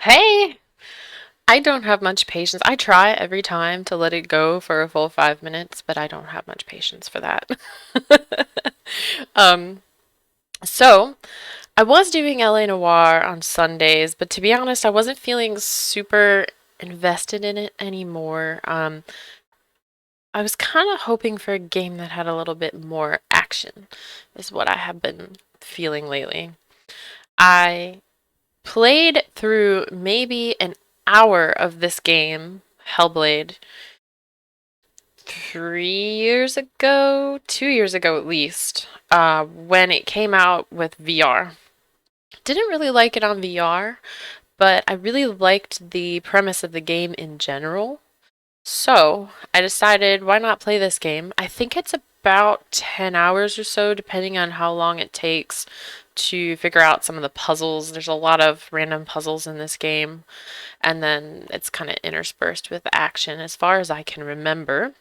Hey, I don't have much patience. I try every time to let it go for a full 5 minutes, but I don't have much patience for that. um, so I was doing LA Noire on Sundays, but to be honest, I wasn't feeling super invested in it anymore. I was kind of hoping for a game that had a little bit more action, is what I have been feeling lately. I played through maybe an hour of this game, Hellblade, 3 years ago, 2 years ago at least, when it came out with VR. Didn't really like it on VR, but I really liked the premise of the game in general. So I decided, why not play this game? I think it's about 10 hours or so, depending on how long it takes to figure out some of the puzzles. There's a lot of random puzzles in this game, and then it's kind of interspersed with action as far as I can remember.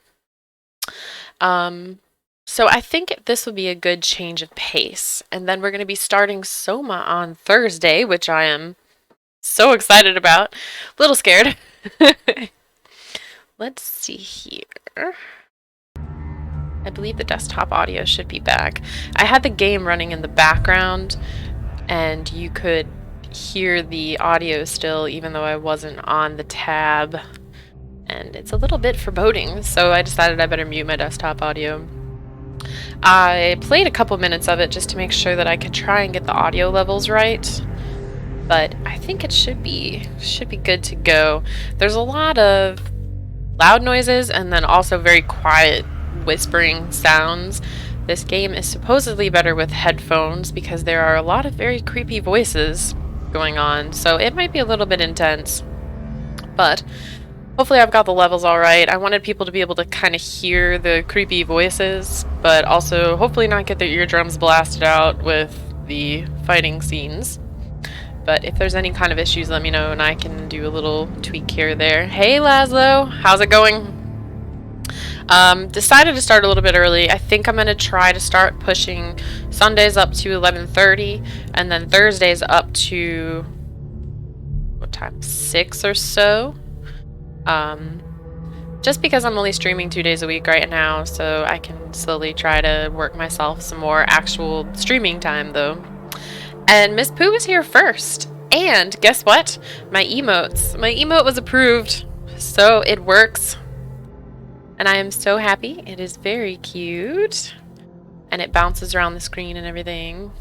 Um, so I think this will be a good change of pace. And then we're going to be starting Soma on Thursday, which I am so excited about. A little scared. Let's see here. I believe the desktop audio should be back. I had the game running in the background, and you could hear the audio still, even though I wasn't on the tab. And it's a little bit foreboding, so I decided I better mute my desktop audio. I played a couple minutes of it just to make sure that I could try and get the audio levels right, but I think it should be good to go. There's a lot of loud noises and then also very quiet whispering sounds. This game is supposedly better with headphones because there are a lot of very creepy voices going on, so it might be a little bit intense, but hopefully I've got the levels all right. I wanted people to be able to kind of hear the creepy voices, but also hopefully not get their eardrums blasted out with the fighting scenes. But if there's any kind of issues, let me know and I can do a little tweak here or there. Hey Laszlo, how's it going? Decided to start a little bit early. I think I'm going to try to start pushing Sundays up to 11:30 and then Thursdays up to, what time, 6 or so. Just because I'm only streaming 2 days a week right now, so I can slowly try to work myself some more actual streaming time though. And Miss Pooh was here first. And guess what? My emote was approved, so it works. And I am so happy. It is very cute. And it bounces around the screen and everything.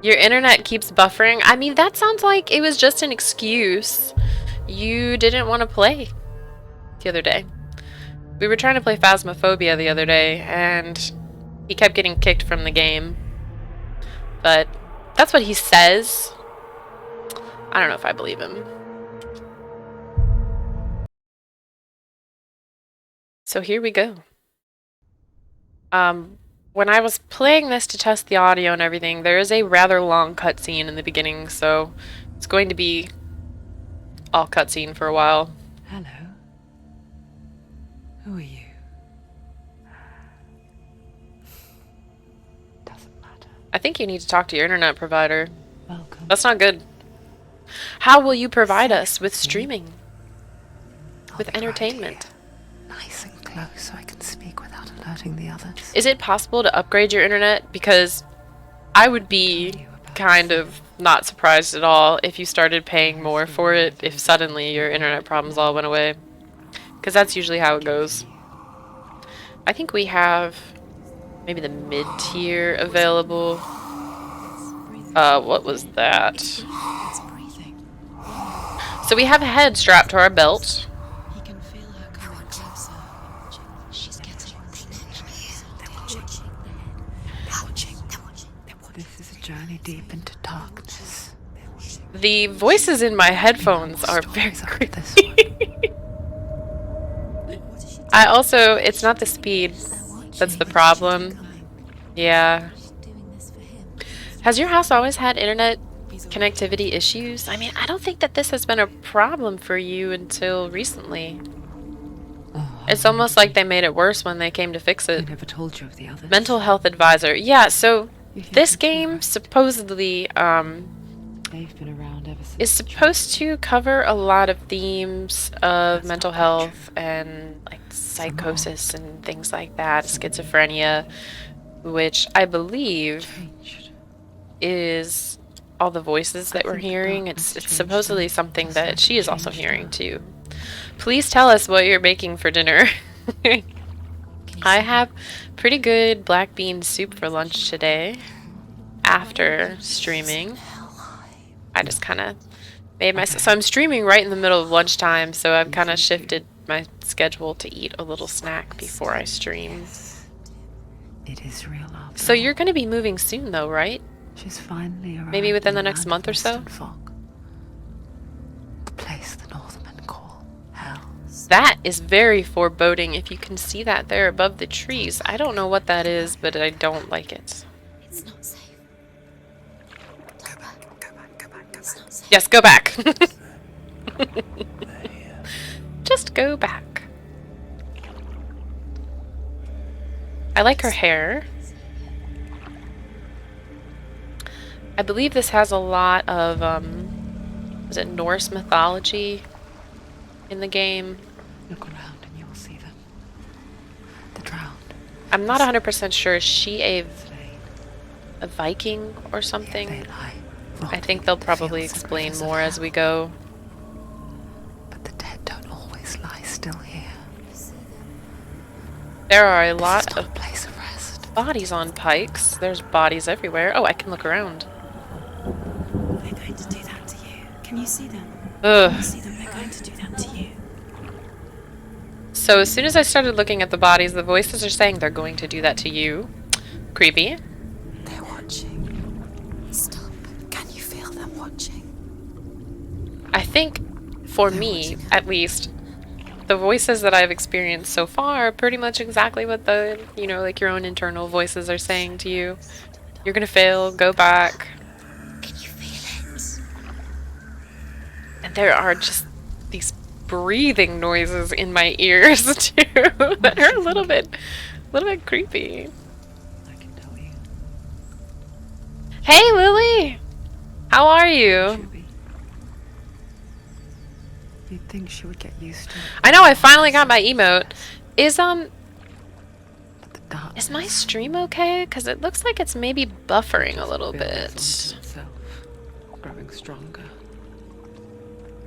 Your internet keeps buffering. I mean, that sounds like it was just an excuse. You didn't want to play the other day. We were trying to play Phasmophobia the other day, and he kept getting kicked from the game. But that's what he says. I don't know if I believe him. So here we go. When I was playing this to test the audio and everything, there is a rather long cutscene in the beginning, so it's going to be all cutscene for a while. Hello. Who are you? Doesn't matter. I think you need to talk to your internet provider. Welcome. That's not good. How will you provide us with streaming? With entertainment? Nice and close so I can speak without alerting the others. Is it possible to upgrade your internet? Because I would be kind of not surprised at all if you started paying more for it if suddenly your internet problems all went away. Because that's usually how it goes. I think we have maybe the mid-tier available. What was that? So we have a head strapped to our belt. He can feel her coming closer. She's getting This is a journey deep into darkness. The voices in my headphones are very creepy. I also, it's not the speed that's the problem. Yeah. Has your house always had internet connectivity issues? I mean, I don't think that this has been a problem for you until recently. It's almost like they made it worse when they came to fix I it. never told you of the others. Mental health advisor. Yeah, so this game supposedly They've been around ever since. is supposed to cover a lot of themes of mental health and like psychosis and things like that, schizophrenia, which I believe Changed. is all the voices that we're hearing. It's supposedly something that she is also hearing too. Please tell us what you're making for dinner. I have pretty good black bean soup for lunch today after streaming. I just kind of made myself, so I'm streaming right in the middle of lunchtime, so I've kind of shifted my schedule to eat a little snack before I stream. Yes. It is real after So you're all. going to be moving soon, though, right? She's finally arrived. Maybe within in the next land month of or so? mist and fog. The place the Northmen call Hell. That is very foreboding if you can see that there above the trees. I don't know what that is, but I don't like it. It's not safe. Go back, go back, go back, go It's back. not safe. Yes, go back. Just go back. I like her hair. I believe this has a lot of, is it Norse mythology in the game? Look around and you will see them. The drowned. I'm not 100% sure. Is she Slain. a Viking or Here something? they lie. I think rotting they'll in the probably fields and explain rivers of more as hell. we go. But the dead don't always lie still here. There are a This is lot not of a place of rest. bodies on pikes. There's bodies everywhere. Oh, I can look around. They're going to do that to you. Can you see them? Ugh. Can you see them? They're going to do that to you. So as soon as I started looking at the bodies, the voices are saying they're going to do that to you. Creepy. They're watching. Stop. Can you feel them watching? I think, for They're me, watching. at least, the voices that I've experienced so far are pretty much exactly what the, like your own internal voices are saying to you. You're gonna fail, go back. Can you feel it? And there are just these breathing noises in my ears, too, that are a little bit creepy. I can tell you. Hey, Lily! How are you? Should be. You'd think she would get used to it. I know, I finally got my emote. Is, But the darkness Is my stream okay? Because it looks like it's maybe buffering a little builds bit. onto itself, growing stronger,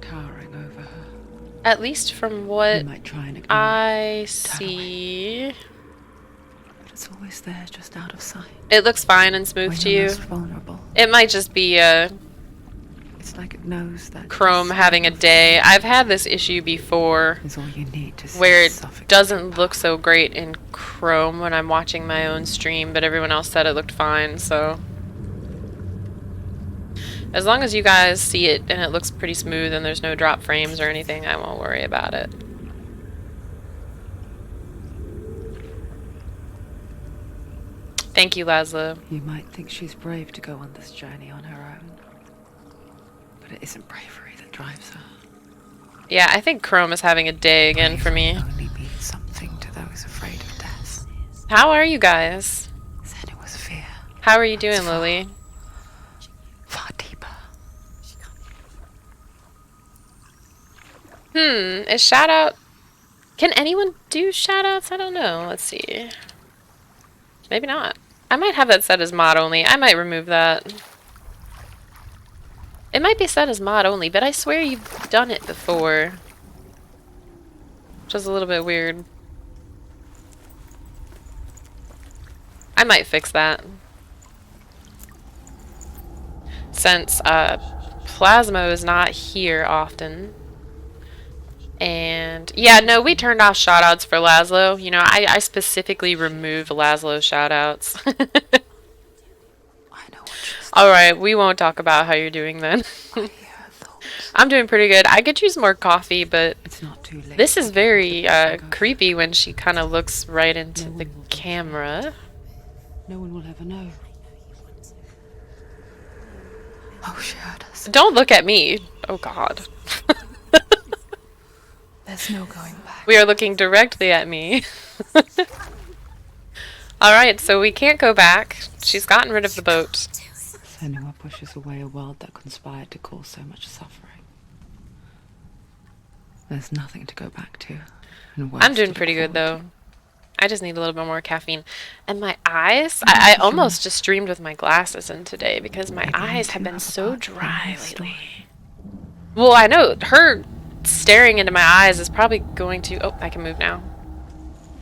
towering over her. At least from You what might try and ignore it, I see. but it's always there, just out of sight. It looks fine and smooth When to you're you. most vulnerable, It might just be it's like it knows that Chrome just having a enough day. I've had this issue before is all you need to see where it suffocate doesn't look power. so great in Chrome when I'm watching my own stream, but everyone else said it looked fine, so. As long as you guys see it and it looks pretty smooth and there's no drop frames or anything, I won't worry about it. Thank you, Laszlo. You might think she's brave to go on this journey on her own, but it isn't bravery that drives her. Yeah, I think Chrome is having a day again for me. Bravery only means something to those afraid of death. How are you guys? Then it was fear, How are you doing, Lily? far deeper. Is shout out... Can anyone do shout outs? I don't know. Let's see. Maybe not. I might have that set as mod only. I might remove that. It might be set as mod only, but I swear you've done it before. Which is a little bit weird. I might fix that. Since Plasmo is not here often. And yeah, no, we turned off shoutouts for Laszlo. You know, I specifically removed Laszlo shoutouts. I know what she's Alright, we won't talk about how you're doing then. I hear her thoughts. I'm doing pretty good. I could use more coffee, but It's not too late. this is to very get the go. creepy when she kind of looks right into No the one will be camera. No one will ever know. Oh, she heard us. Don't look at me. Oh god. There's no going back. We are looking directly at me. Alright, so we can't go back. She's gotten rid of the boat. Senua pushes away a world that conspired to cause so much suffering. There's nothing to go back to. And worse I'm to doing look pretty good forward though. I just need a little bit more caffeine. And my eyes, I almost just streamed with my glasses in today because my Maybe eyes you have two been have a so part to play in dry this lately. story. Well, I know her staring into my eyes is probably going to... Oh, I can move now.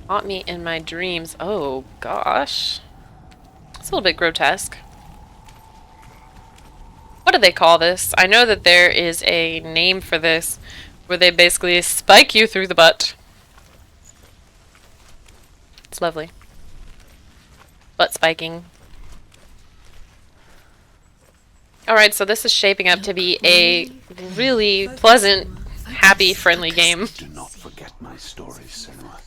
Haunt me in my dreams. Oh, gosh. It's a little bit grotesque. What do they call this? I know that there is a name for this where they basically spike you through the butt. It's lovely. Butt spiking. Alright, so this is shaping up to be a really pleasant, happy, friendly game. Do not forget my stories, Senua.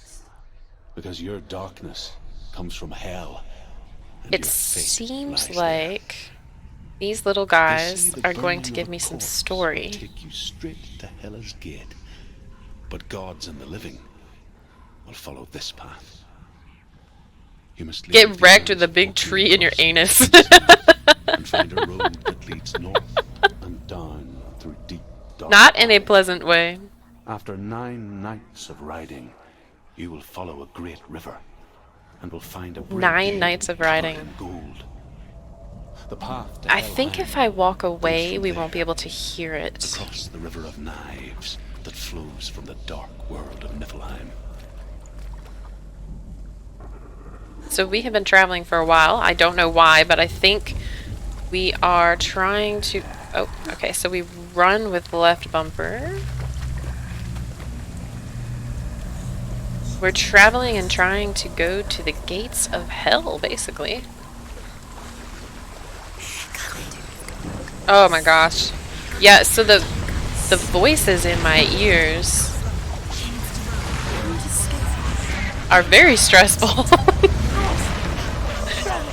Because your darkness comes from hell. And It your fate seems lies like these little there. They guys say the are going to burning give of a me some corpse story. will take you straight to Hela's gate. But gods and the living will follow this path. You must leave Get the wrecked Isles with a of big Orkney tree in your across the anus. and find a road that leads north and down through deep, dark Not in a valleys. pleasant way. After 9 nights of riding, you will follow a great river and will find a bridge 9 nights of covered riding. in gold. The path to I think if Helheim I walk goes away, from we won't be there, able to hear it. across the river of knives that flows from the dark world of Niflheim. So we have been traveling for a while. I don't know why, but I think we are trying to... Oh, okay, so we run with left bumper. We're traveling and trying to go to the gates of hell, basically. Oh my gosh. Yeah, so the voices in my ears are very stressful.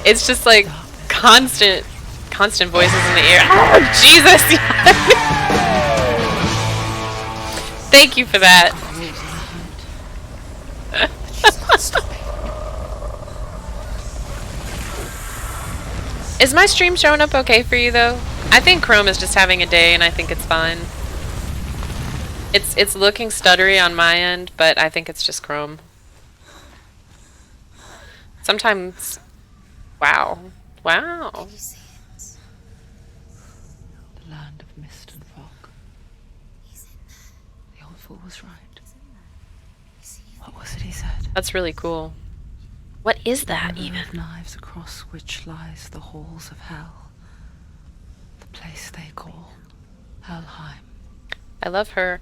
It's just like constant voices in the ear. Oh, Jesus! Thank you for that. Is my stream showing up okay for you though? I think Chrome is just having a day and I think it's fine. It's looking stuttery on my end, but I think it's just Chrome. Sometimes... Wow. Wow. The land of mist and fog. The old fool was right. What was it he said? That's really cool. What is that The river even? of knives across which lies the halls of hell. The place they call Helheim. I love her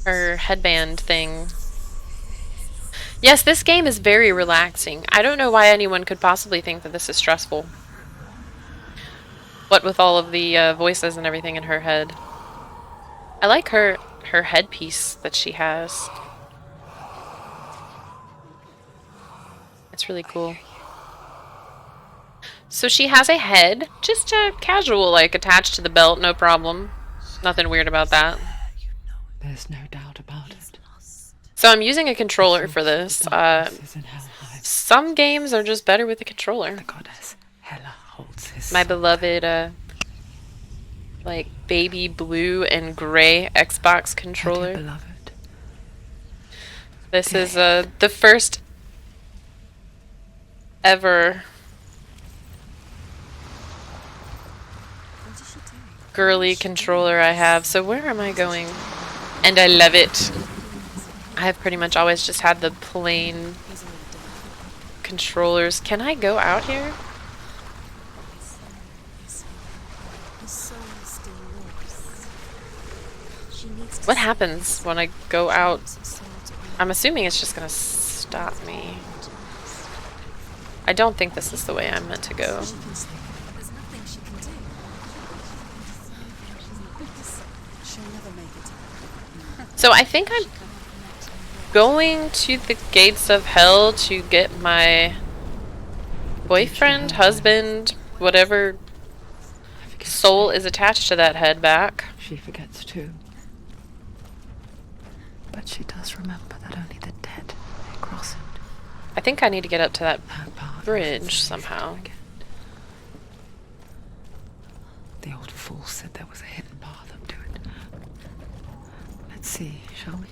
headband thing. Yes, this game is very relaxing. I don't know why anyone could possibly think that this is stressful. What with all of the voices and everything in her head. I like her headpiece that she has. It's really cool. So she has a head, just casual, like attached to the belt, no problem. Nothing weird about that. There's no doubt about it. So I'm using a controller for this. Darkness is in Helheim. Some games are just better with a controller. The goddess Hela holds his My soul. beloved, like baby blue and gray Xbox Dear controller. beloved. This is the first ever girly controller I have. So where am I going? And I love it. I have pretty much always just had the plain controllers. Can I go out here? What happens when I go out? I'm assuming it's just gonna stop me. I don't think this is the way I'm meant to go. So I think I'm going to the gates of hell to get my boyfriend, husband, whatever soul is attached to that head back. She forgets too. But she does remember that only the dead may cross it. I think I need to get up to that That path bridge is somehow. forget. The old fool said there was a hidden path up to it. Let's see, shall we?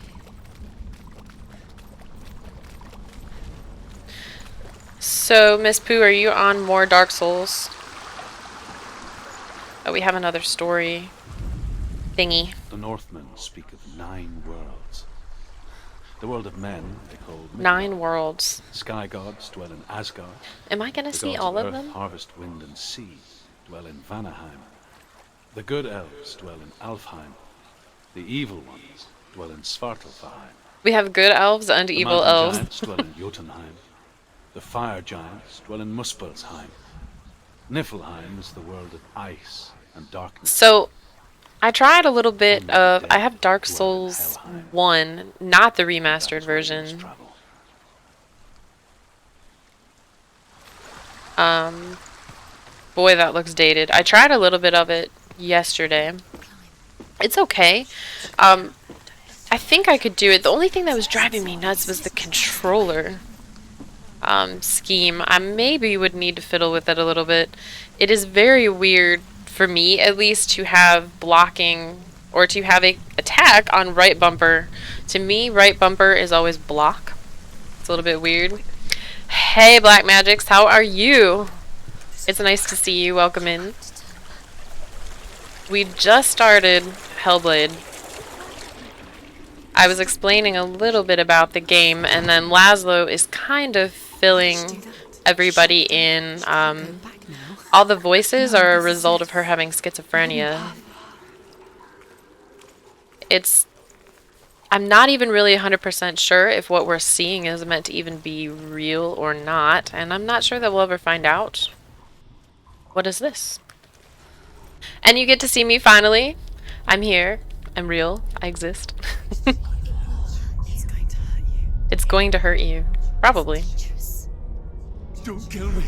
So, Miss Pooh, are you on more Dark Souls? Oh, we have another story thingy. The Northmen speak of 9 worlds. The world of men they call 9 worlds. Sky gods dwell in Asgard. Am I gonna The see gods all of earth, them? harvest, wind, and sea dwell in Vanaheim. The good elves dwell in Alfheim. The evil ones dwell in Svartalfheim. We have good elves and The evil mountain elves. giants dwell in Jotunheim. The fire giants dwell in Muspelheim. Niflheim is the world of ice and darkness. So I tried a little bit Only the of. I dead have Dark dwell in Souls Helheim. 1, not the That remastered is where we must version. travel. Boy, that looks dated. I tried a little bit of it yesterday. It's okay. I think I could do it. The only thing that was driving me nuts was the controller scheme. I maybe would need to fiddle with it a little bit. It is very weird, for me at least, to have blocking or to have a attack on right bumper. To me, right bumper is always block. It's a little bit weird. Hey, Black Magics, how are you? It's nice to see you. Welcome in. We just started Hellblade. I was explaining a little bit about the game, and then Laszlo is kind of filling everybody in. All the voices are a result of her having schizophrenia. I'm not even really 100% sure if what we're seeing is meant to even be real or not, and I'm not sure that we'll ever find out. What is this? And you get to see me finally. I'm here. I'm real. I exist. It's going to hurt you. It's going to hurt you. Probably. Don't kill me.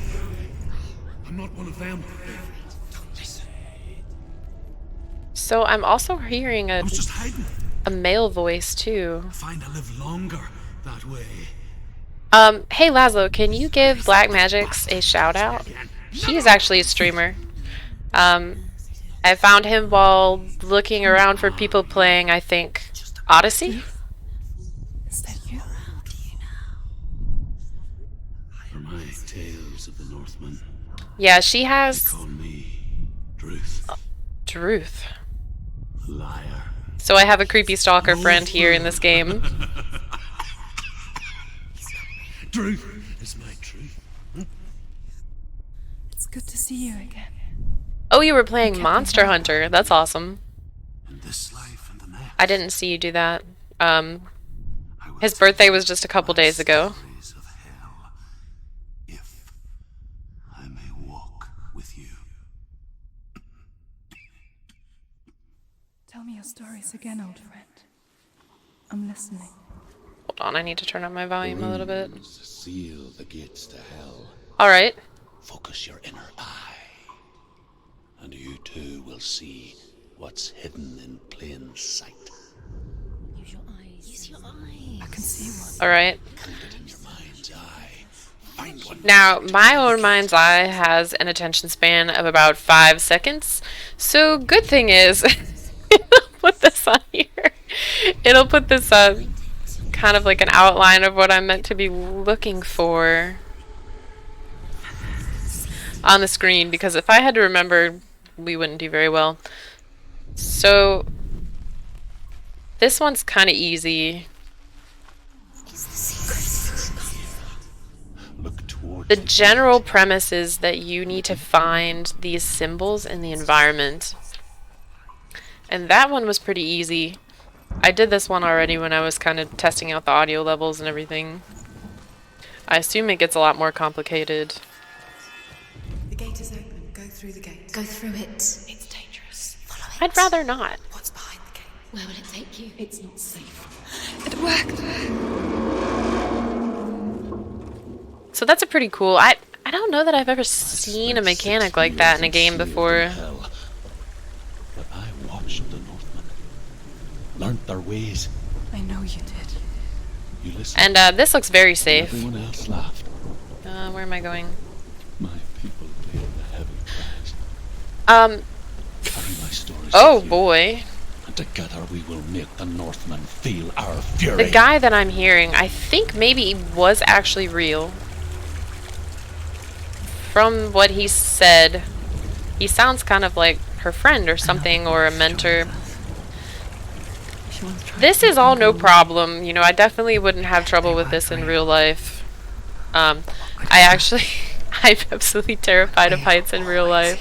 I'm not one of them. So I'm also hearing I was just hiding. a male voice too. I find I live longer that way. Hey Laszlo, can you give Black Magics a shout out? He's actually a streamer. I found him while looking around for people playing, I think, Odyssey? Is that you? For my tales of the Northmen, Yeah, she has call me Druth, Druth. liar. So I have a creepy stalker friend here in this game. Druth is my truth. It's good to see you again. Oh, you were playing Monster Hunter. That's awesome. In this life and the next. I didn't see you do that. I will His tell birthday you was just a couple my days ago. stories of hell, if I may walk with you. Tell me your stories again, old friend. I'm listening. Hold on, I need to turn up my volume a little bit. Runes seal the gates to hell. Alright. Focus your inner eye, and you too will see what's hidden in plain sight. Use your eyes. Use your eyes. I can see one. Alright. Find it in your mind's eye. Find one. Now, my own mind's eye has an attention span of about 5 seconds. So, good thing is, it'll put this on here. It'll put this on kind of like an outline of what I'm meant to be looking for on the screen, because if I had to remember, we wouldn't do very well. So, this one's kind of easy. Look toward The general premise is that you need to find these symbols in the environment. And that one was pretty easy. I did this one already when I was kind of testing out the audio levels and everything. I assume it gets a lot more complicated. The gate is open. Go through the gate. Go through it. It's dangerous. Follow it. I'd rather not. What's behind the gate? Where will it take you? It's not safe. It worked. So that's a pretty cool. I don't know that I've ever seen a mechanic like that in a game before. hell. But I watched the Northmen, learnt their ways. I know you did. You listened. And this looks very safe. Everyone else laughed. Where am I going? My people paid the heavy price. Carry my stories. Oh with you, boy. And together we will make the Northmen feel our fury. The guy that I'm hearing, I think maybe was actually real. From what he said, he sounds kind of like her friend or something, or a mentor. She once tried This to is all make no me problem. You know, I definitely wouldn't have trouble with this in real life. I actually, I'm absolutely terrified of heights in real life.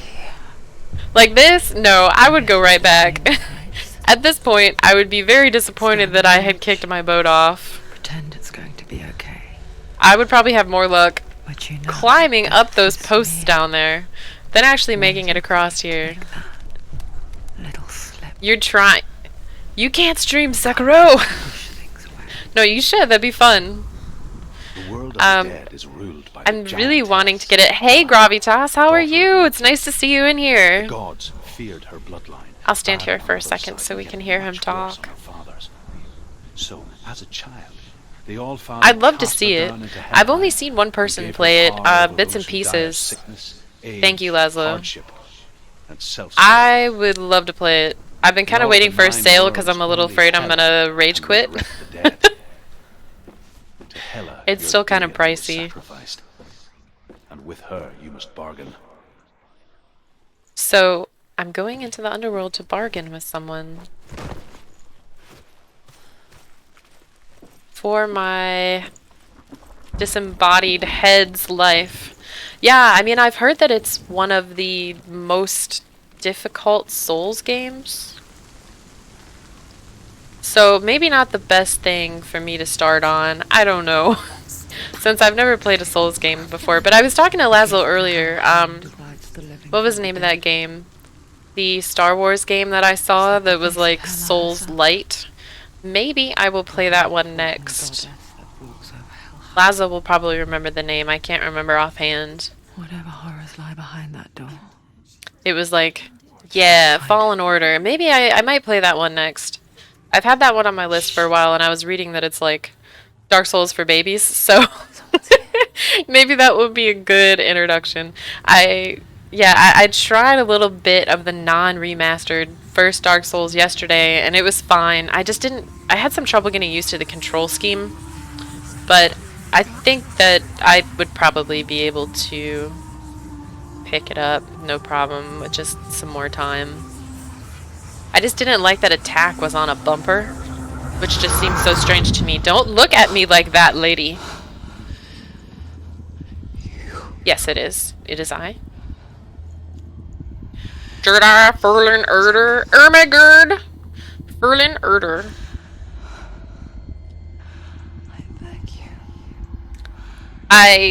Like this? No, I would go right back. At this point, I would be very disappointed that I had kicked my boat off. Pretend it's going to be okay. I would probably have more luck But you know climbing that up those is posts me. down there than actually making it across here. Like that. Little slip. You're trying. You can't stream Sekiro! Push things away. No, you should. That'd be fun. The world of the dead is ruled by the I'm really giantess. wanting to get it. Hey, Gravitas, how are you? It's nice to see you in The here. gods feared her bloodline. I'll stand bad here on for a her second side so we and can yet hear him much worse talk. on her father's. So, as a child, the All-Father I'd love to cast see her it. down into I've only hellfire seen one and person gave her play it, power over bits those and who die of pieces. sickness, age, Thank you, Laszlo. hardship, and self-sorrow. I would love to play it. I've been kind of Lord, waiting the for a 9 sale because worlds I'm a little only afraid I'm Hela gonna rage can quit. resurrect the dead. To Hela, It's your still kind of deity was pricey. sacrificed, and with her you must bargain. So, I'm going into the underworld to bargain with someone. For my disembodied head's life. Yeah, I mean, I've heard that it's one of the most difficult Souls games. So, maybe not the best thing for me to start on. I don't know. Since I've never played a Souls game before. But I was talking to Laszlo earlier. Divides the living What was the from name of dead. that game? The Star Wars game that I saw that was like Souls Light. Maybe I will play that one next. The goddess that walks over hell. Laza will probably remember the name. I can't remember offhand. Whatever horrors lie behind that door. It was like, yeah, Fallen Order. Maybe I might play that one next. I've had that one on my list for a while, and I was reading that it's like Dark Souls for babies, so maybe that would be a good introduction. I tried a little bit of the non-remastered first Dark Souls yesterday, and it was fine. I had some trouble getting used to the control scheme, but I think that I would probably be able to pick it up, no problem, with just some more time. I just didn't like that attack was on a bumper, which just seems so strange to me. Don't look at me like that, lady. Yes, it is. It is I. Jedi Furlin Erder. Ermagerd. Furlin Erder. I beg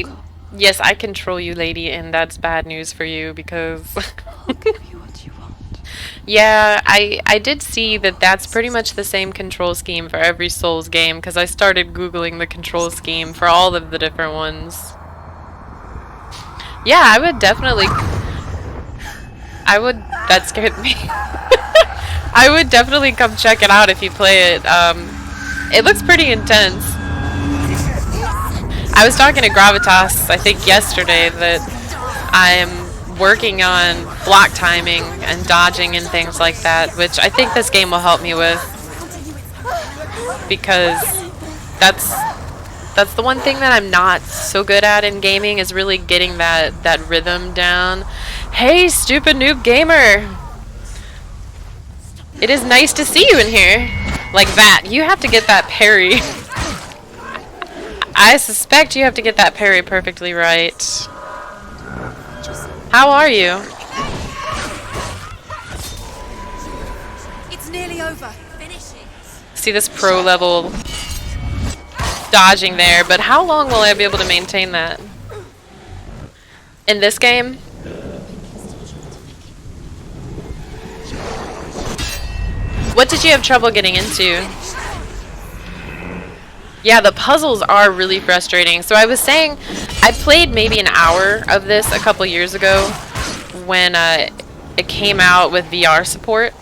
you. Yes, I control you, lady, and that's bad news for you because... I'll give you what you want. Yeah, I did see that that's pretty much the same control scheme for every Souls game because I started Googling the control scheme for all of the different ones. Yeah, I would definitely... That scared me. I would definitely come check it out if you play it. It looks pretty intense. I was talking to Gravitas, I think yesterday, that I'm working on block timing and dodging and things like that, which I think this game will help me with. Because that's the one thing that I'm not so good at in gaming is really getting that rhythm down. Hey, stupid noob gamer! It is nice to see you in here. Like that. You have to get that parry. I suspect you have to get that parry perfectly right. How are you? It's nearly over. Finish it. See this pro level dodging there, but how long will I be able to maintain that? In this game? What did you have trouble getting into? Yeah, the puzzles are really frustrating. So I was saying, I played maybe an hour of this a couple years ago when it came out with VR support.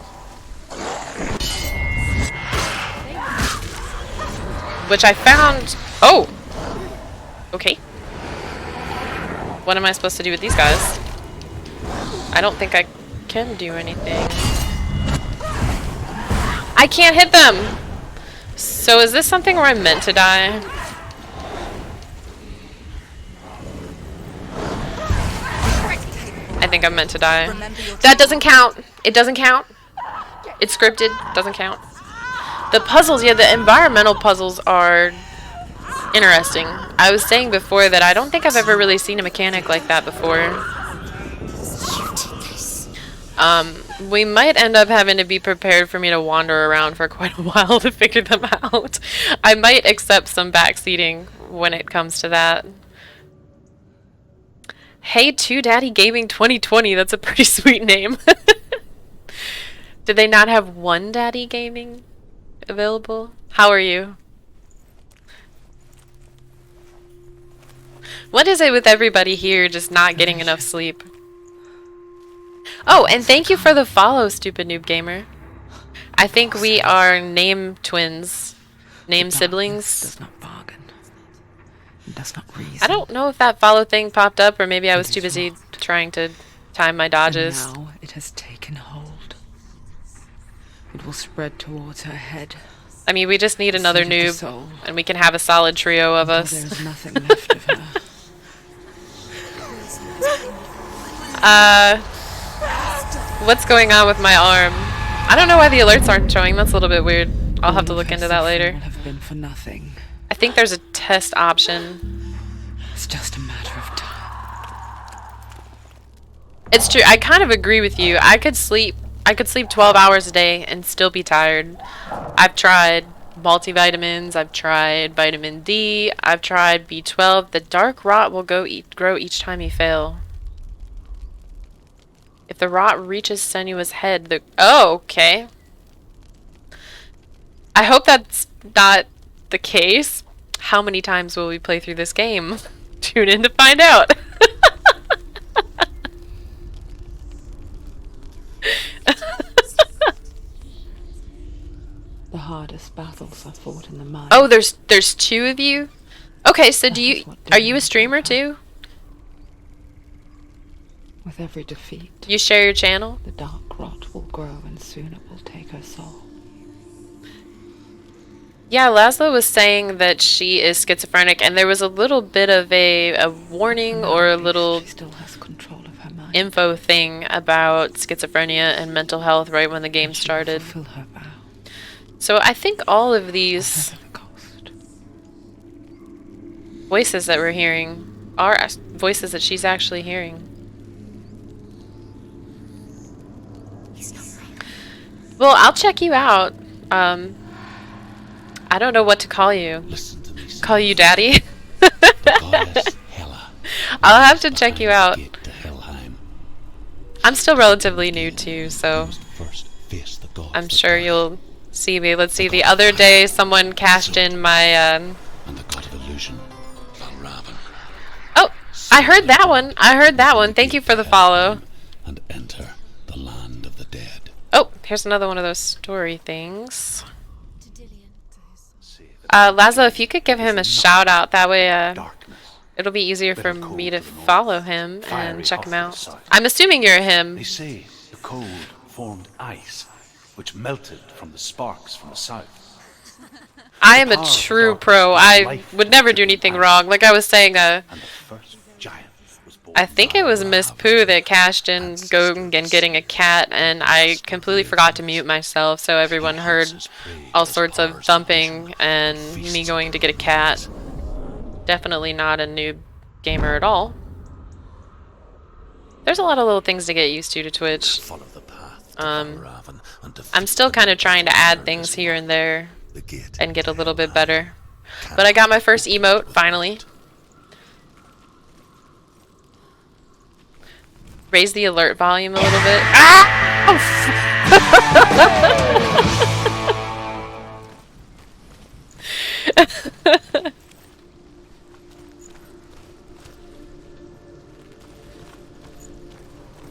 Which I found... Oh! Okay. What am I supposed to do with these guys? I don't think I can do anything. I can't hit them! So is this something where I'm meant to die? I think I'm meant to die. That doesn't count! It doesn't count! It's scripted. Doesn't count. The puzzles, yeah, the environmental puzzles are interesting. I was saying before that I don't think I've ever really seen a mechanic like that before. We might end up having to be prepared for me to wander around for quite a while to figure them out. I might accept some backseating when it comes to that. Hey, Two Daddy Gaming 2020. That's a pretty sweet name. Did they not have one Daddy Gaming available? How are you? What is it with everybody here just not getting enough sleep? Oh, and thank you for the follow, Stupid Noob Gamer. I think we are name twins. Name siblings. Does not bargain. It does not reason. I don't know if that follow thing popped up or maybe I was too busy trying to time my dodges. And now it has taken hold. It will spread towards her head. I mean, we just need another Seed of the noob soul. and we can have a solid trio of Until us. there's nothing left of her. What's going on with my arm? I don't know why the alerts aren't showing. That's a little bit weird. I'll have to All of look her into that suffering later. will have been for nothing. I think there's a test option. It's just a matter of time. It's true. I kind of agree with you. I could sleep 12 hours a day and still be tired. I've tried multivitamins, I've tried vitamin D, I've tried B12. The dark rot will grow each time you fail. If the rot reaches Senua's head, oh, okay. I hope that's not the case. How many times will we play through this game? Tune in to find out. The hardest battles are fought in the mind. Oh, there's two of you? Okay, so That is what are you a demons streamer want. too? With every defeat, You share your channel? the dark rot will grow and soon it will take her soul. Yeah, Laszlo was saying that she is schizophrenic, and there was a little bit of a warning or a little She still has control of her mind. info thing about schizophrenia and mental health right when the game She will started. fulfill her vow, So I think all of these whatever the cost. voices that we're hearing are voices that she's actually hearing. Well, I'll check you out. I don't know what to call you. Listen to me. Call you Daddy? The goddess Hela. I'll have to check you out. Gate to Helheim. I'm still relatively new too, so You must first face the gods I'm that sure die, you'll see me. Let's see, the other day someone cashed in my, and the god of illusion, Valravan. oh, I heard that one. I heard that one. Thank you for the follow. And enter the land of the dead. Oh, here's another one of those story things. To Dillian. Laszlo, if you could give him a shout out, that way, Darkness. it'll be easier for Bitter cold me to to the north, follow him fiery and check him hot to the out. south. I'm assuming you're him. They say the cold formed ice, which melted from the sparks from the south. I am a power of true darkness pro. was I life would never do to the anything ice. wrong. Like I was saying, And the first giant was born. I think it was Miss Pooh that cashed in going and getting a cat, and I completely forgot to mute myself, so everyone heard all sorts of thumping and me going to get a cat. Definitely not a noob gamer at all. There's a lot of little things to get used to Twitch. Follow the path to Um, Valravan and defeat I'm still kind of the trying to demons add that things turn here us and there the gate and get a to little bit Helheim. better. But I got my first emote, finally. Raise the alert volume a little bit.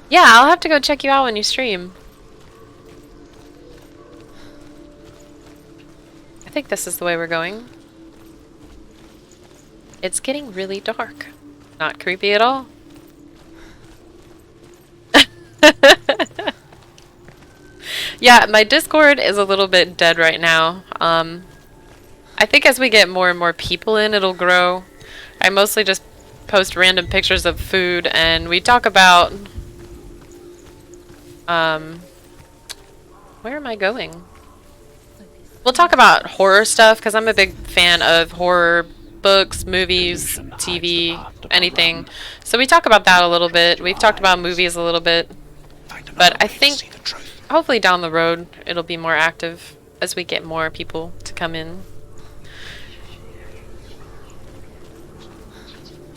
Yeah, I'll have to go check you out when you stream. I think this is the way we're going. It's getting really dark. Not creepy at all. Yeah, my Discord is a little bit dead right now. I think as we get more and more people in, it'll grow. I mostly just post random pictures of food, and we talk about... where am I going? We'll talk about horror stuff, because I'm a big fan of horror books, movies, TV, anything. So we talk about that a little bit. We've talked about movies a little bit. But I Allow me to see think the truth. hopefully down the road it'll be more active as we get more people to come in.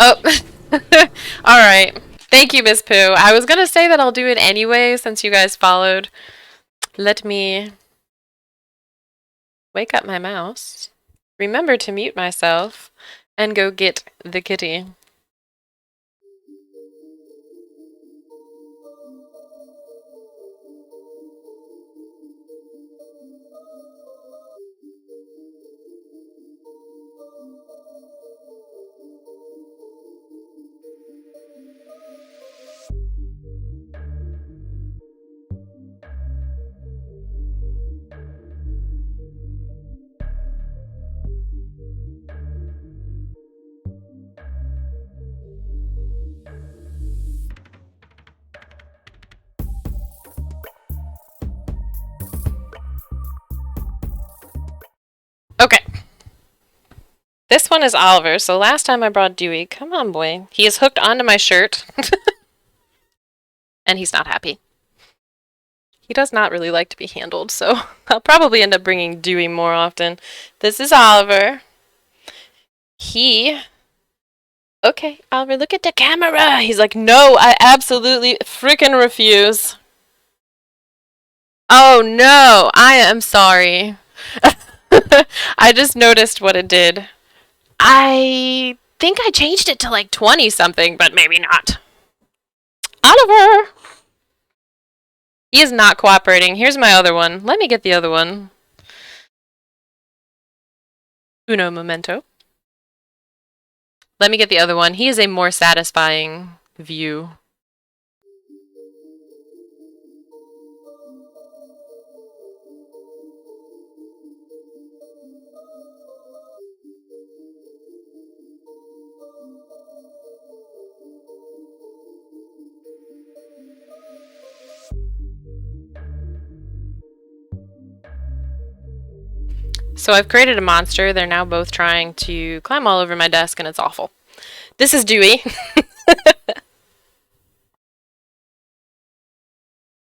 Oh, alright. Thank you, Miss Pooh. I was gonna say that I'll do it anyway since you guys followed. Let me wake up my mouse, remember to mute myself, and go get the kitty. Okay. This one is Oliver, so last time I brought Dewey. Come on, boy. He is hooked onto my shirt. And he's not happy. He does not really like to be handled, so I'll probably end up bringing Dewey more often. This is Oliver. Okay, Oliver, look at the camera! He's like, no, I absolutely freaking refuse. Oh no, I am sorry. I just noticed what it did. I think I changed it to like 20 something, but maybe not. Oliver! He is not cooperating. Here's my other one. Let me get the other one. Uno momento. Let me get the other one. He is a more satisfying view. So I've created a monster. They're now both trying to climb all over my desk, and it's awful. This is Dewey.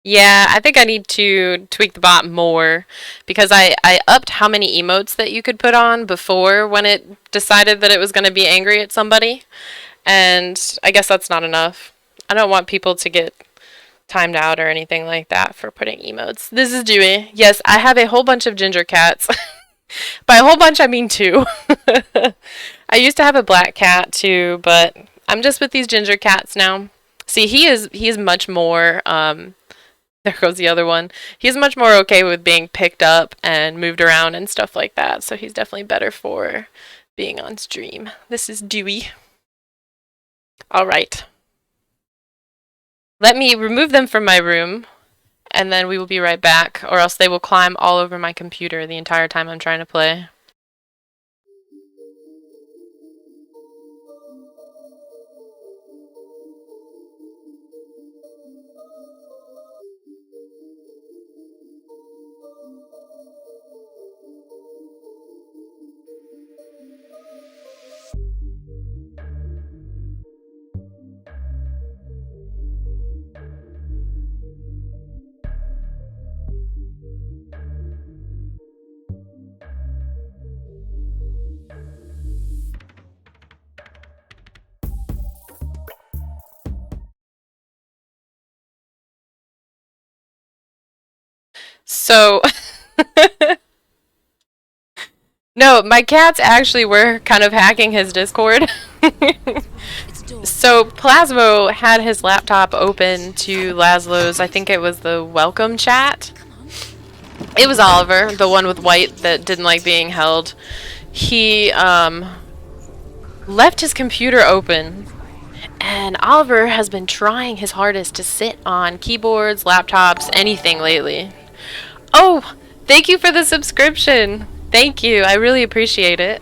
Yeah, I think I need to tweak the bot more because I upped how many emotes that you could put on before when it decided that it was going to be angry at somebody. And I guess that's not enough. I don't want people to get timed out or anything like that for putting emotes. This is Dewey. Yes, I have a whole bunch of ginger cats. By a whole bunch, I mean 2. I used to have a black cat too, but I'm just with these ginger cats now. See, he is much more, there goes the other one. He's much more okay with being picked up and moved around and stuff like that, so he's definitely better for being on stream. This is Dewey. Alright. Let me remove them from my room, and then we will be right back, or else they will climb all over my computer the entire time I'm trying to play. So, no, my cats actually were kind of hacking his Discord. So, Plasmo had his laptop open to Laszlo's, I think it was the welcome chat. It was Oliver, the one with white that didn't like being held. He, left his computer open, and Oliver has been trying his hardest to sit on keyboards, laptops, anything lately. Oh, thank you for the subscription. Thank you. I really appreciate it.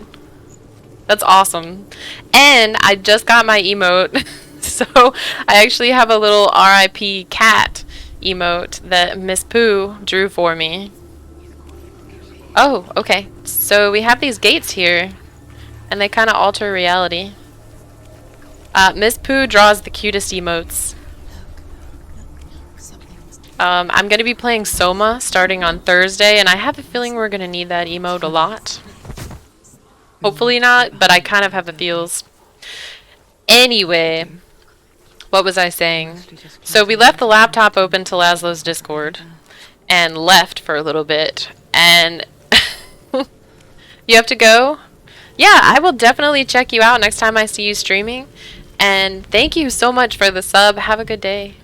That's awesome. And I just got my emote. So I actually have a little RIP cat emote that Miss Pooh drew for me. Oh, okay. So we have these gates here, and they kind of alter reality. Miss Pooh draws the cutest emotes. Something was I'm going to be playing Soma starting on Thursday, and I have a feeling we're going to need that emote a lot. Hopefully not, but I kind of have a feels. Anyway, what was I saying? So we left the laptop open to Laszlo's Discord and left for a little bit, and you have to go? Yeah, I will definitely check you out next time I see you streaming. And thank you so much for the sub. Have a good day.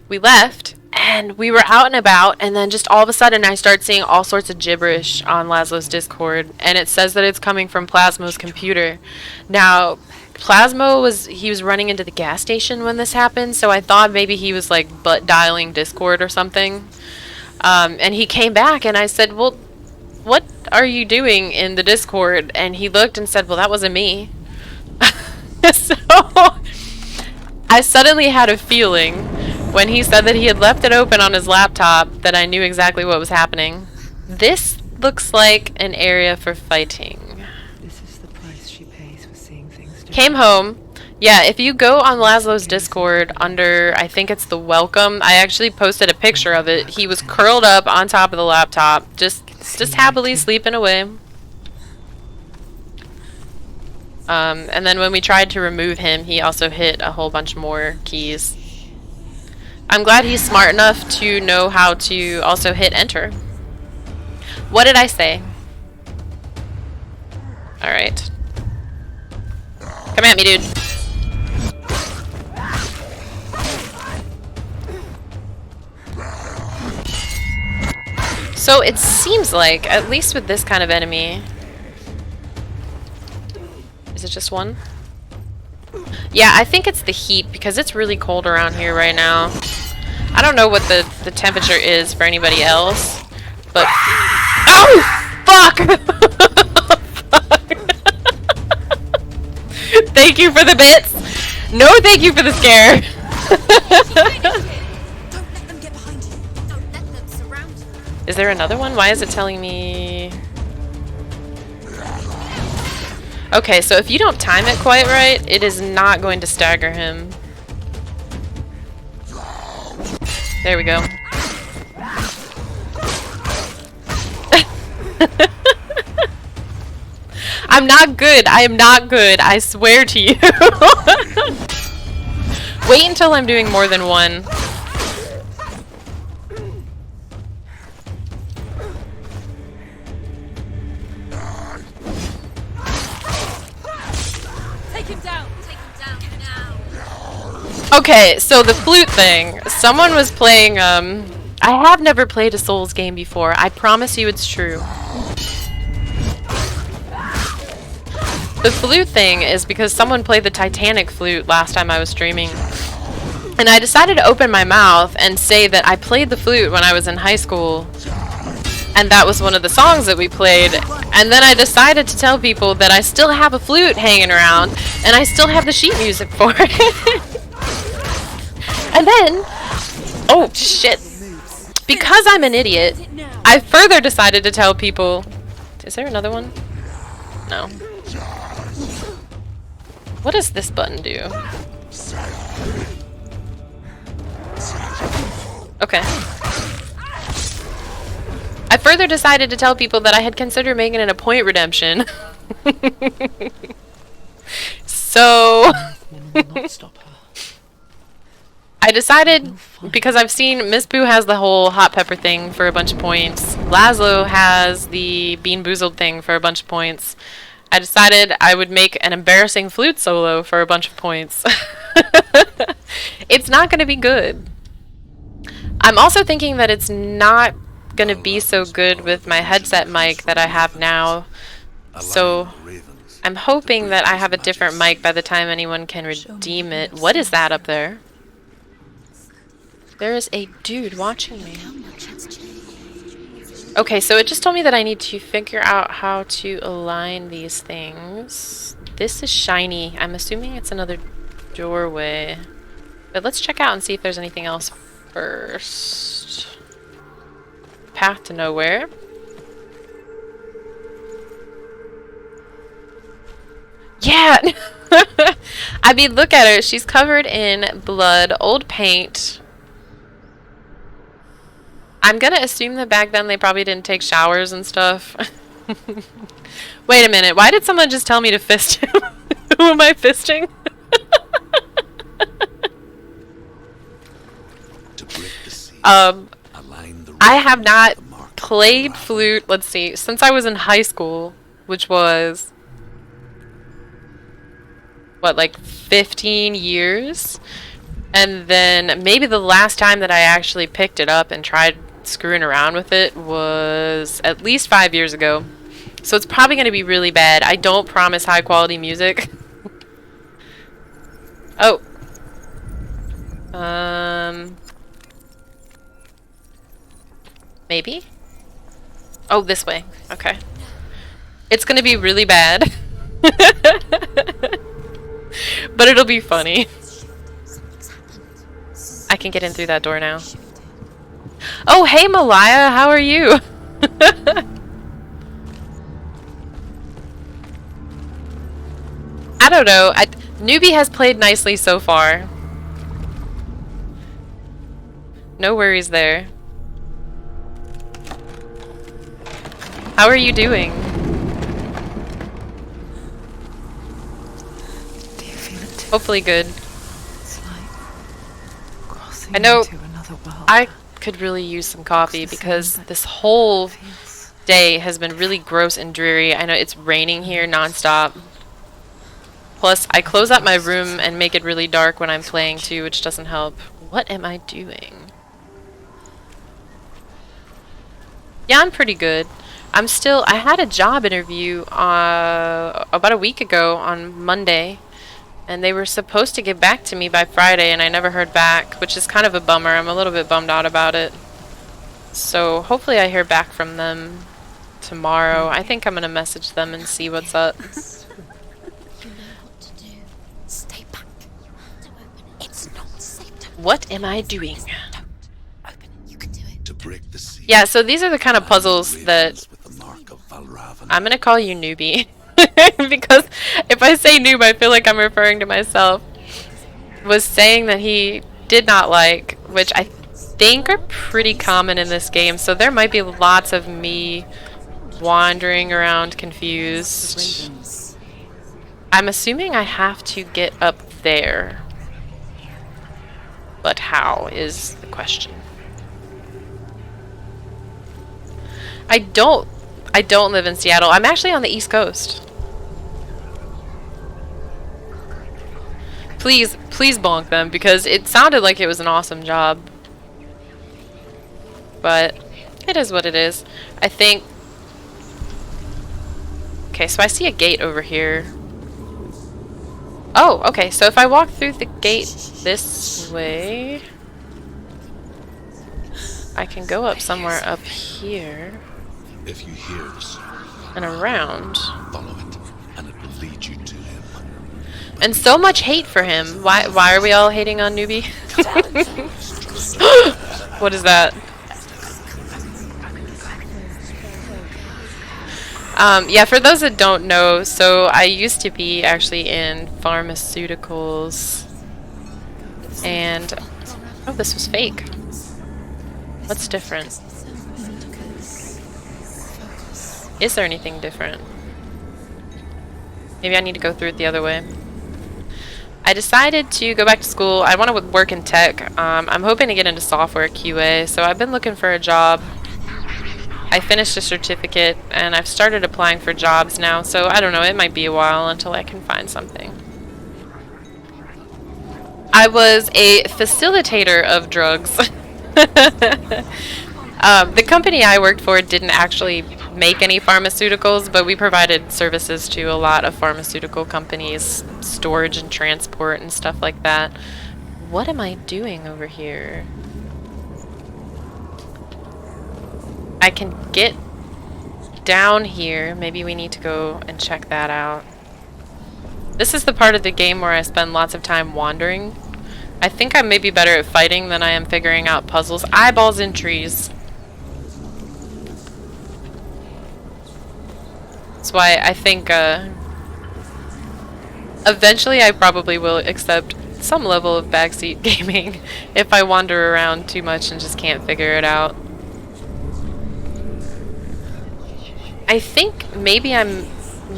We left, and we were out and about, and then just all of a sudden I start seeing all sorts of gibberish on Laszlo's Discord, and it says that it's coming from Plasmo's computer. Now, Plasmo was running into the gas station when this happened, so I thought maybe he was like butt dialing Discord or something. And he came back, and I said, well, what are you doing in the Discord? And he looked and said, well, that wasn't me. So I suddenly had a feeling when he said that he had left it open on his laptop that I knew exactly what was happening. This looks like an area for fighting. This is the price she pays for seeing things different. Came home. Yeah, if you go on Laszlo's Discord under, I think it's the welcome, I actually posted a picture of it. He was curled up on top of the laptop, just happily sleeping away. And then when we tried to remove him, he also hit a whole bunch more keys. I'm glad he's smart enough to know how to also hit enter. What did I say? Alright. Come at me, dude. So it seems like, at least with this kind of enemy... Is it just one? Yeah, I think it's the heat because it's really cold around here right now. I don't know what the temperature is for anybody else, but... Oh! Fuck! Fuck. Thank you for the bits! No thank you for the scare! Don't let them get behind you. Don't let them surround you. Is there another one? Why is it telling me... Okay, so if you don't time it quite right, it is not going to stagger him. There we go. I'm not good. I am not good. I swear to you. Wait until I'm doing more than one. Okay, so the flute thing. Someone was playing, I have never played a Souls game before. I promise you it's true. The flute thing is because someone played the Titanic flute last time I was streaming. And I decided to open my mouth and say that I played the flute when I was in high school. And that was one of the songs that we played. And then I decided to tell people that I still have a flute hanging around and I still have the sheet music for it. And then, oh shit, because I'm an idiot, I further decided to tell people, is there another one? No. What does this button do? Okay. I further decided to tell people that I had considered making it a point redemption. So... I decided, because I've seen Miss Boo has the whole hot pepper thing for a bunch of points. Laszlo has the Bean Boozled thing for a bunch of points. I decided I would make an embarrassing flute solo for a bunch of points. It's not going to be good. I'm also thinking that it's not going to be so good with my headset mic that I have now. So I'm hoping that I have a different mic by the time anyone can redeem it. What is that up there? There is a dude watching me. Okay, so it just told me that I need to figure out how to align these things. This is shiny. I'm assuming it's another doorway. But let's check out and see if there's anything else first. Path to nowhere. Yeah! I mean, look at her. She's covered in blood, old paint. I'm gonna assume that back then they probably didn't take showers and stuff. Wait a minute. Why did someone just tell me to fist him? Who am I fisting? To break the seal, Um, align the I ring have not with the mark of played Valravn. flute, let's see, since I was in high school, which was, what, like 15 years? And then maybe the last time that I actually picked it up and tried screwing around with it was at least 5 years ago. So it's probably going to be really bad. I don't promise high quality music. Oh. Maybe? Oh, this way. Okay. It's gonna be really bad. But it'll be funny. Something's happened. I can get in through that door now. Oh, hey Malaya, how are you? I don't know. Newbie has played nicely so far. No worries there. How are you doing? Do you feel it too? Hopefully good. It's like crossing I know into another world. I could really use some coffee because this whole Feels day has been really gross and dreary. I know it's raining here nonstop. Plus, I close up my room and make it really dark when I'm playing too, which doesn't help. What am I doing? Yeah, I'm pretty good. I had a job interview about a week ago on Monday, and they were supposed to get back to me by Friday, and I never heard back, which is kind of a bummer. I'm a little bit bummed out about it. So hopefully I hear back from them tomorrow. I think I'm gonna message them and see what's up. You know what to do. Stay back. You have to open it. It's not safe. Don't What am I doing? open it. You can do it. To break the seal, Yeah, so these are the kind of puzzles that ravens with the mark of Valravn. I'm gonna call you newbie. Because if I say noob, I feel like I'm referring to myself. Was saying that he did not like, which I think are pretty common in this game, so there might be lots of me wandering around confused. I'm assuming I have to get up there. But how is the question. I don't live in Seattle. I'm actually on the East Coast. Please bonk them because it sounded like it was an awesome job. But it is what it is. I think. Okay, so I see a gate over here. Oh, okay. So if I walk through the gate this way, I can go up somewhere up here If you hear the sound, and around. follow it, and it will lead you to him. And so much hate for him. Why are we all hating on Newbie? What is that? Yeah, for those that don't know, so I used to be actually in pharmaceuticals. And oh, this was fake. What's different? Is there anything different? Maybe I need to go through it the other way. I decided to go back to school. I want to work in tech. I'm hoping to get into software QA, so I've been looking for a job. I finished a certificate, and I've started applying for jobs now, so I don't know, it might be a while until I can find something. I was a facilitator of drugs. The company I worked for didn't actually make any pharmaceuticals, but we provided services to a lot of pharmaceutical companies, storage and transport and stuff like that. What am I doing over here? I can get down here. Maybe we need to go and check that out. This is the part of the game where I spend lots of time wandering. I think I may be better at fighting than I am figuring out puzzles. Eyeballs in trees. That's why I think a Eventually, I probably will accept some level of backseat gaming if I wander around too much and just can't figure it out. I think maybe I'm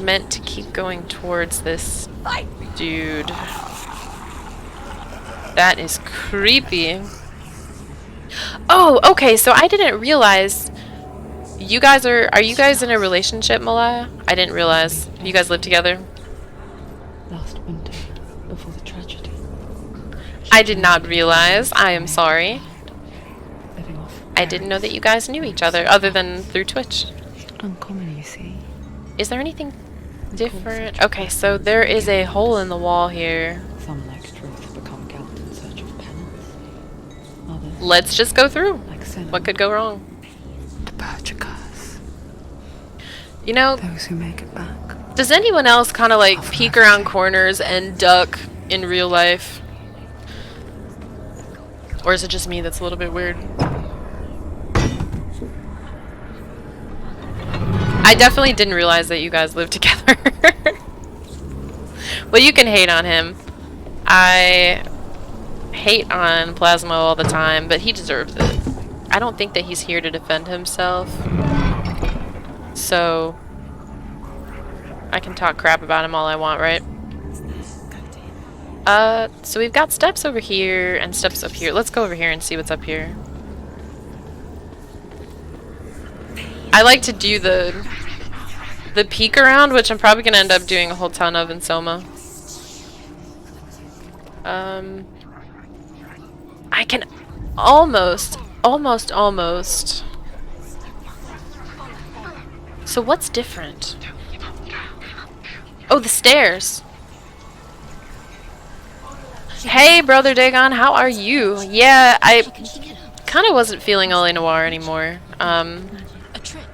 meant to keep going towards this dude. That is creepy. Oh, okay, so I didn't realize you guys are you guys in a relationship, Malaya? I didn't realize. You guys live together? Last winter, before the tragedy. I did not realize. I am sorry. Living off I didn't know that you guys knew each other other than through Twitch. It's not uncommon, you see. Is there anything different? Okay, so there is a hole in the wall here. Some, like truth, become gallant in search of penance. Others, Let's just go through. like sin, What could go wrong? the purge occurs. You know, Those who make it back. does anyone else kind of like peek around corners and duck in real life? Or is it just me that's a little bit weird? I definitely didn't realize that you guys live together. Well, you can hate on him. I hate on Plasmo all the time, but he deserves it. I don't think that he's here to defend himself. So I can talk crap about him all I want, right? So we've got steps over here and steps up here. Let's go over here and see what's up here. I like to do the peek around, which I'm probably gonna end up doing a whole ton of in Soma. I can almost. So what's different? Oh, the stairs. Hey, Brother Dagon, how are you? Yeah, I kind of wasn't feeling L.A. Noire anymore. A trick.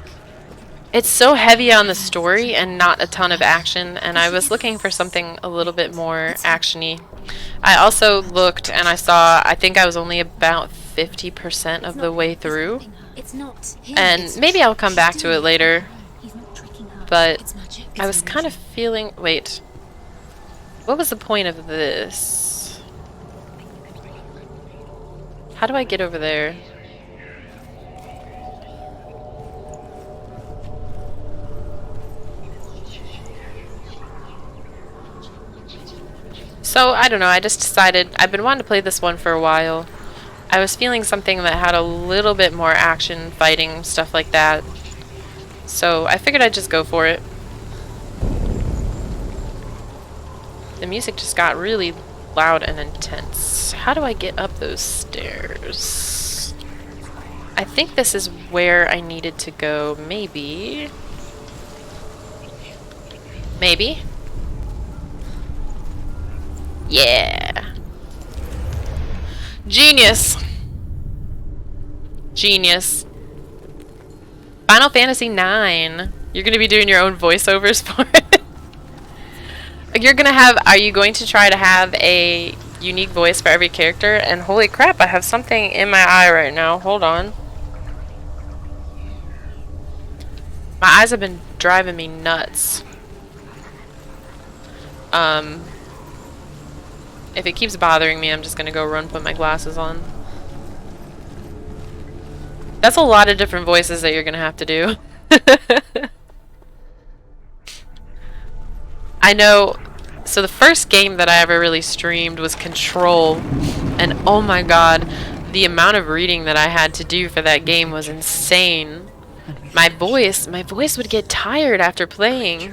It's so heavy on the story and not a ton of action, and I was looking for something a little bit more actiony. I also looked and I saw, I think I was only about 50% of the way through, It's not him. and maybe I'll come back to it later, He's not tricking her. but It's magic. I was kind of feeling, wait, what was the point of this? How do I get over there? So, I don't know, I just decided, I've been wanting to play this one for a while. I was feeling something that had a little bit more action, fighting, stuff like that. So, I figured I'd just go for it. The music just got really loud and intense. How do I get up those stairs? I think this is where I needed to go, maybe. Maybe? Yeah. Genius. Genius. Final Fantasy 9. You're going to be doing your own voiceovers for it. You're going to have, are you going to try to have a unique voice for every character? And holy crap, I have something in my eye right now. Hold on. My eyes have been driving me nuts. If it keeps bothering me, I'm just gonna go run put my glasses on. That's a lot of different voices that you're gonna have to do. I know, so the first game that I ever really streamed was Control, and oh my god, the amount of reading that I had to do for that game was insane. My voice would get tired after playing.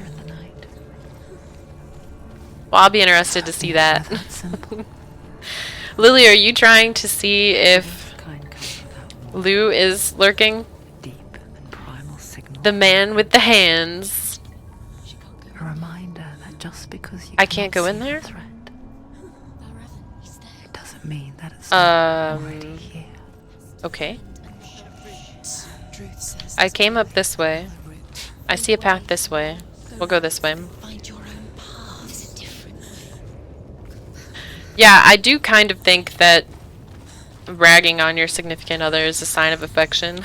Well, I'll be interested to see that. Lily, are you trying to see if Lou is lurking? Deep and primal signal. The man with the hands. A reminder that just because you I can't go in see there? a threat, He's there. it doesn't mean that it's not already here. Okay. Truth says I came up this way. I see a path this way. We'll go this way. Find your own path. There's a different way. Yeah, I do kind of think that ragging on your significant other is a sign of affection.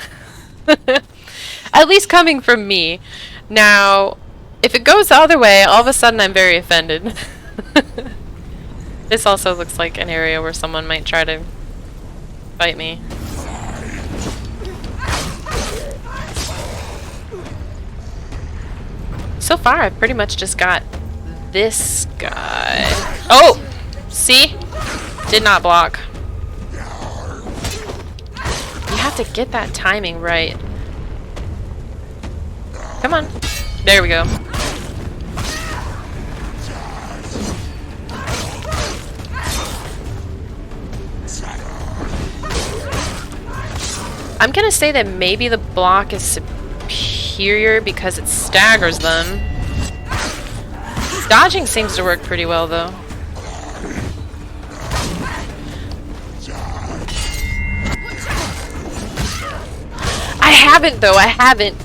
At least coming from me. Now, if it goes the other way, all of a sudden I'm very offended. This also looks like an area where someone might try to fight me. So far, I've pretty much just got this guy. Oh! See? Did not block. You have to get that timing right. Come on. There we go. I'm gonna say that maybe the block is superior because it staggers them. Dodging seems to work pretty well though. I haven't though, I haven't.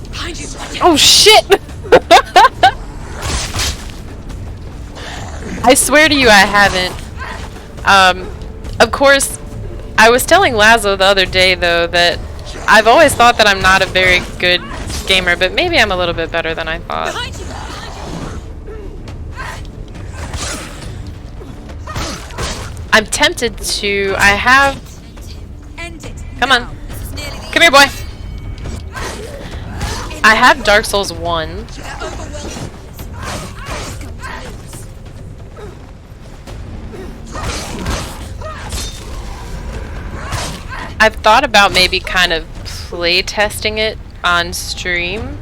Oh shit! I swear to you I haven't. Of course, I was telling Lazo the other day though that I've always thought that I'm not a very good gamer, but maybe I'm a little bit better than I thought. I'm tempted to... I have... Come on. Come here, boy. I have Dark Souls 1. I've thought about maybe kind of play testing it on stream.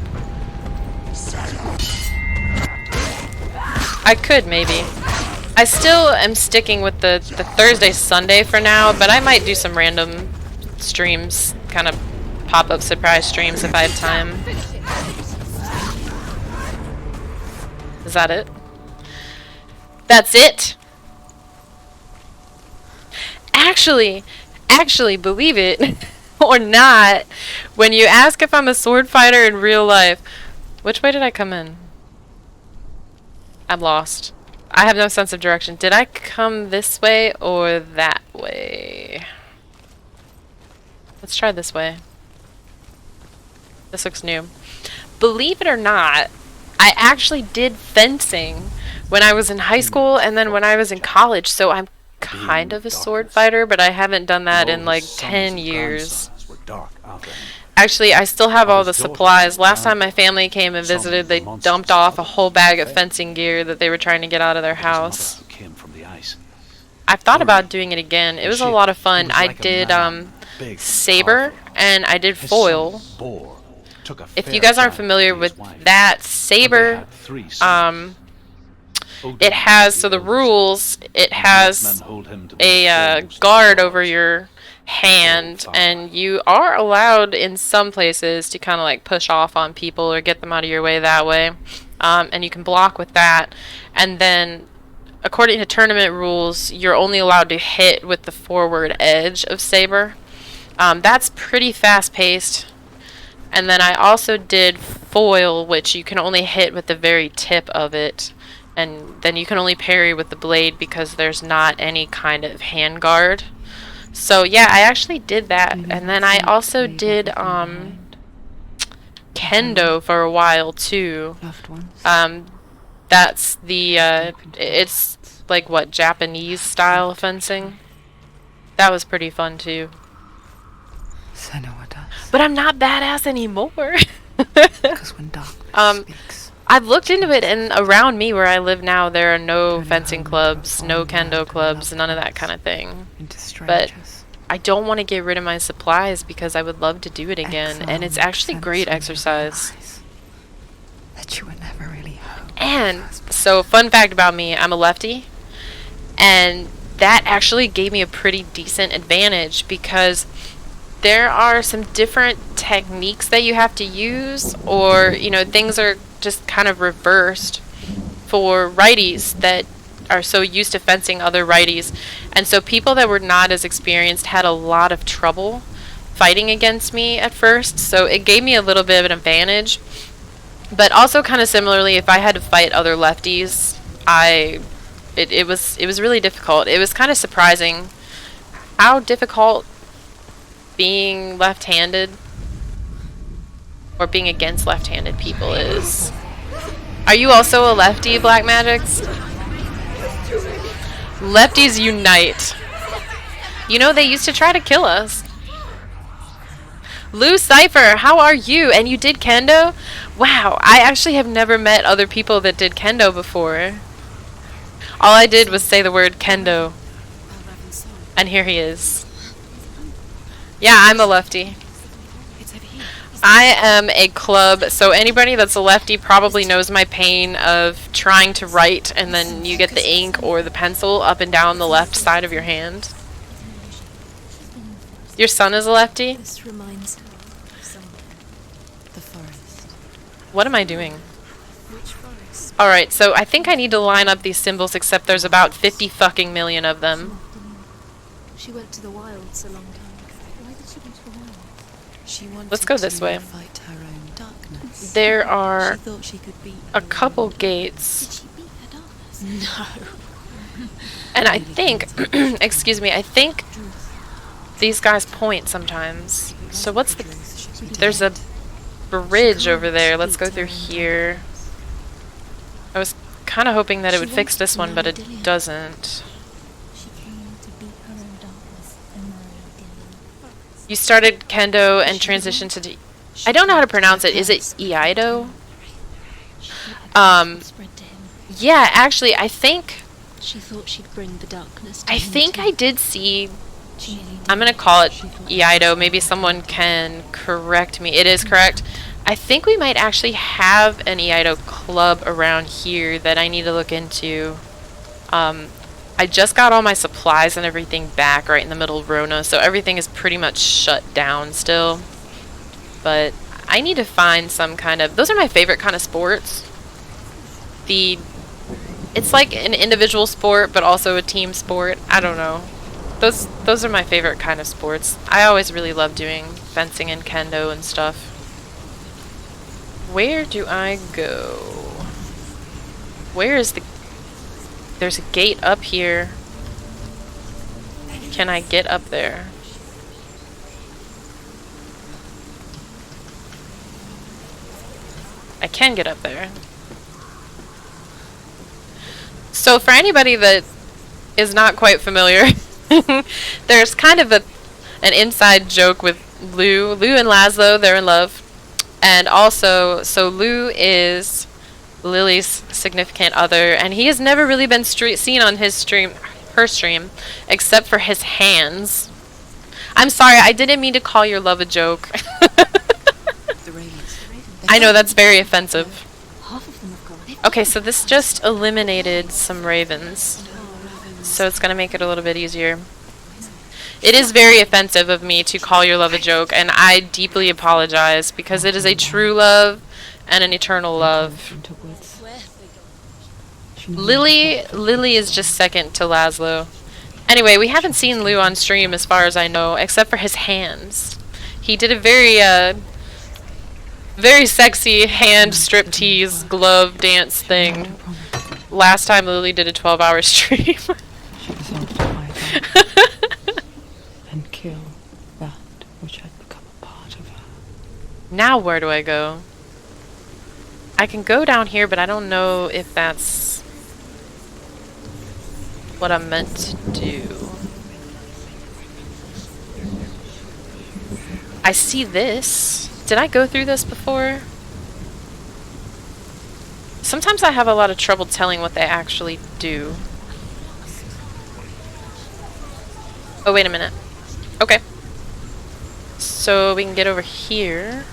I could maybe. I still am sticking with the Thursday Sunday for now, but I might do some random streams, kind of pop-up surprise streams if I have time. Is that it? That's it? Actually, believe it or not, when you ask if I'm a sword fighter in real life, which way did I come in? I'm lost. I have no sense of direction. Did I come this way or that way? Let's try this way. This looks new. Believe it or not, I actually did fencing when I was in high school and then when I was in college, so I'm kind of a sword fighter, but I haven't done that in like 10 years. Actually, I still have all the supplies. Last time my family came and visited, they dumped off a whole bag of fencing gear that they were trying to get out of their house. I've thought about doing it again. It was a lot of fun. I did saber and I did foil. If you guys aren't familiar with that, saber, it has, so the rules, it has a guard over your hand, and you are allowed in some places to kind of like push off on people or get them out of your way that way. And you can block with that. And then, according to tournament rules, you're only allowed to hit with the forward edge of saber. That's pretty fast-paced. And then I also did foil, which you can only hit with the very tip of it. And then you can only parry with the blade because there's not any kind of hand guard. So yeah, I actually did that. And then I also did kendo for a while too. That's the it's like what, Japanese style fencing. That was pretty fun too. But I'm not badass anymore. Because when darkness speaks, I've looked into it, and around me where I live now, there are no fencing clubs, no kendo clubs, none of that kind of thing. But I don't want to get rid of my supplies because I would love to do it again, and it's actually great exercise. That you were never really home. And so, fun fact about me, I'm a lefty, and that actually gave me a pretty decent advantage because there are some different techniques that you have to use, or, you know, things are just kind of reversed for righties that are so used to fencing other righties. And so people that were not as experienced had a lot of trouble fighting against me at first. So it gave me a little bit of an advantage. But also kind of similarly, if I had to fight other lefties, it was really difficult. It was kind of surprising how difficult being left-handed or being against left-handed people is. Are you also a lefty, Black Magix? Lefties unite. You know, they used to try to kill us. Lou Cypher, how are you? And you did kendo? Wow, I actually have never met other people that did kendo before. All I did was say the word kendo. And here he is. Yeah, I'm a lefty. I am a club, so anybody that's a lefty probably knows my pain of trying to write and then you get the ink or the pencil up and down the left side of your hand. Your son is a lefty? This reminds her of something. The forest. What am I doing? Which forest? Alright, so I think I need to line up these symbols except there's about 50 fucking million of them. She went to the wilds a long time ago. Why did she go to the wilds? She wanted Let's go this way. to fight her own darkness. There are She thought she could beat a her couple own gates. Did she beat her darkness? No. And I think, excuse me, I think these guys point sometimes. So what's the... There's a bridge over there. Let's go through here. I was kind of hoping that it would fix this one, but it doesn't. She came to beat her own darkness and marry Dylan. You started kendo and transitioned to... I don't know how to pronounce it. Is it Iaido? Spread to him. Yeah, actually, I think... She thought she'd bring the darkness to I him think too. I did see... She nearly did. I'm gonna call it Iaido. Maybe someone can correct me. It is correct. I think we might actually have an Iaido club around here that I need to look into. I just got all my supplies and everything back right in the middle of Rona, so everything is pretty much shut down still. But I need to find some kind of... Those are my favorite kind of sports. It's like an individual sport, but also a team sport. I don't know. Those are my favorite kind of sports. I always really love doing fencing and kendo and stuff. Where do I go? Where is the... There's a gate up here. Can I get up there? I can get up there. So for anybody that is not quite familiar, there's kind of an inside joke with Lou. Lou and Laszlo, they're in love. And also, so Lou is Lily's significant other, and he has never really been seen on her stream, except for his hands. I'm sorry, I didn't mean to call your love a joke. The ravens. I know, that's very offensive. Half of them have gone. Okay, so this just eliminated some ravens. So it's going to make it a little bit easier. It is very offensive of me to call your love a joke, and I deeply apologize, because it is a true love and an eternal love. Into woods. Lily is just second to Laszlo. Anyway, we haven't seen Lou on stream as far as I know, except for his hands. He did a very sexy hand striptease glove dance thing last time Lily did a 12-hour stream. She resolved to hide and kill that which had become a part of her. Now where do I go? I can go down here, but I don't know if that's what I'm meant to do. I see this. Did I go through this before? Sometimes I have a lot of trouble telling what they actually do. Oh, wait a minute. Okay. So we can get over here.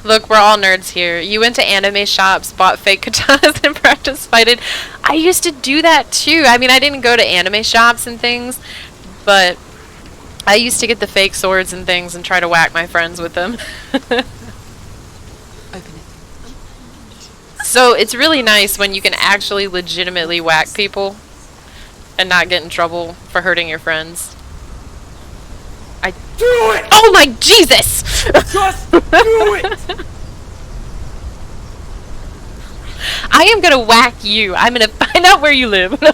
Look, we're all nerds here. You went to anime shops, bought fake katanas, and practice fighted. I used to do that too. I mean, I didn't go to anime shops and things, but I used to get the fake swords and things and try to whack my friends with them. Open it. So it's really nice when you can actually legitimately whack people and not get in trouble for hurting your friends. Do it! Oh my Jesus! Just do it! I am gonna whack you. I'm gonna find out where you live. No.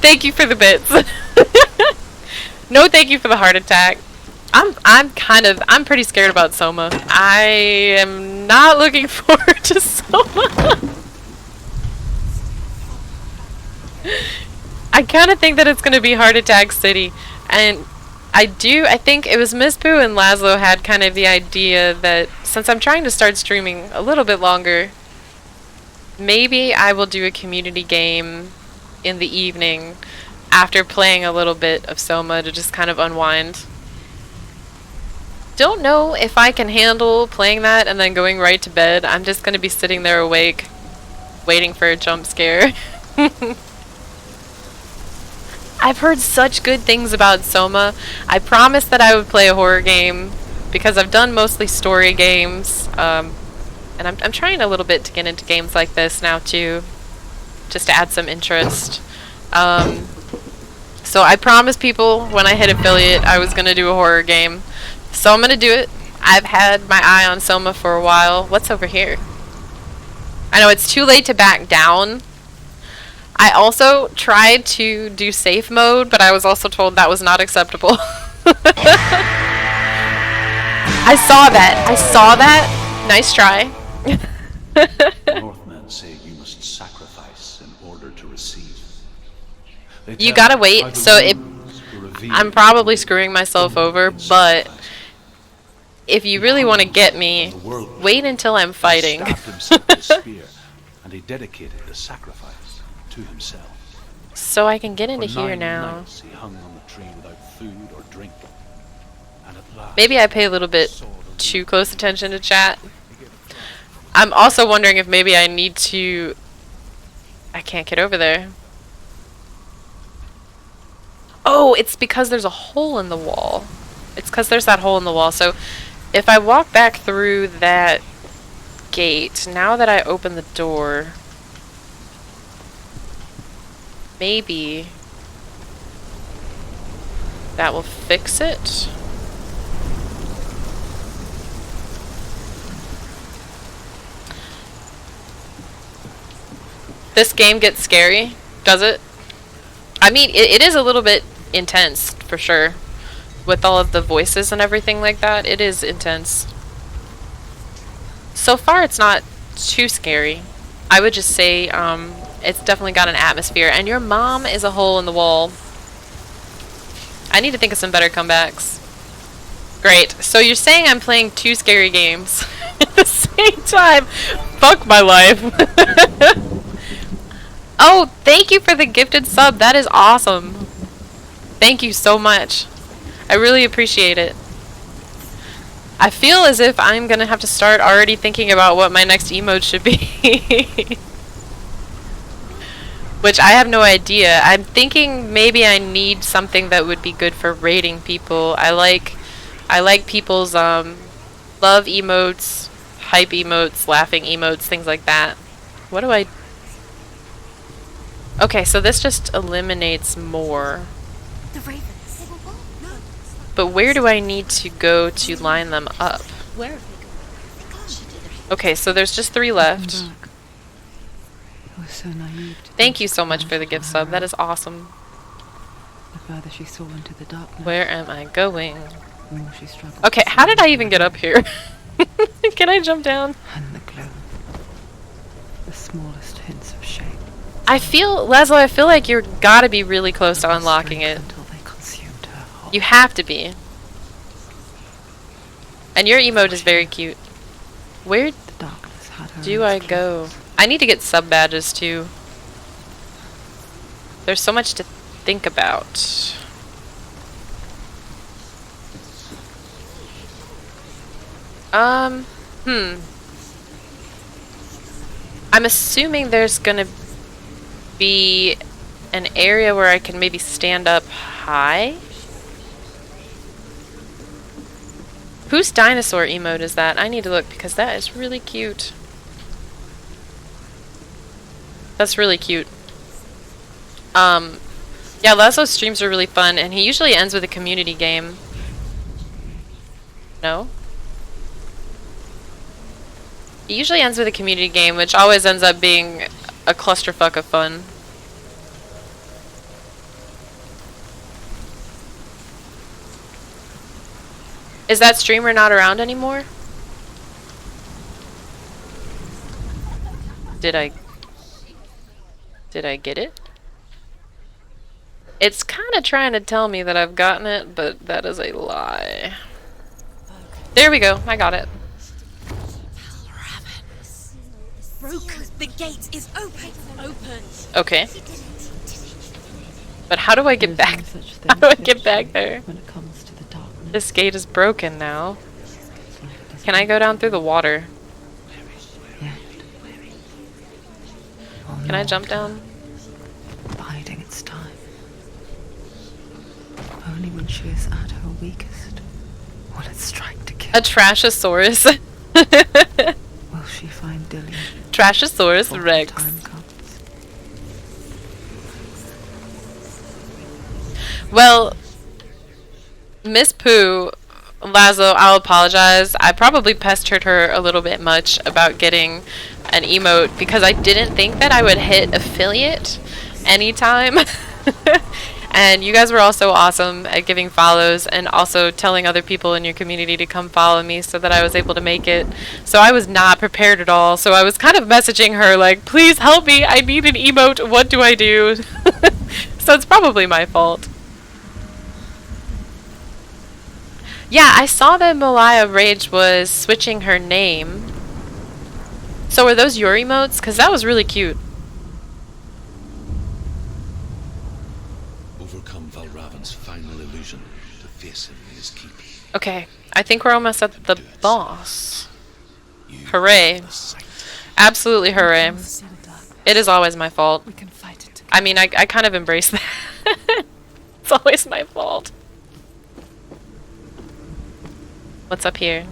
Thank you for the bits. No, thank you for the heart attack. I'm pretty scared about Soma. I am not looking forward to Soma. kind of think that it's going to be Heart Attack City. And I think it was Miss Boo and Laszlo had kind of the idea that since I'm trying to start streaming a little bit longer, maybe I will do a community game in the evening after playing a little bit of Soma to just kind of unwind. Don't know if I can handle playing that and then going right to bed. I'm just going to be sitting there awake, waiting for a jump scare. I've heard such good things about Soma. I promised that I would play a horror game because I've done mostly story games. And I'm trying a little bit to get into games like this now too, just to add some interest. So I promised people when I hit affiliate I was going to do a horror game. So I'm going to do it. I've had my eye on Soma for a while. What's over here? I know it's too late to back down. I also tried to do safe mode, but I was also told that was not acceptable. I saw that. I saw that. Nice try. Northmen say you must sacrifice in order to receive. They You tell gotta how wait. the So if runes were revealed I'm probably to screwing myself over, in but sacrifice. if you really want to get me, wait until I'm fighting. He stabbed himself with a spear, and he dedicated the sacrifice to himself. So I can get into For here 9 now. nights he hung on the tree without food or drink, and at last Maybe I pay a little bit saw the too close attention to chat. I'm also wondering if maybe I need to... I can't get over there. Oh, it's because there's a hole in the wall. It's because there's that hole in the wall. So if I walk back through that gate, now that I open the door, maybe that will fix it. This game gets scary, does it? I mean, it is a little bit intense, for sure. With all of the voices and everything like that, it is intense. So far, it's not too scary. I would just say, it's definitely got an atmosphere. And your mom is a hole in the wall. I need to think of some better comebacks. Great. So you're saying I'm playing 2 scary games at the same time? Fuck my life. Oh, thank you for the gifted sub. That is awesome. Thank you so much. I really appreciate it. I feel as if I'm gonna have to start already thinking about what my next emote should be. Which I have no idea. I'm thinking maybe I need something that would be good for rating people. I like people's love emotes, hype emotes, laughing emotes, things like that. What do I... Okay, so this just eliminates more. The ravens. But where do I need to go to line them up? Where have they gone? Okay, so there's just 3 left. Looking back, I was so naive to Thank think you so the much for the path gift on sub. her That own. is awesome. The further she saw into the darkness, Where am I going? the more she struggled. Okay, to how see did I into even her get up here? Can I jump down? And the gloom. The smallest hints of shape. I feel, Laszlo, I feel like you're gotta be really close to unlocking it. Until they consumed her whole. You have to be. And your emote is very cute. Where The darkness had her do in I its go? clutches. I need to get sub badges too. There's so much to think about. I'm assuming there's gonna be an area where I can maybe stand up high. Whose dinosaur emote is that? I need to look because that is really cute. That's really cute. Yeah, Laszlo's streams are really fun, and he usually ends with a community game. No? He usually ends with a community game, which always ends up being a clusterfuck of fun. Is that streamer not around anymore? Did I get it? It's kind of trying to tell me that I've gotten it, but that is a lie. There we go. I got it. Broken. The gate is open. Open. Okay. But how do I get There's back? no such How thing do I as get back victory there? when it comes to the darkness. This gate is broken now. It's like it doesn't Can I go down through the water? yet. Will Can I not jump down? biding its time. Only when she is at her weakest will it strike to kill. A Trashosaurus. Will she find Dillion Trashosaurus before the Rex. time comes? Well, Miss Pooh, Lazo, I'll apologize. I probably pestered her a little bit much about getting an emote because I didn't think that I would hit affiliate anytime. And you guys were also awesome at giving follows and also telling other people in your community to come follow me so that I was able to make it. So I was not prepared at all. So I was kind of messaging her like, please help me. I need an emote. What do I do? So it's probably my fault. Yeah, I saw that Malaya Rage was switching her name. So are those your emotes? Because that was really cute. Overcome Valravan's final illusion to face him in his keep. Okay, I think we're almost at the Do it. boss. You Hooray. are the sight. Absolutely hooray. See the darkness. It is always my fault. We can fight it together. I mean, I kind of embrace that. It's always my fault. What's up here?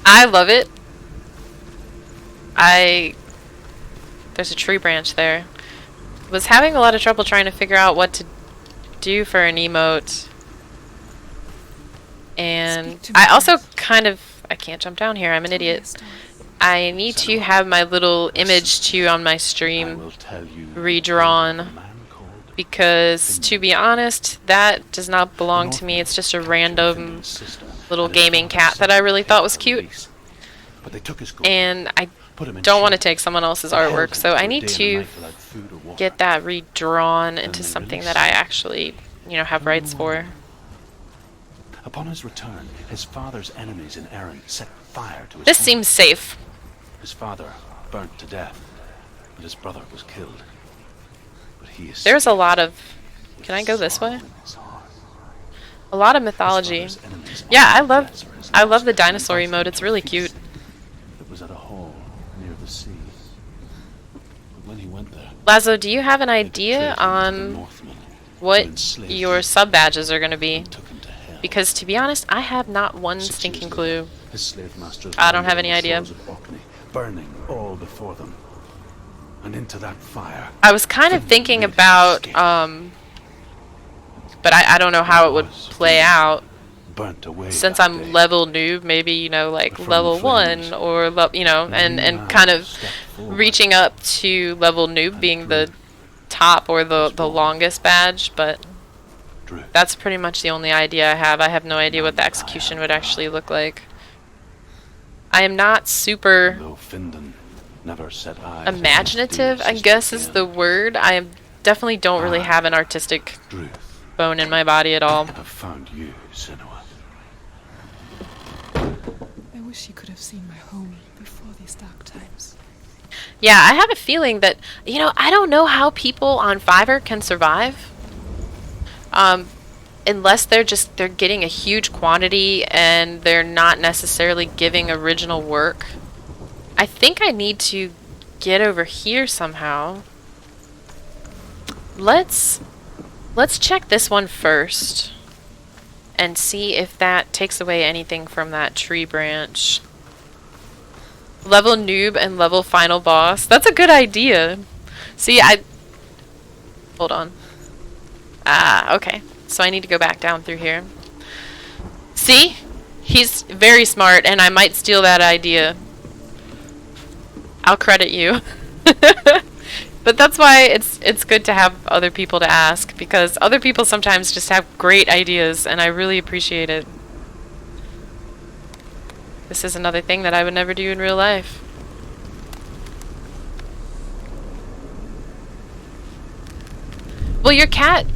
I love it. There's a tree branch there. Was having a lot of trouble trying to figure out what to do for an emote. And I also I can't jump down here. I'm an idiot. I need to have my little image too on my I stream will tell you redrawn. a man called Because, to be honest, that does not belong to me. It's just a random Finnegan's sister little and his gaming father cat that I really sent thought him was to cute. release. But they took his gold, And I put him in don't want to chains, take someone else's and held artwork, him so for I a need day and a to night without food or water. get that redrawn into they something released that I actually, have rights for. Upon his return, his father's enemies in Erin set fire to his This home. seems safe. His father burnt to death, but his brother was killed. But he is There's a lot of... Can I go this way? A lot of mythology. Yeah, I love the dinosaur emote. It's really cute. It was at a hall near the sea. But when he went there, Lazo, do you have an they idea betrayed him to the on Northmen, who what enslaved your him sub badges are going to be? and took him to hell. Because, to be honest, I have not one 6 years stinking later, clue. His slave masters I don't wandered have on any the idea. shores of Orkney, burning all before them. And into that fire, I was kind of Finnegan thinking made his about, escape. but I don't know how it would play out. burnt away Since that I'm day. level noob, maybe, like But from level the flames, 1 or, and man kind of stepped forward. reaching up to level noob being the top or the longest badge, but Drew. that's pretty much the only idea I have. I have no idea what the execution would actually look like. I am not super Though Findan never set eyes on his imaginative, dear I sister guess is again. the word. I definitely don't really have an artistic Druth, bone in my body at all. I have found you, Senua. I wish you could have seen my home before these dark times. Yeah, I have a feeling that, I don't know how people on Fiverr can survive. Unless they're getting a huge quantity and they're not necessarily giving original work. I think I need to get over here somehow. Let's check this one first and see if that takes away anything from that tree branch. Level noob and level final boss. That's a good idea. See, hold on. Okay. So I need to go back down through here. See? He's very smart, and I might steal that idea. I'll credit you. But that's why it's good to have other people to ask, because other people sometimes just have great ideas, and I really appreciate it. This is another thing that I would never do in real life. Well, your cat.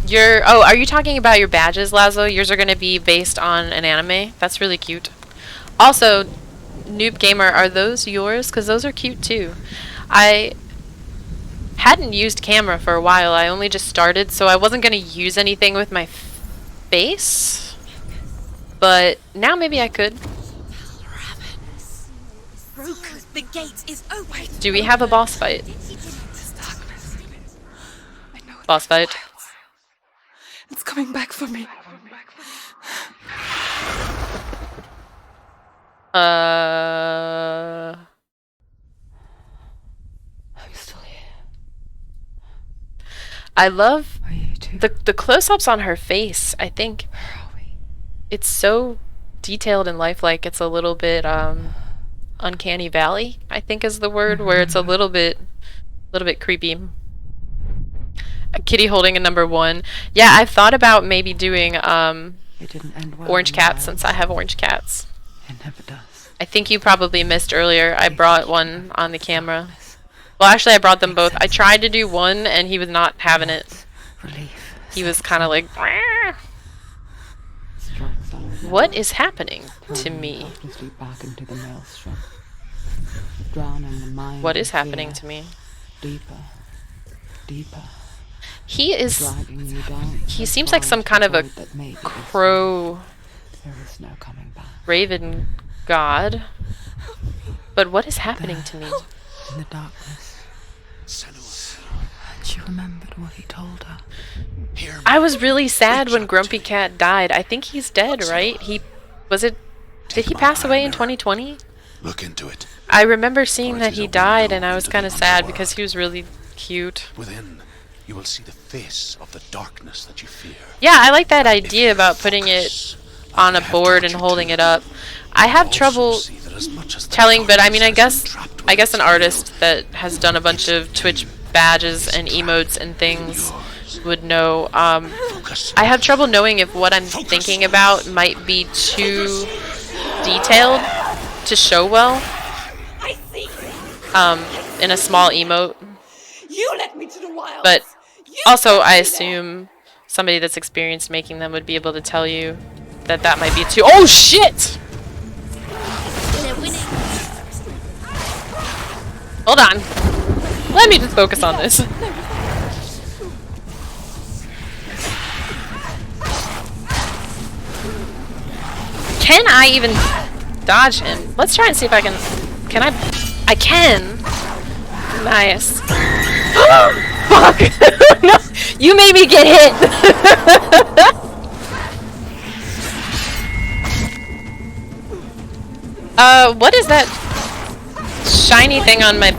Oh, are you talking about your badges, Lazo? Yours are gonna be based on an anime. That's really cute. Also, Noob Gamer, are those yours? Because those are cute too. I hadn't used camera for a while. I only just started, so I wasn't gonna use anything with my face. But now maybe I could. Broken. The gate is open. Do we have a boss fight? This darkness. I know it's Boss fight. It's coming back for me. I'm still here. I love Are you too? the close-ups on her face. I think Where are we? it's so detailed and lifelike. It's a little bit uncanny valley, I think is the word, where it's a little bit creepy. A kitty holding a number 1. Yeah, I've thought about maybe doing It didn't end well. orange in the cats wild. since I have orange cats. It never does. I think you probably missed earlier. I brought one on the camera. Well, actually, I brought them both. I tried to do one, and he was not having it. Relief. He was kind of like, "Wah." Strikes out. What is happening to Throwing me? helplessly back into the maelstrom. Drowning the mind. What in is happening fear. to me? Deeper. Deeper. He is. Dragging you down. He so seems far like some into kind the of a void that maybe is crow There is no coming back. raven god. But what is happening to me? In the darkness. Senua, And she remembered what he told her. hear me. I was really sad Reach when out Grumpy to me. Cat died. I think he's dead, right? Did Take he my pass away in mirror. 2020? Look into it. I remember seeing For it that is he a died, window and I was into kind of the sad underworld. because he was really cute. Within, you will see the face of the darkness that you fear. Yeah, I like that If idea you about putting it focus on a like I have board taught and you holding to, it up. I you have also trouble see that as much as the telling, but I mean, I darkness has guess entrapped an within artist you, that has done a bunch of Twitch badges and emotes and things would know. focus. I have trouble knowing if what I'm thinking about might be too detailed to show well I see. in a small emote. You led me to the wild. But You also, got I me assume somebody that's experienced making them would be able to tell you that that might be too. Oh shit! there. They're winning. Hold on. Let me just focus on this. Can I even dodge him? Let's try and see if I can. Can I? I can. Nice. Fuck! No, you made me get hit. What is that shiny thing on my?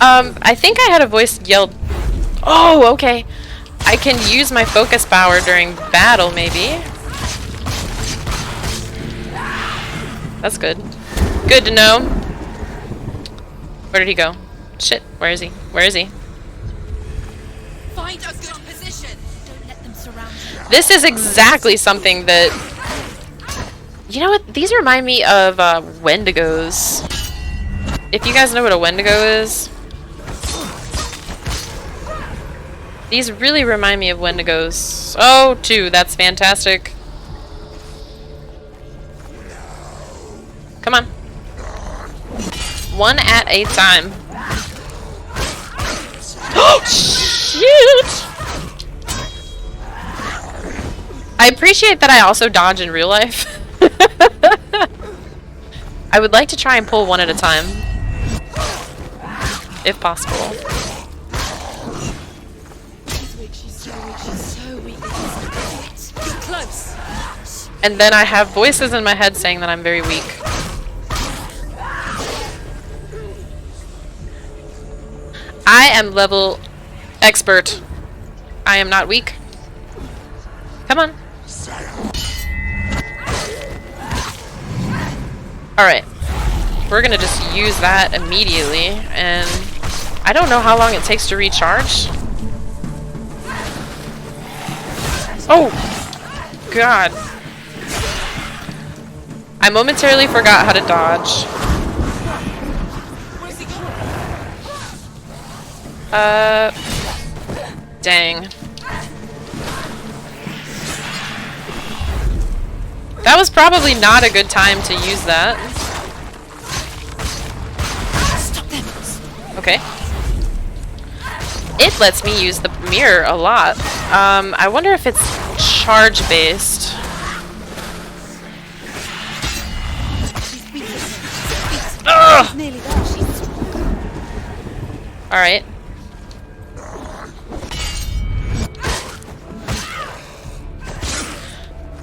I think I had a voice yelled. Oh, okay. I can use my focus power during battle, maybe. That's good. Good to know. Where did he go? Shit, where is he? Where is he? Find a good position. Don't let them surround you. This is exactly something that... You know what? These remind me of Wendigos. If you guys know what a Wendigo is... These really remind me of Wendigos. Oh, 2. That's fantastic. Come on. 1 at a time. Oh, shoot! I appreciate that I also dodge in real life. I would like to try and pull 1 at a time. If possible. She's so weak. You're close. And then I have voices in my head saying that I'm very weak. I am level expert. I am not weak. Come on. Alright. We're gonna just use that immediately, and I don't know how long it takes to recharge. Oh! God. I momentarily forgot how to dodge. Dang. That was probably not a good time to use that. Okay. It lets me use the mirror a lot. I wonder if it's charge-based. Nearly there. Alright.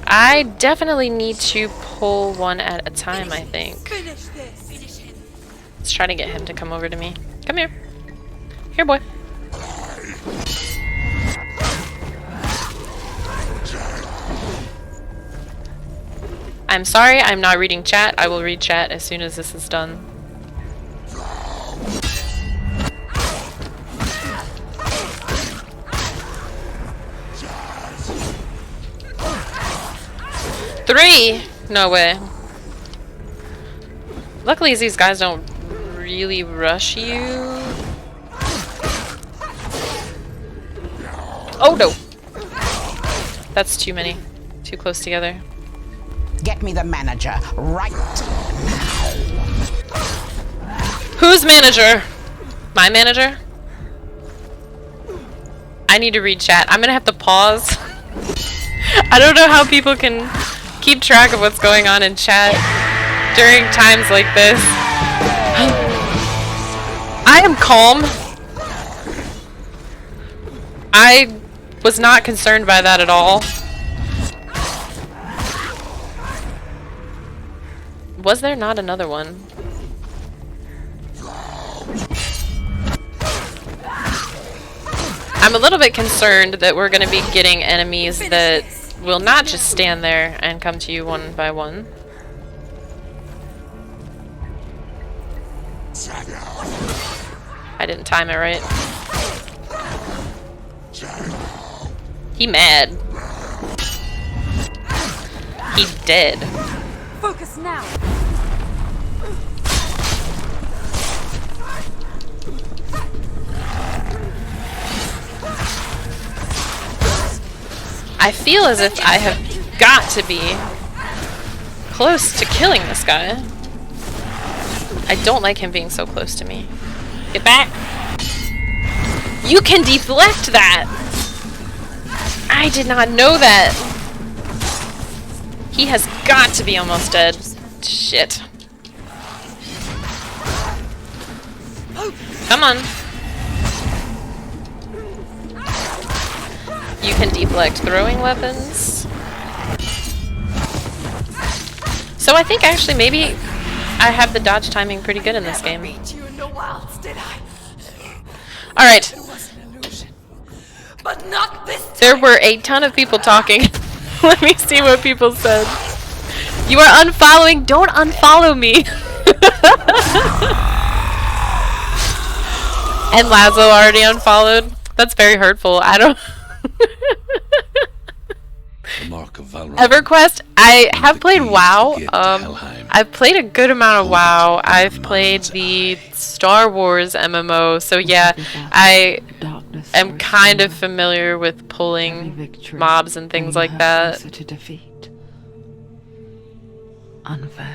I definitely need to pull one at a time, I think. Let's try to get him to come over to me. Come here. Here, boy. I'm sorry, I'm not reading chat. I will read chat as soon as this is done. Three! No way. Luckily, these guys don't really rush you. Oh no! That's too many. Too close together. Get me the manager right now. Who's manager? My manager? I need to read chat. I'm gonna have to pause. I don't know how people can keep track of what's going on in chat during times like this. I am calm. I was not concerned by that at all. Was there not another one? I'm a little bit concerned that we're going to be getting enemies that will not just stand there and come to you one by one. I didn't time it right. He mad. He dead. Focus now. I feel as if I have got to be close to killing this guy. I don't like him being so close to me. Get back! You can deflect that! I did not know that! He has got to be almost dead. Shit. Come on. You can deflect throwing weapons. So I think actually maybe I have the dodge timing pretty good in this game. Alright. But not this time. There were a ton of people talking. Let me see what people said. You are unfollowing. Don't unfollow me. And Lazo already unfollowed. That's very hurtful. I don't... The mark of Valor. EverQuest, I have played keys WoW. to get to Helheim. I've played a good amount of Hold WoW. it in I've the played mind's the eye. Star Wars MMO, so yeah, I Darkness am or kind of storm, familiar with every pulling victory mobs and things bring like her that. closer to defeat. Unfair.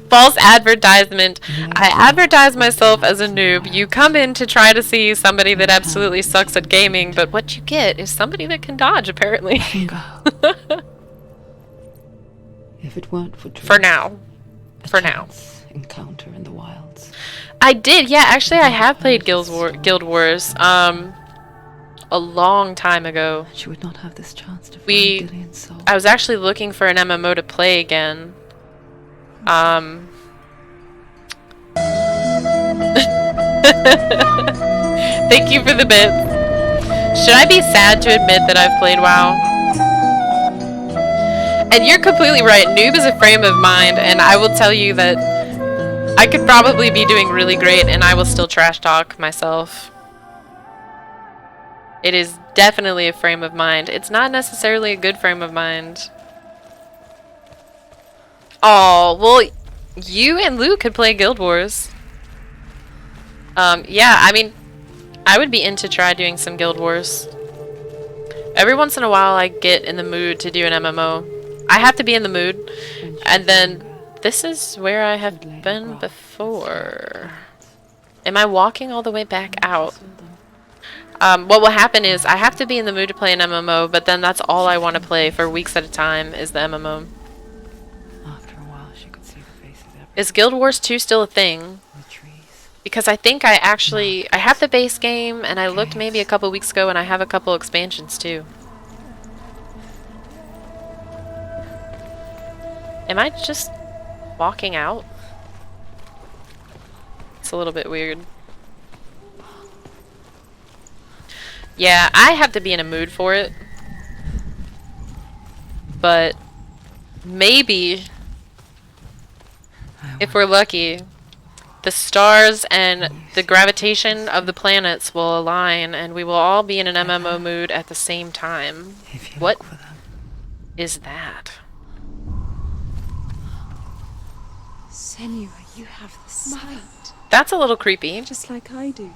False advertisement. I advertise myself as a noob. You come in to try to see somebody that absolutely sucks at gaming, but what you get is somebody that can dodge, apparently. Let him go. If it weren't for For dreams, now. a For now. chance encounter in the wilds. I did, yeah, actually I have played Guild Wars, a long time ago. She would not have this chance to find We- Dillian's soul. I was actually looking for an MMO to play again. Thank you for the bit. Should I be sad to admit that I've played WoW? And you're completely right, noob is a frame of mind, and I will tell you that I could probably be doing really great and I will still trash talk myself. It is definitely a frame of mind. It's not necessarily a good frame of mind. Oh, well, you and Luke could play Guild Wars. Yeah, I mean, I would be into try doing some Guild Wars. Every once in a while I get in the mood to do an MMO. I have to be in the mood, and then this is where I have been before. Am I walking all the way back out? What will happen is I have to be in the mood to play an MMO, but then that's all I want to play for weeks at a time is the MMO. After a while, she could see the faces everywhere. Is Guild Wars 2 still a thing? The trees. Because I think I have the base game, and I looked maybe a couple weeks ago, and I have a couple expansions too. Am I just walking out? It's a little bit weird. Yeah, I have to be in a mood for it. But maybe, if we're lucky, the stars and the gravitation of the planets will align and we will all be in an MMO mood at the same time. If you What look for them. is that? Senua, you have the sight, That's a little creepy. just like I do.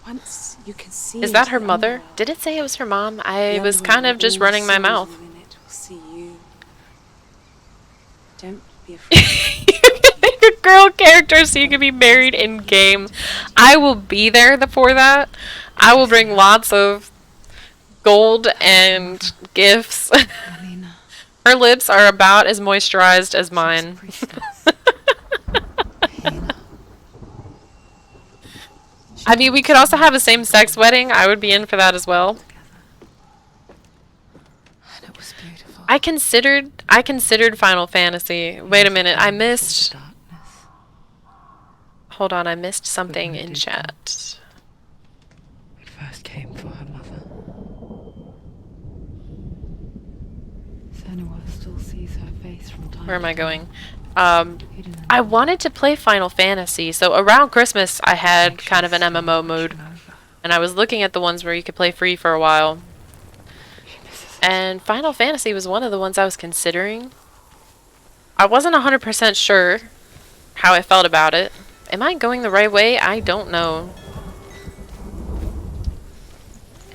Once you can see. Is that into her the mother? underworld, Did it say it was her mom? the I was underworld kind of with just all the running my souls mouth. within it will see you. Don't be afraid. Your girl character so you can be married in game. I will be there for that. I will bring lots of gold and gifts. Alina. Her lips are about as moisturized as mine. I mean, we could also have a same-sex wedding. I would be in for that as well. And it was beautiful. I considered Final Fantasy. Wait a minute, I missed. Darkness. Hold on, I missed something in chat. It first came for her mother. Senua still sees her face from time Where am to I time. going? Hidden in I wanted to play Final Fantasy, so around Christmas I had kind of an MMO mode, and I was looking at the ones where you could play free for a while. And Final Fantasy was one of the ones I was considering. I wasn't 100% sure how I felt about it. Am I going the right way? I don't know.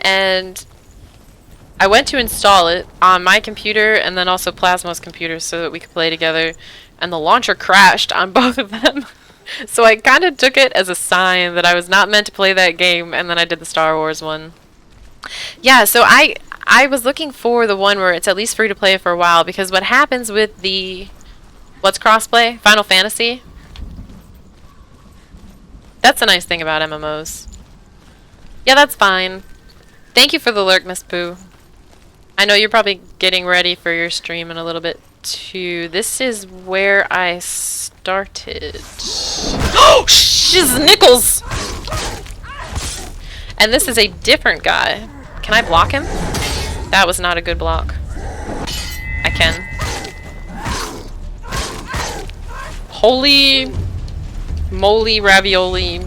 And I went to install it on my computer and then also Plasma's computer so that we could play together. And the launcher crashed on both of them. So I kind of took it as a sign that I was not meant to play that game, and then I did the Star Wars one. Yeah, so I was looking for the one where it's at least free to play for a while, because what happens with the... What's crossplay? Final Fantasy? That's the nice thing about MMOs. Yeah, that's fine. Thank you for the lurk, Miss Pooh. I know you're probably getting ready for your stream in a little bit too. This is where I started. Oh, shiz nickels! And this is a different guy. Can I block him? That was not a good block. I can. Holy moly ravioli.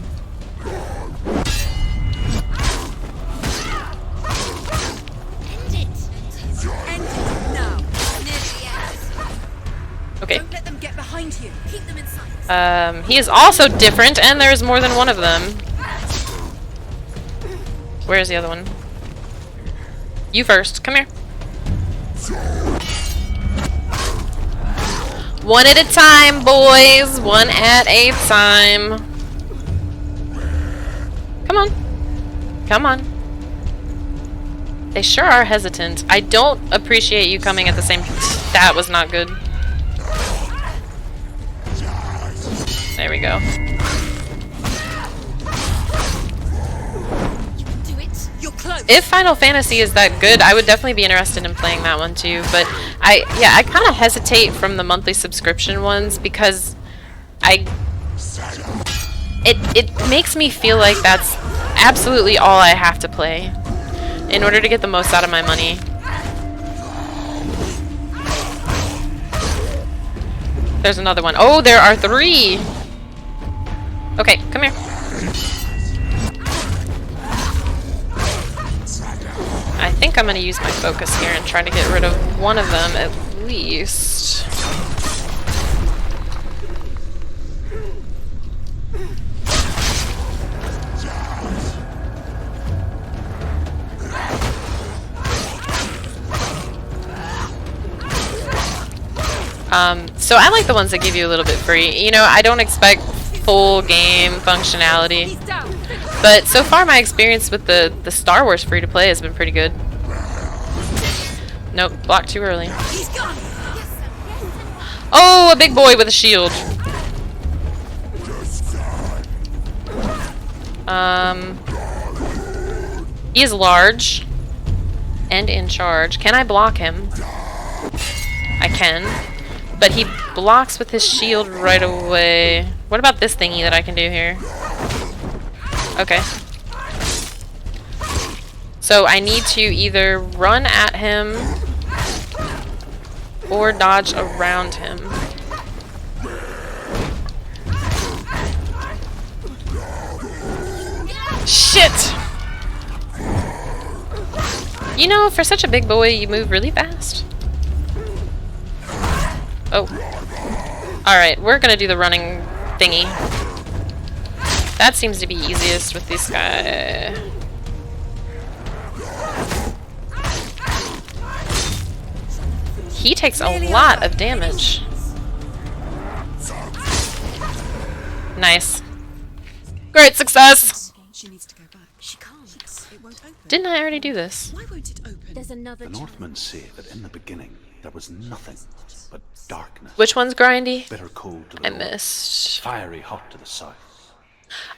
Okay. Don't let them get behind you. Keep them in sight. He is also different, and there's more than one of them. Where's the other one? You first. Come here. One at a time, boys. One at a time. Come on. Come on. They sure are hesitant. I don't appreciate you coming at the same... That was not good. There we go. Do it. You're close. If Final Fantasy is that good, I would definitely be interested in playing that one too. But I kind of hesitate from the monthly subscription ones because it makes me feel like that's absolutely all I have to play in order to get the most out of my money. There's another one. Oh, there are 3. Okay, come here. I think I'm going to use my focus here and try to get rid of one of them at least. So I like the ones that give you a little bit free. You know, I don't expect full game functionality, but so far my experience with the Star Wars free-to-play has been pretty good. Nope, blocked too early. Oh, a big boy with a shield. He is large and in charge. Can I block him? I can. But he blocks with his shield right away. What about this thingy that I can do here? Okay. So I need to either run at him or dodge around him. Shit! You know, for such a big boy, you move really fast. Oh. Alright, we're gonna do the running thingy. That seems to be easiest with this guy. He takes a lot of damage. Nice. Great success! She needs to go back. She can't. It won't open. Didn't I already do this? Why won't it open? There's another The Northmen say that in the beginning there was nothing but darkness. Which one's grindy? Bitter cold to the I north, missed. fiery hot to the south.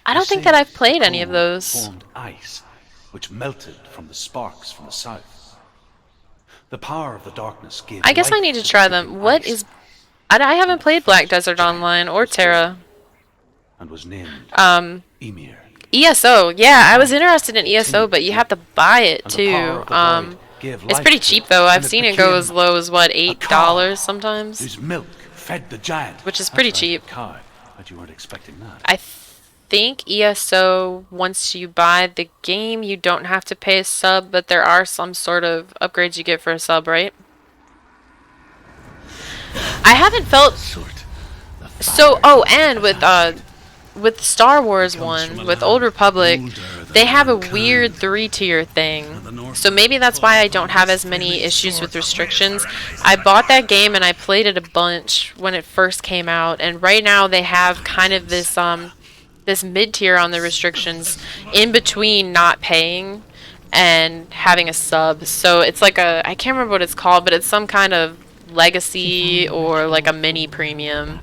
I don't think that I've played any of those. Formed ice, which melted from the sparks from the south. The power of the darkness gave I guess I life need to the try dripping them. What ice, is... I haven't played Black Desert Online or Terra. and was named Emir. ESO, yeah, I was interested in ESO, but you have to buy it And the power too. of the void gave It's life pretty to cheap it, though. I've and seen it go became as low as what, a cow $8 sometimes. whose milk fed the giant. Which is That's pretty right, cheap. Cow. But you weren't expecting that. I think ESO, once you buy the game, you don't have to pay a sub, but there are some sort of upgrades you get for a sub, right? I haven't felt so. Oh, and with Star Wars one, with Old Republic, they have a weird 3-tier thing. So maybe that's why I don't have as many issues with restrictions. I bought that game and I played it a bunch when it first came out, and right now they have kind of this this mid-tier on the restrictions in between not paying and having a sub. So it's like I can't remember what it's called, but it's some kind of legacy or like a mini premium.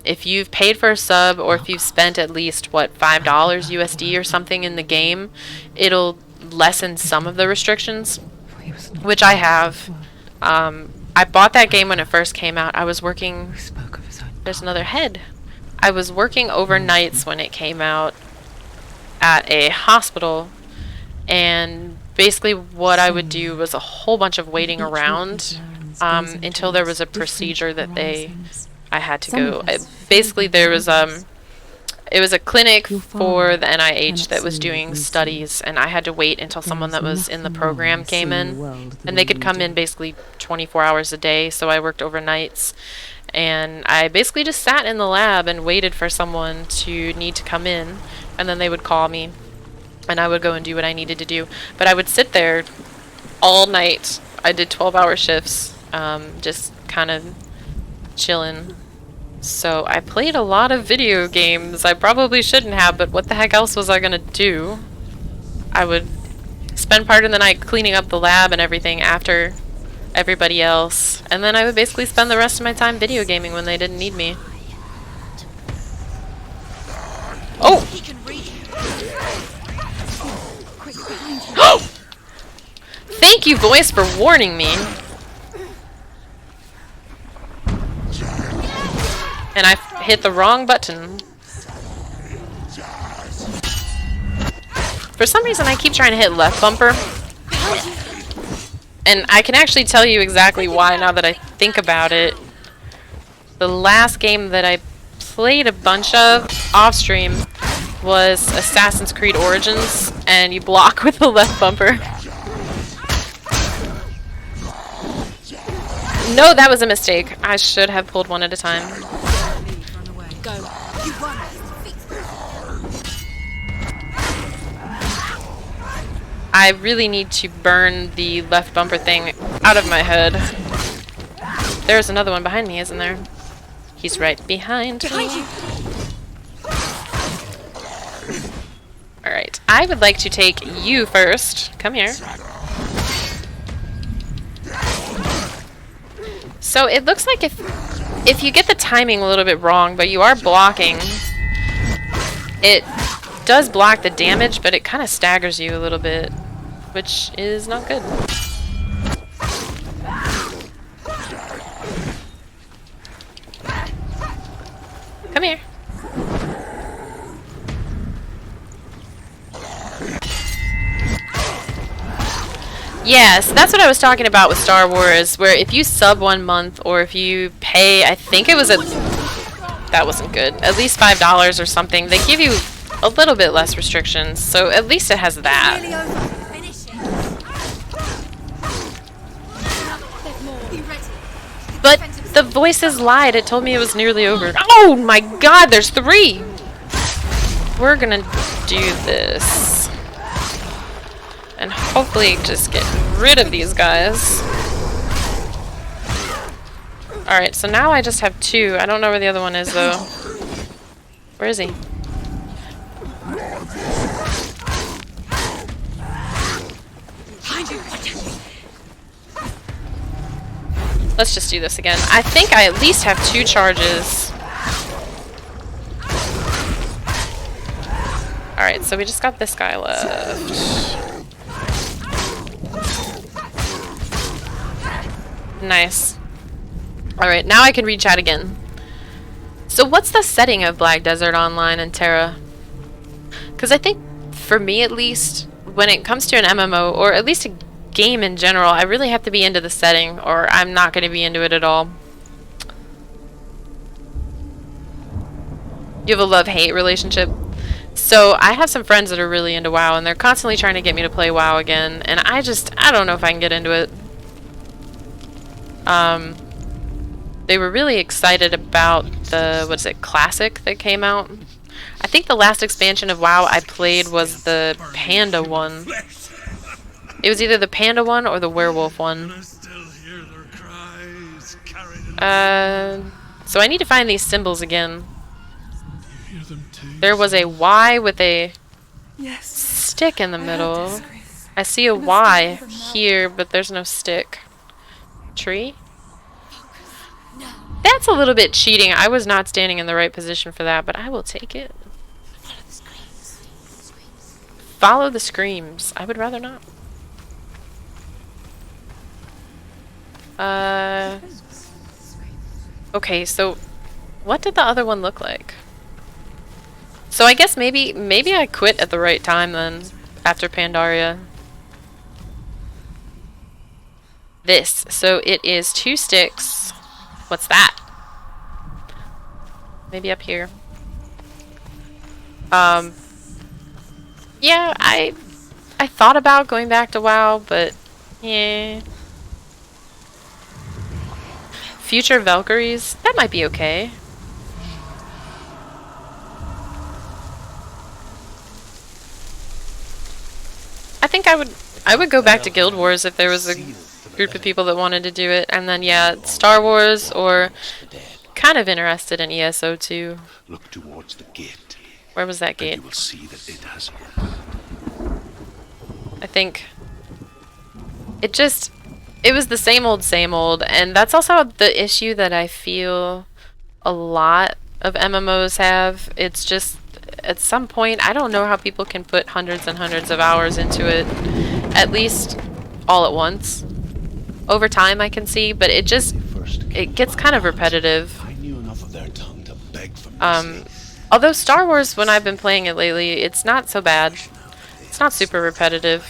If you've paid for a sub, or if you've spent at least what, $5 USD or something in the game, it'll lessen some of the restrictions, which I have. I bought that game when it first came out. I was working... There's another head. I was working overnights when it came out at a hospital, and basically what I would do was a whole bunch of waiting around until there was a procedure that I had to go. Basically, there was it was a clinic for the NIH that was doing studies, and I had to wait until someone that was in the program came in, and they could come in basically 24 hours a day. So I worked overnights, and I basically just sat in the lab and waited for someone to need to come in, and then they would call me, and I would go and do what I needed to do. But I would sit there all night. I did 12-hour shifts, just kind of chilling. So I played a lot of video games. I probably shouldn't have, but what the heck else was I gonna do? I would spend part of the night cleaning up the lab and everything after everybody else, and then I would basically spend the rest of my time video gaming when they didn't need me. Oh! Thank you, voice, for warning me. And I hit the wrong button. For some reason, I keep trying to hit left bumper. And I can actually tell you exactly why now that I think about it. The last game that I played a bunch of off-stream was Assassin's Creed Origins, and you block with the left bumper. No, that was a mistake. I should have pulled one at a time. I really need to burn the left bumper thing out of my head. There's another one behind me, isn't there? He's right behind me. Alright, I would like to take you first. Come here. So it looks like if you get the timing a little bit wrong, but you are blocking, it does block the damage, but it kind of staggers you a little bit, which is not good. Come here. Yes, that's what I was talking about with Star Wars, where if you sub 1 month or if you pay, I think it was that wasn't good, at least $5 or something, they give you a little bit less restrictions, so at least it has that. But the voices lied, it told me it was nearly over. Oh my god, there's 3! We're gonna do this. And hopefully just get rid of these guys. Alright, so now I just have 2. I don't know where the other one is, though. Where is he? Let's just do this again. I think I at least have 2 charges. Alright, so we just got this guy left. Nice. Alright, now I can reach out again. So what's the setting of Black Desert Online and Terra? Because I think, for me at least, when it comes to an MMO, or at least a game in general, I really have to be into the setting, or I'm not going to be into it at all. You have a love-hate relationship? So I have some friends that are really into WoW, and they're constantly trying to get me to play WoW again, and I don't know if I can get into it. They were really excited about the, what is it, Classic that came out. I think the last expansion of WoW I played was the Panda one. It was either the Panda one or the Werewolf one. So I need to find these symbols again. There was a Y with a stick in the middle. I see a Y here, but there's no stick. Tree? That's a little bit cheating. I was not standing in the right position for that, but I will take it. Follow the screams. I would rather not. Okay, so what did the other one look like? So I guess maybe I quit at the right time then, after Pandaria. This. So it is 2 sticks. What's that? Maybe up here. Yeah, I thought about going back to WoW, but yeah. Future Valkyries? That might be okay. I think I would go back to Guild Wars if there was a group of people that wanted to do it, and then yeah, Star Wars, or kind of interested in ESO too. Look towards the gate. Where was that gate? You will see that it has. I think it was the same old, and that's also the issue that I feel a lot of MMOs have. It's just, at some point, I don't know how people can put hundreds and hundreds of hours into it, at least all at once. Over time I can see, but it gets kind of repetitive. I knew enough of their tongue to beg for mercy. Although Star Wars, when I've been playing it lately, it's not so bad. It's not super repetitive.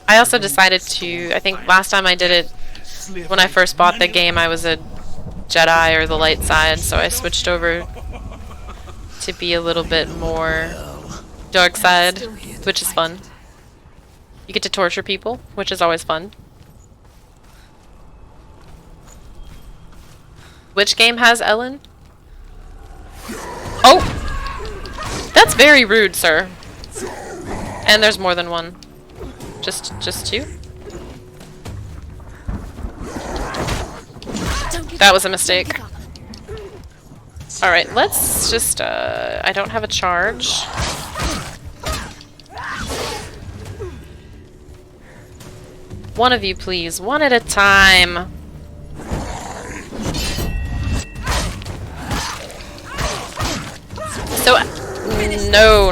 I also decided to, I think last time I did it, when I first bought the game, I was a Jedi or the light side, so I switched over to be a little bit more dark side, which is fun. You get to torture people, which is always fun. Which game has Ellen? Oh! That's very rude, sir. And there's more than one. Just 2? That was a mistake. Alright, let's just, I don't have a charge. One of you, please. One at a time. So, no.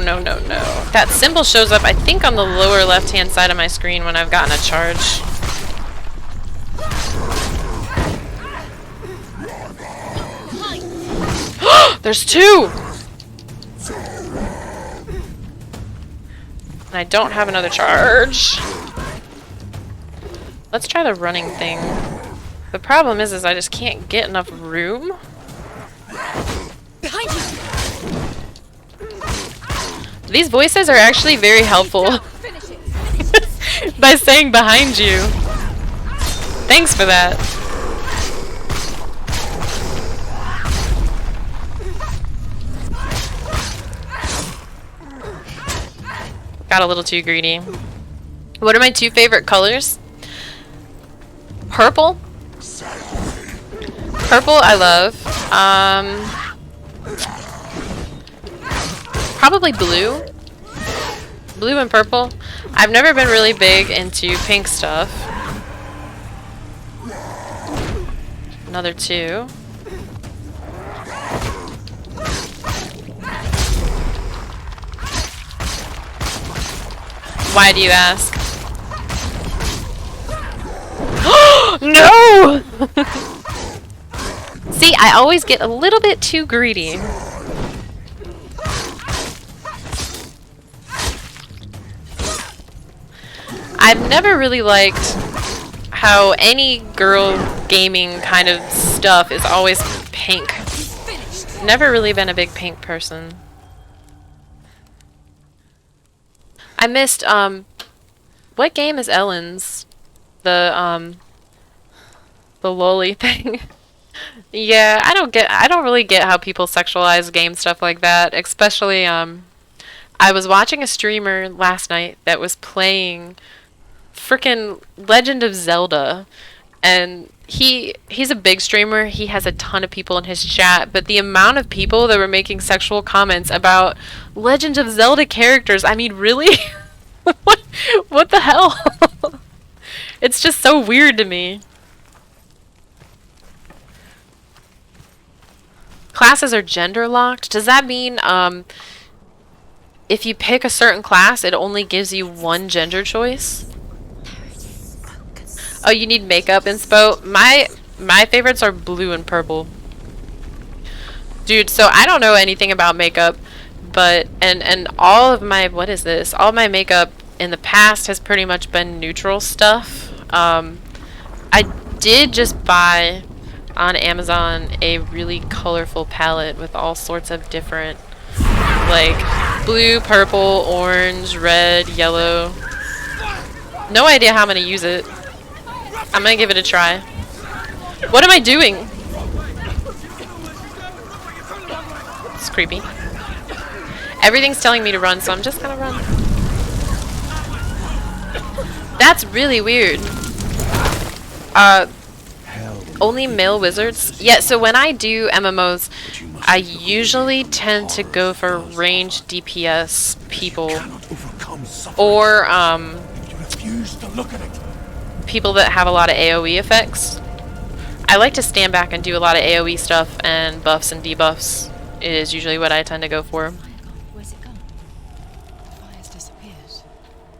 That symbol shows up, I think, on the lower left-hand side of my screen when I've gotten a charge. There's two! And I don't have another charge. Let's try the running thing. The problem is I just can't get enough room. Behind you! These voices are actually very helpful. By saying behind you. Thanks for that. Got a little too greedy. What are my two favorite colors? Purple. Purple I love. Probably blue. Blue and purple. I've never been really big into pink stuff. Another two. Why do you ask? No! See, I always get a little bit too greedy. I've never really liked how any girl gaming kind of stuff is always pink. Never really been a big pink person. I missed, what game is Ellen's? The lolly thing. Yeah, I don't really get how people sexualize game stuff like that, especially, I was watching a streamer last night that was playing frickin' Legend of Zelda, and he's a big streamer. He has a ton of people in his chat, but the amount of people that were making sexual comments about Legend of Zelda characters, I mean, really? What the hell? It's just so weird to me. Classes are gender locked. Does that mean if you pick a certain class, it only gives you one gender choice? Oh, you need makeup inspo? My favorites are blue and purple. Dude, so I don't know anything about makeup, but and all of my, what is this? All my makeup in the past has pretty much been neutral stuff. I did just buy on Amazon a really colorful palette with all sorts of different, like, blue, purple, orange, red, yellow. No idea how I'm gonna use it. I'm gonna give it a try. What am I doing? It's creepy. Everything's telling me to run, so I'm just gonna run. That's really weird. Only male wizards? Yeah, so when I do MMOs, I usually tend to go for ranged DPS people. Or, people that have a lot of AoE effects. I like to stand back and do a lot of AoE stuff, and buffs and debuffs is usually what I tend to go for. Where's it gone? The fire's disappeared.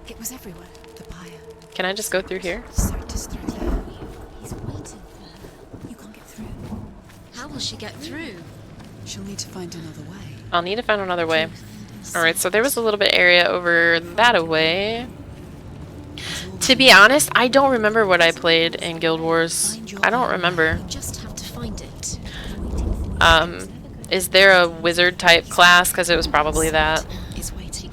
It was everywhere. The pyre. Can I just go through here? So it is through there. He's waiting for her. You can't get through. How will she get through? She'll need to find another way. I'll need to find another way. Alright, so there was a little bit area over that away. To be honest, I don't remember what I played in Guild Wars. I don't remember. You just have to find it. Is there a wizard type class? Because it was probably that. It's waiting.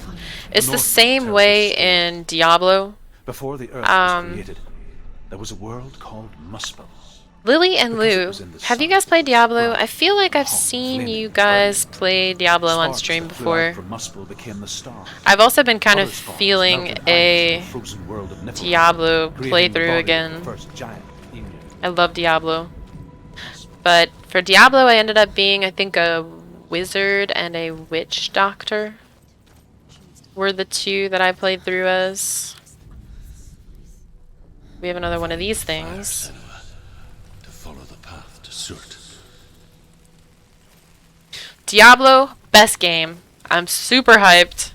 It's the same way in Diablo. Before the Earth was created, there was a world called Muspel. Lily and Lou, have you guys played Diablo? I feel like I've seen you guys play Diablo on stream before. I've also been kind of feeling a Diablo playthrough again. I love Diablo. But for Diablo, I ended up being, I think, a wizard and a witch doctor were the two that I played through as. We have another one of these Fire, things. Senua, to follow the path to Surt. Diablo, best game. I'm super hyped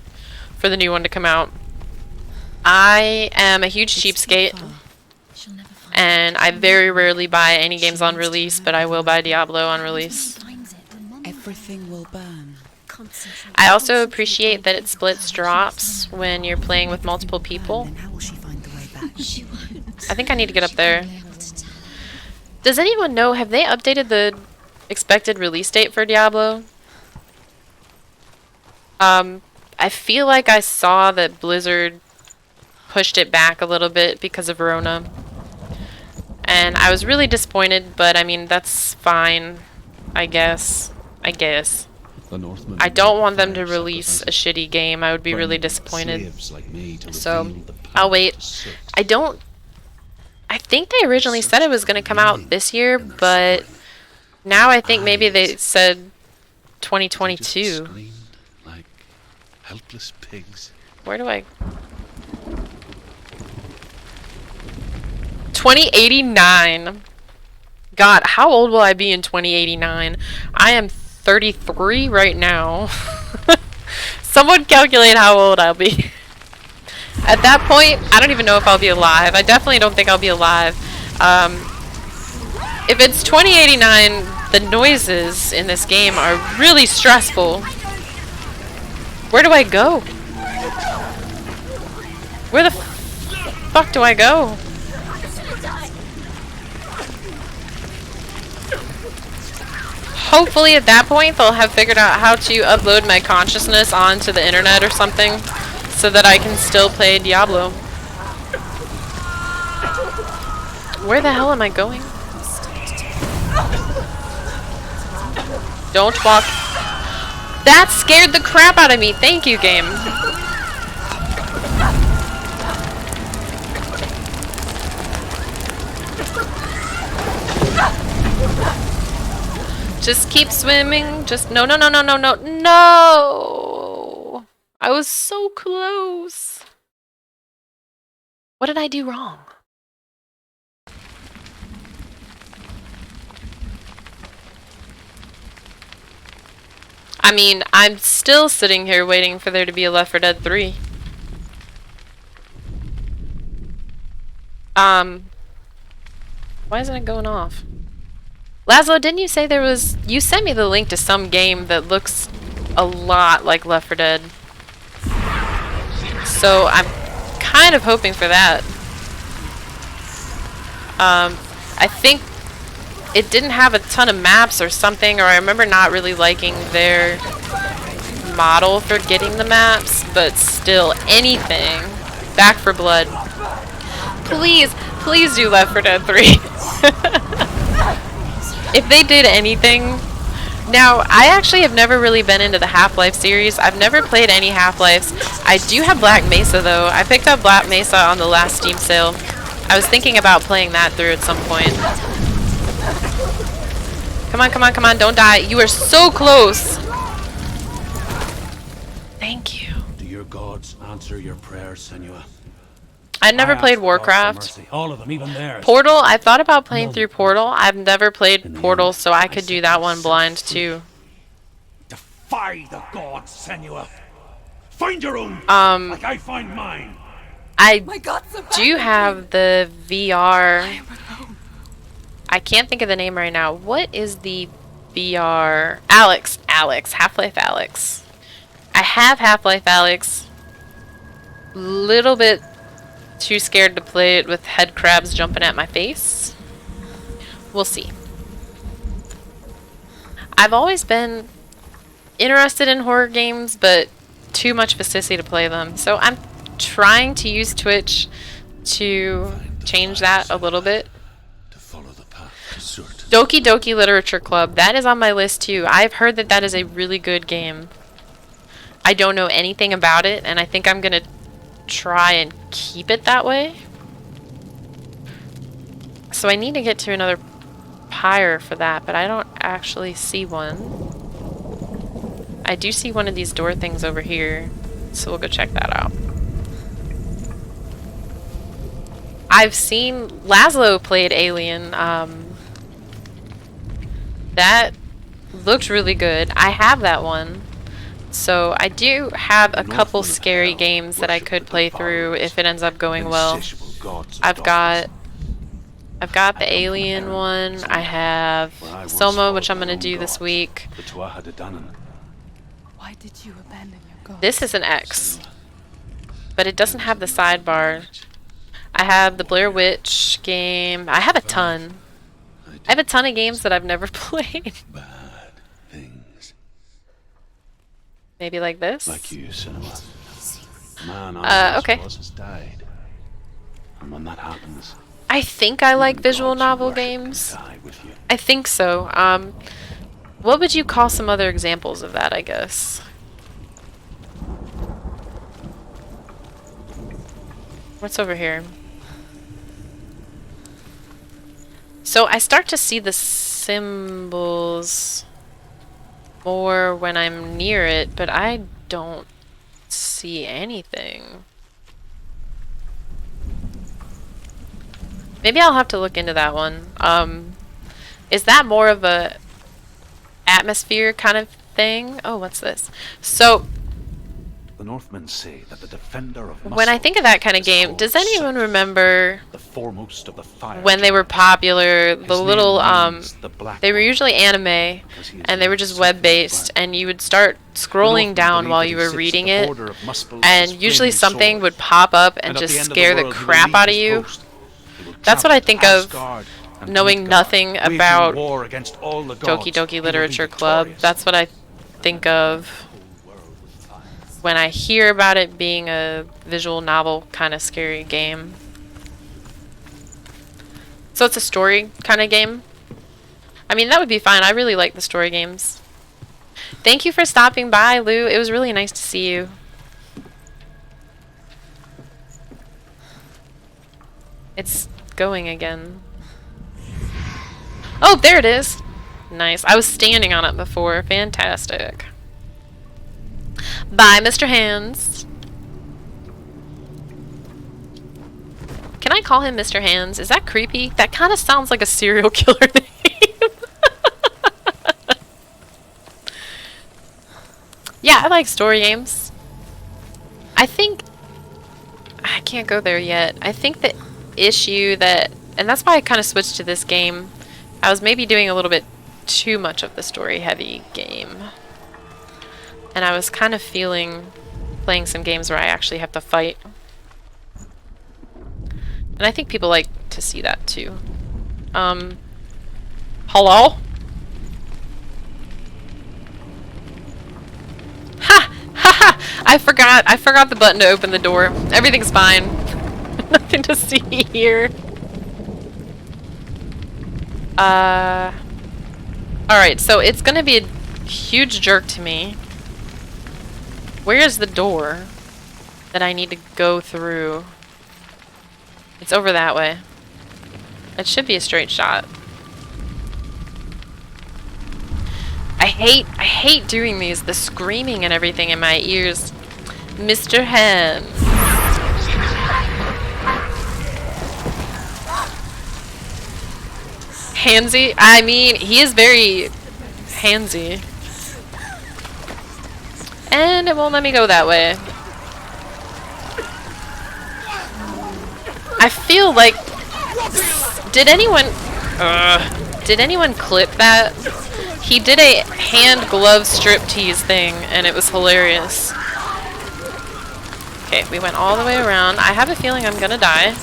for the new one to come out. I am a huge cheapskate, She'll never find and I very rarely buy any games on release, but I will buy Diablo on release. finds it. Everything will burn. Concentrate. I also appreciate that it splits drops when you're playing with multiple people. Then how will she find the way back? She won't I think I need to get up there. be able to tell. Does anyone know, have they updated the expected release date for Diablo? I feel like I saw that Blizzard pushed it back a little bit because of Rona. And I was really disappointed, but I mean, that's fine, I guess. The Northmen I don't want them to fire release a sacrifices, shitty game. I would be really burning disappointed. slaves like me to So, reveal the I'll path wait. to Surt. I think they originally said it was going to come out this year, but now I think maybe they said They just 2022. screamed like helpless pigs. Where do I... 2089. God, how old will I be in 2089? I am 33 right now. Someone calculate how old I'll be. At that point, I don't even know if I'll be alive. I definitely don't think I'll be alive. If it's 2089, the noises in this game are really stressful. Where do I go? Where the fuck do I go? Hopefully at that point they'll have figured out how to upload my consciousness onto the internet or something so that I can still play Diablo. Where the hell am I going? Don't walk. That scared the crap out of me. Thank you, game. Just keep swimming. Just no, no, no, no, no, no, no. I was so close. What did I do wrong? I mean, I'm still sitting here waiting for there to be a Left 4 Dead 3. Why isn't it going off? Laszlo, didn't you say there was... You sent me the link to some game that looks a lot like Left 4 Dead. So I'm kind of hoping for that. I think it didn't have a ton of maps or something, or I remember not really liking their model for getting the maps, but still, anything. Back for Blood. Please, please do Left 4 Dead 3. If they did anything... Now, I actually have never really been into the Half-Life series. I've never played any Half-Lives. I do have Black Mesa, though. I picked up Black Mesa on the last Steam sale. I was thinking about playing that through at some point. Come on, come on, come on, don't die. You are so close! Thank you. Do your gods answer your prayers, Senua? I never I played ask the gods for Warcraft. mercy, all of them, even theirs. Portal, I thought about playing through Portal. I've never In played the Portal, end, so I I could do set that one myself blind free. too. Defy the gods, Senua. Find your own. Like I find mine. I God, do have the VR. I can't think of the name right now. What is the VR? Alex. Half-Life Alex. I have Half-Life Alex. Little bit too scared to play it with head crabs jumping at my face. We'll see. I've always been interested in horror games, but too much of a sissy to play them. So I'm trying to use Twitch to change that a little bit. To follow the path to Surt. Doki Doki Literature Club. That is on my list too. I've heard that that is a really good game. I don't know anything about it, and I think I'm gonna try and keep it that way. So I need to get to another higher for that, but I don't actually see one. I do see one of these door things over here, so we'll go check that out. I've seen Laszlo played Alien. That looked really good. I have that one. So I do have a couple scary games that I could play through if it ends up going well. I've got the Alien one. I have Soma, which I'm gonna do this week. Why did you abandon your god? This is an X, but it doesn't have the sidebar. I have the Blair Witch game. I have a ton. I have a ton of games that I've never played. Bad things. Maybe like this? Like you, Cinema. The man I okay. was has died. And when that happens, I think I like visual God's novel worship can games. die with you. I think so. What would you call some other examples of that, I guess? What's over here? So I start to see the symbols more when I'm near it, but I don't see anything. Maybe I'll have to look into that one. Is that more of a atmosphere kind of thing? Oh, what's this? So The Northmen say that the defender of when I think of that kind of game, does anyone remember the foremost of the fire when they were popular, the His name little means the Black they were One, usually anime because he is and they were like just Satan's web-based, black. and you would start The scrolling Northmen down believe while that you he were sits reading at the it, border of Muspel's and with his usually flaming something sword. would pop up and And at just the end of scare the world, he will crap leave out of his you. post. He will That's what I travel think to of Asgard and knowing Midgard, nothing waging about war against all the gods. Doki He Doki will be Literature Club. victorious. That's what I think of when I hear about it being a visual novel kind of scary game. So it's a story kind of game. I mean, that would be fine. I really like the story games. Thank you for stopping by, Lou. It was really nice to see you. It's going again. Oh, there it is. Nice. I was standing on it before. Fantastic. Bye, Mr. Hands. Can I call him Mr. Hands? Is that creepy? That kind of sounds like a serial killer name. Yeah, I like story games. I think... I can't go there yet. I think the issue that... And that's why I kind of switched to this game. I was maybe doing a little bit too much of the story-heavy game. And I was kind of feeling playing some games where I actually have to fight. And I think people like to see that too. Hello? Ha! Ha ha! I forgot the button to open the door. Everything's fine. Nothing to see here. Alright, so it's gonna be a huge jerk to me. Where is the door that I need to go through? It's over that way. It should be a straight shot. I hate doing these, the screaming and everything in my ears. Mr. Hands. Handsy? I mean, he is very handsy. And it won't let me go that way. I feel like... Did anyone clip that? He did a hand glove striptease thing, and it was hilarious. Okay, we went all the way around. I have a feeling I'm gonna die.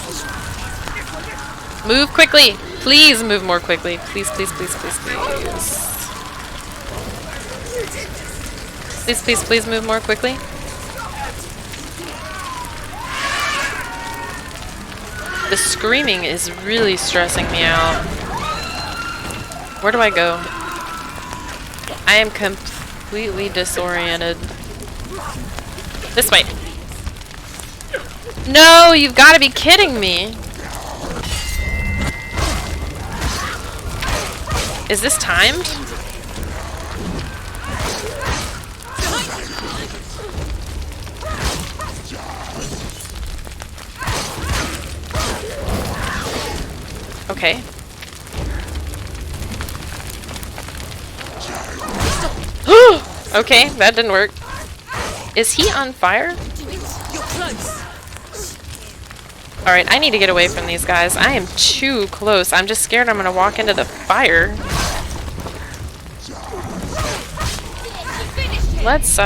Move quickly! Please move more quickly. Please, please, please, please, please. Please, please, please move more quickly. The screaming is really stressing me out. Where do I go? I am completely disoriented. This way. No, you've got to be kidding me. Is this timed? Okay. Okay, that didn't work. Is he on fire? Alright, I need to get away from these guys. I am too close. I'm just scared I'm gonna walk into the fire. Let's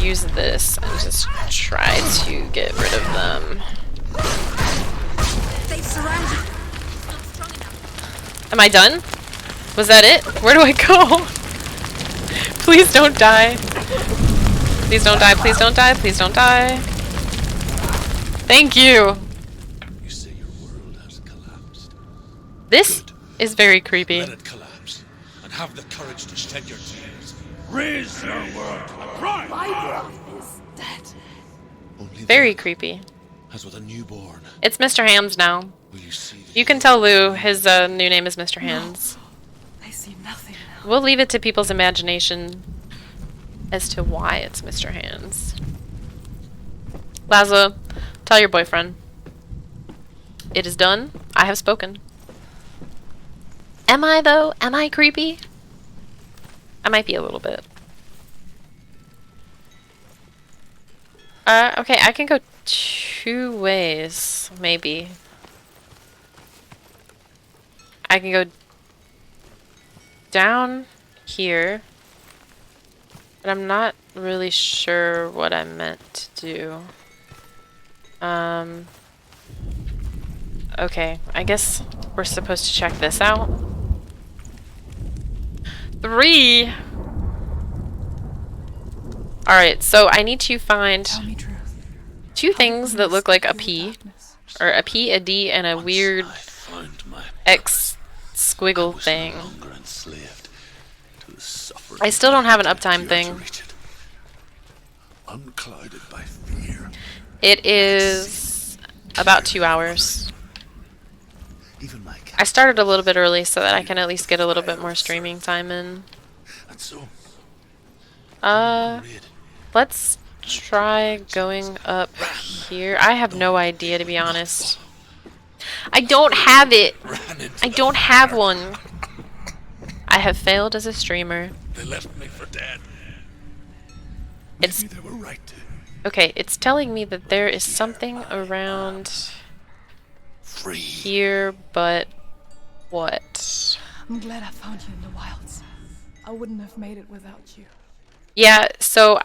use this and just try to get rid of them. Am I done? Was that it? Where do I go? Please don't die. Please don't die, please don't die, please don't die. Thank you. You say your world has collapsed. This is very creepy. Let it collapse, and have the courage to shed your tears. Raise your world to the pride! Only Very that, creepy. as with a newborn, It's Mr. Hams now. will you see the You can tell Lou his new name is Mr. Hands. I see nothing now. We'll leave it to people's imagination as to why it's Mr. Hands. Laszlo, tell your boyfriend. It is done. I have spoken. Am I, though? Am I creepy? I might be a little bit. Okay, I can go 2 ways, maybe. I can go down here, but I'm not really sure what I meant to do. Okay, I guess we're supposed to check this out. 3! Alright, so I need to find Tell me truth. 2 things that look like a P, or a P, a D, and a weird I found my X I squiggle was thing. no longer enslaved to the suffering I still don't have an that uptime thing. infuriated, unclouded by fear. It is about 2 hours. Even my I started a little bit early so that I can at least get a little bit more streaming time in. and so rid Let's try going up here. I have no idea, to be honest. I don't have it. Ran into I the don't have fire. one. I have failed as a streamer. They left me for dead. It's Maybe they were right to. okay. It's telling me that there is something around Free. here, but what? I'm glad I found you in the wilds. I wouldn't have made it without you. Yeah, so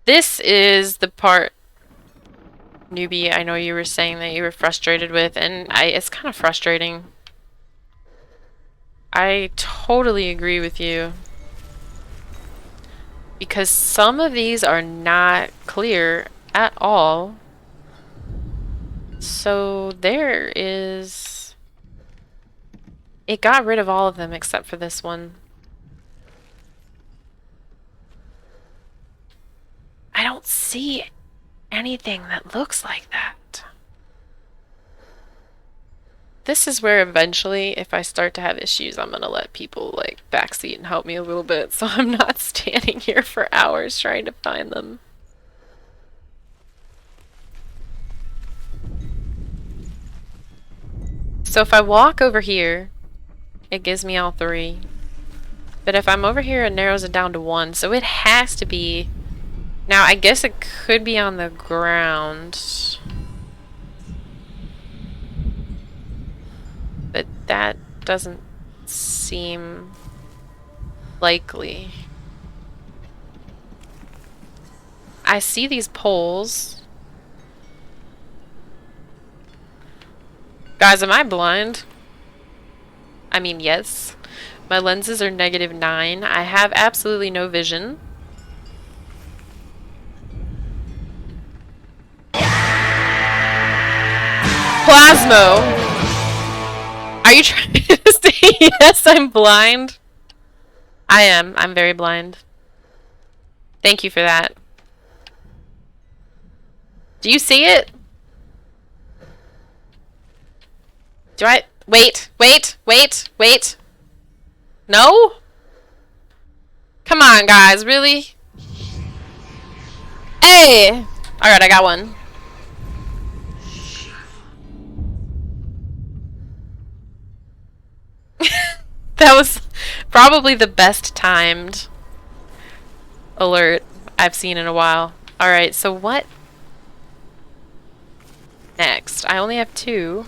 this is the part, newbie, I know you were saying that you were frustrated with, and it's kind of frustrating. I totally agree with you. Because some of these are not clear at all. So there is... It got rid of all of them except for this one. I don't see anything that looks like that. This is where eventually, if I start to have issues, I'm gonna let people like backseat and help me a little bit so I'm not standing here for hours trying to find them. So if I walk over here, it gives me all 3. But if I'm over here, it narrows it down to 1. So it has to be... Now, I guess it could be on the ground. But that doesn't seem likely. I see these poles. Guys, am I blind? I mean, yes. My lenses are -9. I have absolutely no vision. Plasmo! Are you trying to say yes, I'm blind? I am. I'm very blind. Thank you for that. Do you see it? Do I... Wait, wait, wait, wait. No? Come on, guys, really? Hey! Alright, I got one. That was probably the best timed alert I've seen in a while. Alright, so what next? I only have 2.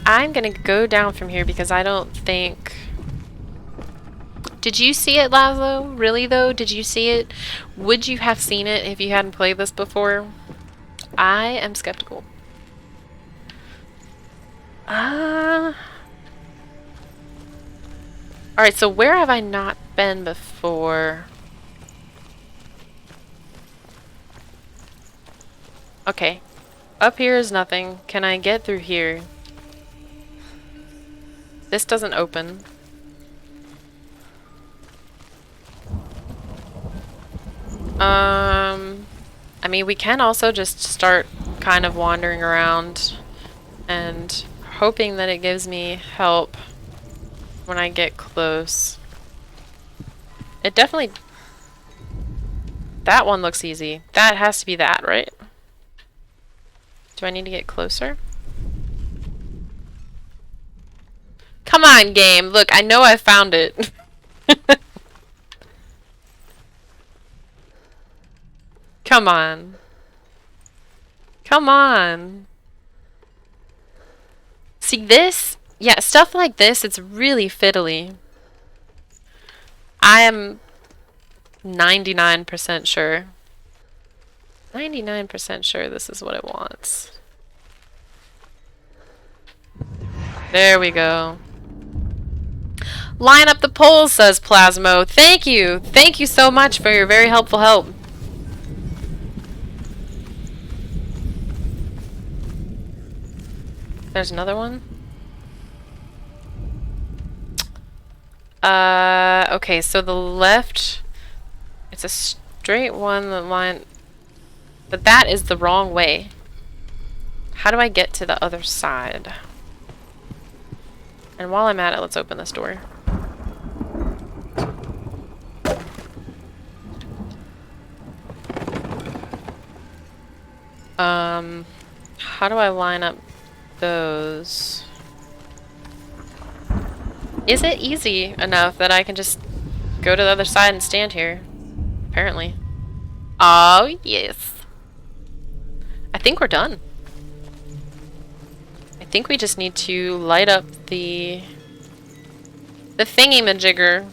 I'm gonna go down from here because I don't think... Did you see it, Laszlo? Really, though? Did you see it? Would you have seen it if you hadn't played this before? I am skeptical. Alright, so where have I not been before? Okay. Up here is nothing. Can I get through here? This doesn't open. I mean, we can also just start kind of wandering around and hoping that it gives me help when I get close. It definitely... That one looks easy. That has to be that, right? Do I need to get closer? Come on, game. Look, I know I found it. Come on. Come on. See this? Yeah, stuff like this, it's really fiddly. I am 99% sure. 99% sure this is what it wants. There we go. Line up the poles, says Plasmo. Thank you. Thank you so much for your very helpful help. There's another one. Okay, so the left, it's a straight one, the line, but that is the wrong way. How do I get to the other side? And while I'm at it, let's open this door. How do I line up those? Is it easy enough that I can just go to the other side and stand here? Apparently. Oh, yes. I think we're done. I think we just need to light up the thingy-majigger.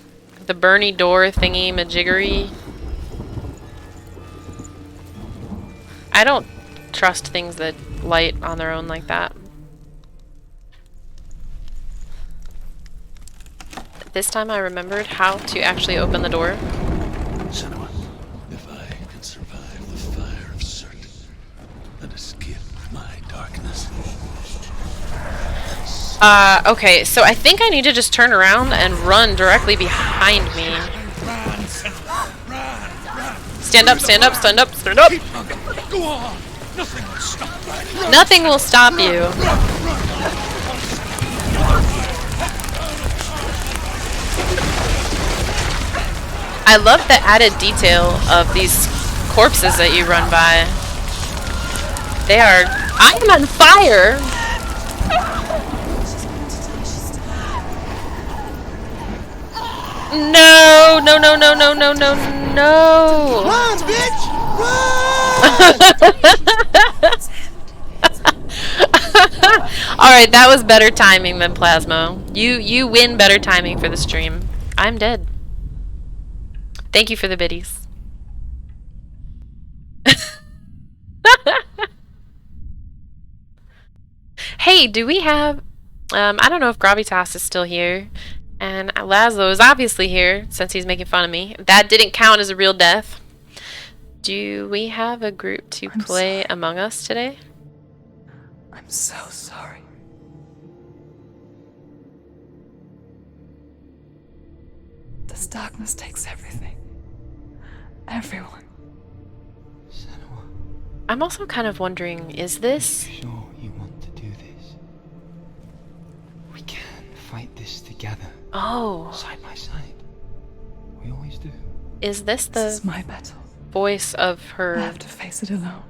The Bernie door thingy-majiggery. I don't trust things that light on their own like that. This time I remembered how to actually open the door. Senua, if I can survive the fire of Surt and escape my darkness. Okay, so I think I need to just turn around and run directly behind me. Stand up, stand up, stand up, stand up! Go on! Nothing will stop. Nothing will stop you. I love the added detail of these corpses that you run by. They are... I am on fire! No! No, no, no, no, no, no, no! Run, bitch! Alright, that was better timing than Plasmo. You win better timing for the stream. I'm dead. Thank you for the biddies. Hey, do we have... I don't know if Gravitas is still here. And Laszlo is obviously here, since he's making fun of me. That didn't count as a real death. Do we have a group to play sorry. Among Us today? I'm so sorry. This darkness takes everything. Everyone. I'm also kind of wondering, is this... Sure you want to do this? We can fight this together. Oh. Side by side. We always do. Is this This is the my battle. voice of I her have to face it alone. Away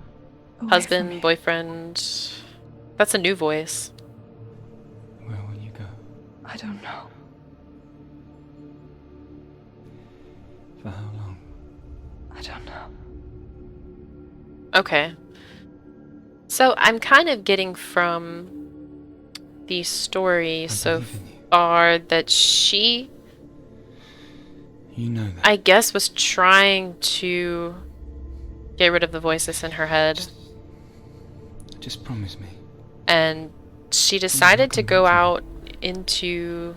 from husband, me. boyfriend? That's a new voice. Where will you go? I don't know. For how long? I don't know. Okay. So I'm kind of getting from the story so believe in you. far that she, You know that. I guess, was trying to get rid of the voices in her head. Just promise me. And she decided to go out into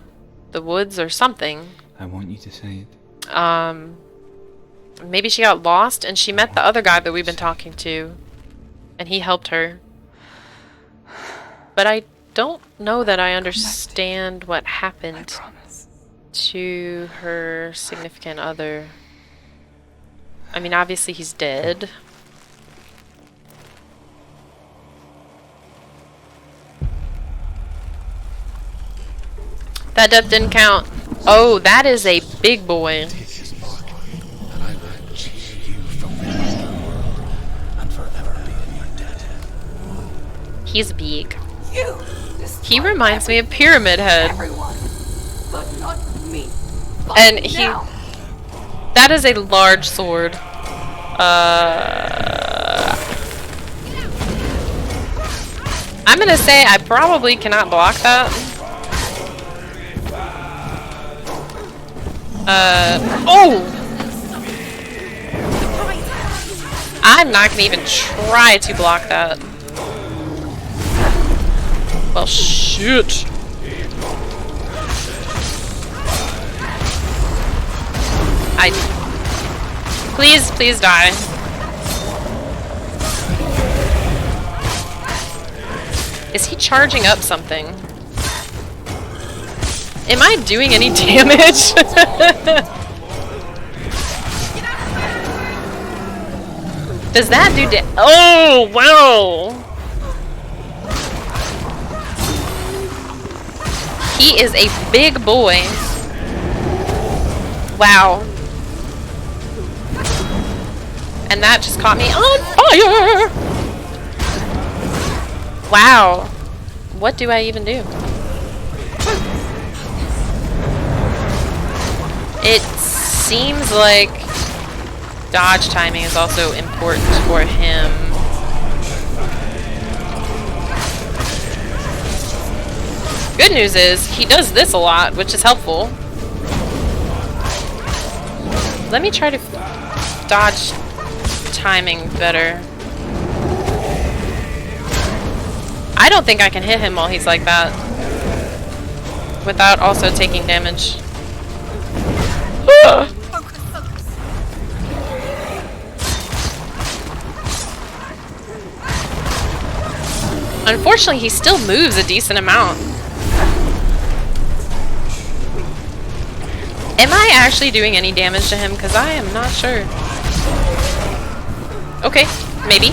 the woods or something. I want you to say it. Maybe she got lost and she met the other guy that we've been talking to. And he helped her. But I don't know that I understand what I happened promise. to her significant other. I mean, obviously he's dead. That death didn't count. Oh, that is a big boy. Take his mark, and I will cheer you from the underworld and forever be in your debt. He's big. You He reminds me of Pyramid Head. everyone, but not me. And he... That is a large sword. I'm gonna say I probably cannot block that. Oh! I'm not gonna even try to block that. Well, shit. Please, please die. Is he charging up something? Am I doing any damage? Does that do oh, wow! He is a big boy. Wow. And that just caught me on fire! Wow. What do I even do? It seems like dodge timing is also important for him. Good news is, he does this a lot, which is helpful. Let me try to dodge timing better. I don't think I can hit him while he's like that without also taking damage. Unfortunately, he still moves a decent amount. Am I actually doing any damage to him? Because I am not sure. Okay, maybe.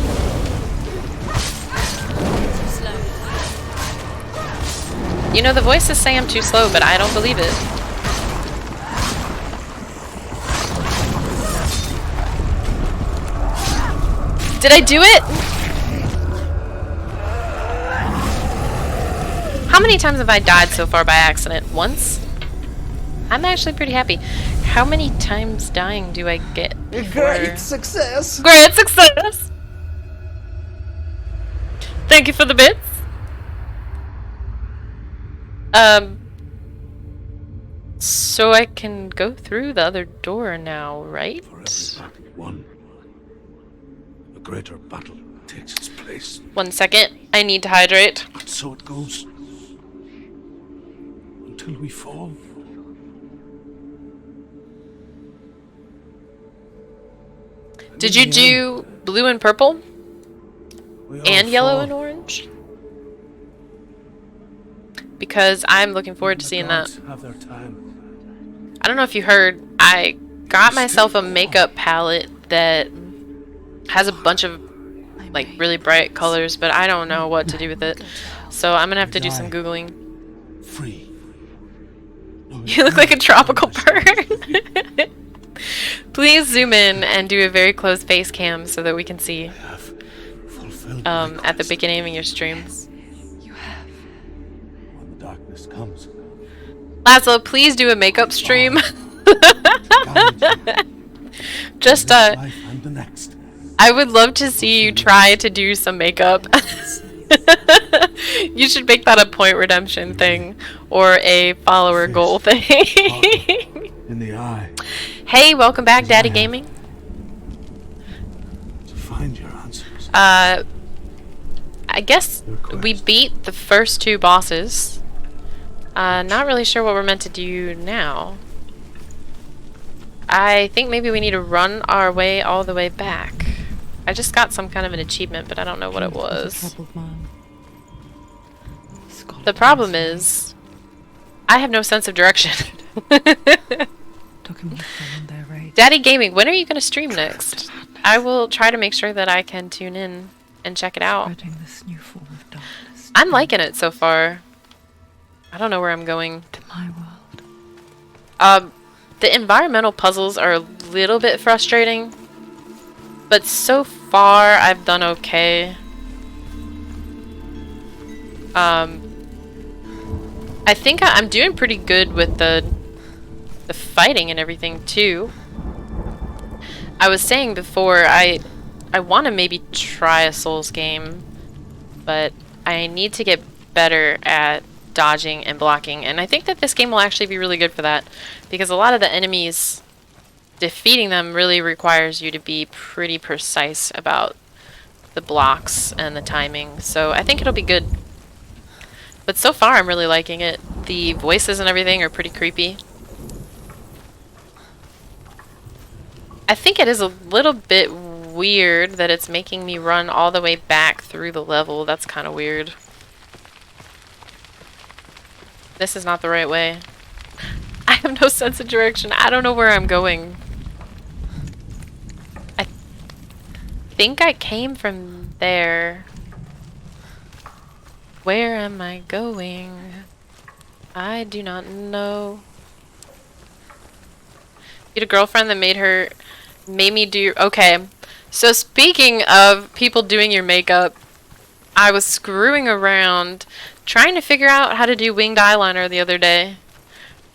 You know, the voices say I'm too slow, but I don't believe it. Did I do it? How many times have I died so far by accident? Once? I'm actually pretty happy. How many times dying do I get? Great success! Great success! Thank you for the bits. So I can go through the other door now, right? For every battle won, a greater battle takes its place. 1 second. I need to hydrate. And so it goes. Until we fall. Did you do blue and purple? We all And yellow fall. and orange? Because I'm looking forward to seeing that. Gods have their time. I don't know if you heard, I got myself a makeup palette that has a bunch of like really bright colors, but I don't know what to do with it. So I'm gonna have to do some Googling. Free. You look like a tropical bird. Please zoom in and do a very close face cam so that we can see at the beginning of your stream. When the darkness comes, Laszlo, please do a makeup stream. Just life and the next. I would love to see you try to do some makeup. You should make that a point redemption thing or a follower goal thing. In the eye. Hey, welcome back, Daddy Gaming. To find your answers. I guess we beat the first two bosses. Not really sure what we're meant to do now. I think maybe we need to run our way all the way back. I just got some kind of an achievement, but I don't know what it was. The problem is, I have no sense of direction. Daddy Gaming, when are you going to stream next? I will try to make sure that I can tune in and check it out. I'm liking it so far. I don't know where I'm going. To my world. The environmental puzzles are a little bit frustrating, but so far I've done okay. I think I'm doing pretty good with the fighting and everything too. I was saying before I want to maybe try a Souls game, but I need to get better at dodging and blocking, and I think that this game will actually be really good for that, because a lot of the enemies, defeating them really requires you to be pretty precise about the blocks and the timing, so I think it'll be good. But so far I'm really liking it. The voices and everything are pretty creepy. I think it is a little bit weird that it's making me run all the way back through the level. That's kind of weird. This is not the right way. I have no sense of direction. I don't know where I'm going. I think I came from there. Where am I going? I do not know. You had a girlfriend that made me do... Okay. So speaking of people doing your makeup, I was screwing around trying to figure out how to do winged eyeliner the other day.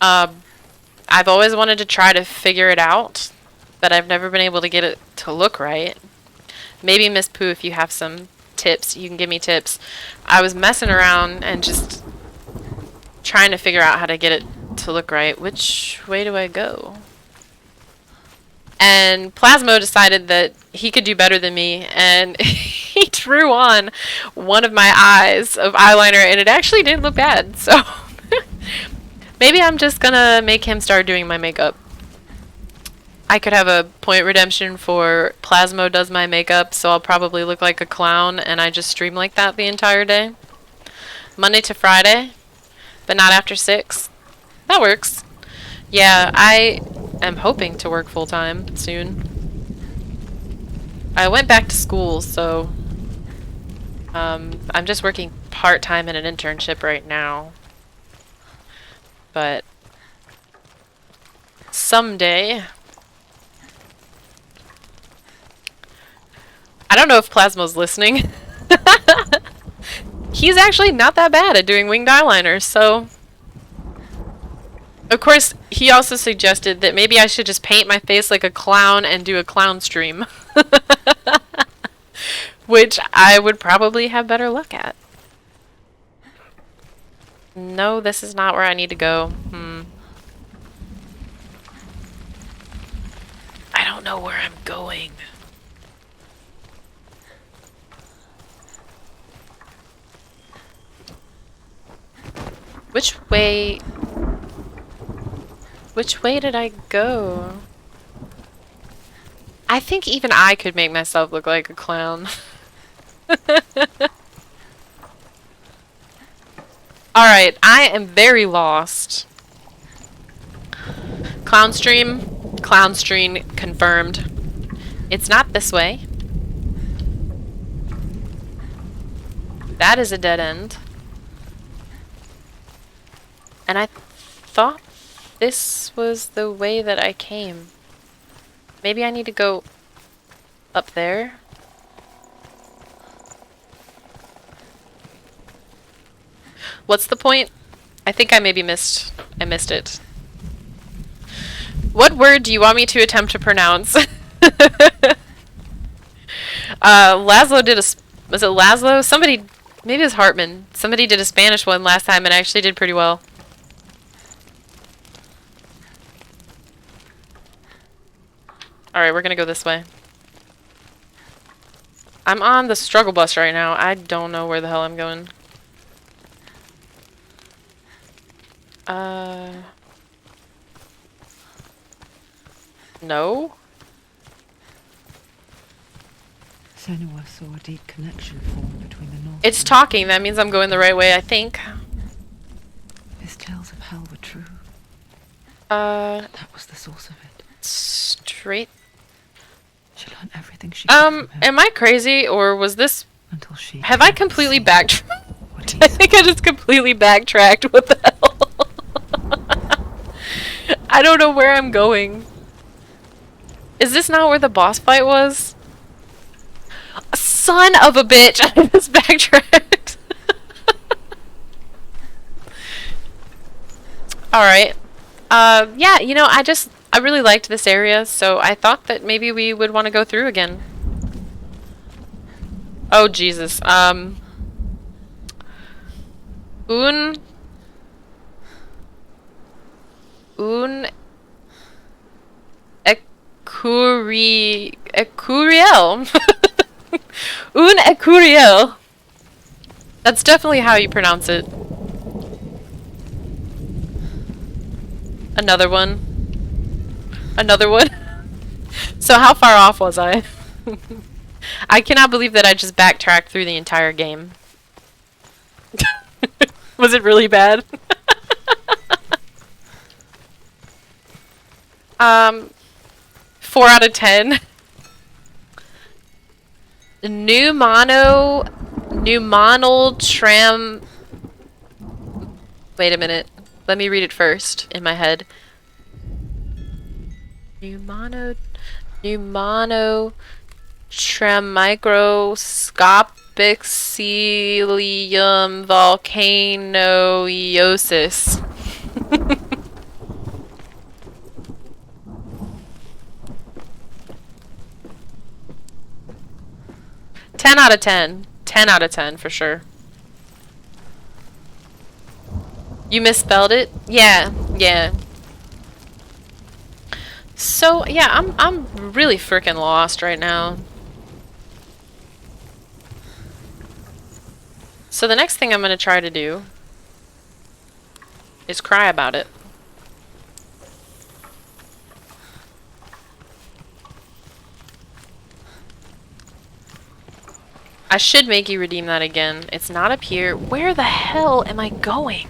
I've always wanted to try to figure it out, but I've never been able to get it to look right. Maybe Miss Pooh, if you have some tips, you can give me tips. I was messing around and just trying to figure out how to get it to look right. Which way do I go? And Plasmo decided that he could do better than me, and he drew on one of my eyes of eyeliner, and it actually didn't look bad. So maybe I'm just gonna make him start doing my makeup. I could have a point redemption for Plasmo does my makeup, so I'll probably look like a clown, and I just stream like that the entire day. Monday to Friday, but not after 6. That works. Yeah, I am hoping to work full-time soon. I went back to school, so I'm just working part-time in an internship right now. But someday... I don't know if Plasmo's listening. He's actually not that bad at doing winged eyeliner, so... Of course, he also suggested that maybe I should just paint my face like a clown and do a clown stream. Which I would probably have better luck at. No, this is not where I need to go. I don't know where I'm going. Which way did I go? I think even I could make myself look like a clown. Alright, I am very lost. Clown stream confirmed. It's not this way. That is a dead end. And I thought this was the way that I came. Maybe I need to go up there? What's the point? I think I maybe missed it. What word do you want me to attempt to pronounce? Laszlo did a... Was it Laszlo? Somebody... Maybe it was Hartman. Somebody did a Spanish one last time and actually did pretty well. Alright, we're gonna go this way. I'm on the struggle bus right now. I don't know where the hell I'm going. No? Senua saw a deep connection form between the North. It's talking. That means I'm going the right way, I think. His tales of hell were true. That was the source of it. Straight. She learned everything she could from him. Am I crazy, or was this... Until she... Have I completely backtracked? I think I just completely backtracked. What the hell? I don't know where I'm going. Is this not where the boss fight was? Son of a bitch! I just backtracked. Alright. Yeah, you know, I really liked this area, so I thought that maybe we would want to go through again. Oh, Jesus. Un Ecuriel. Un Ecuriel. That's definitely how you pronounce it. Another one. Another one. So how far off was I? I cannot believe that I just backtracked through the entire game. Was it really bad? 4 out of 10. Pneumonal tram... Wait a minute. Let me read it first in my head. Tramicroscopic celium volcanoiosis. 10 out of 10. 10 out of 10 for sure. You misspelled it? Yeah, yeah. So, yeah, I'm really freaking lost right now. So the next thing I'm going to try to do is cry about it. I should make you redeem that again. It's not up here. Where the hell am I going?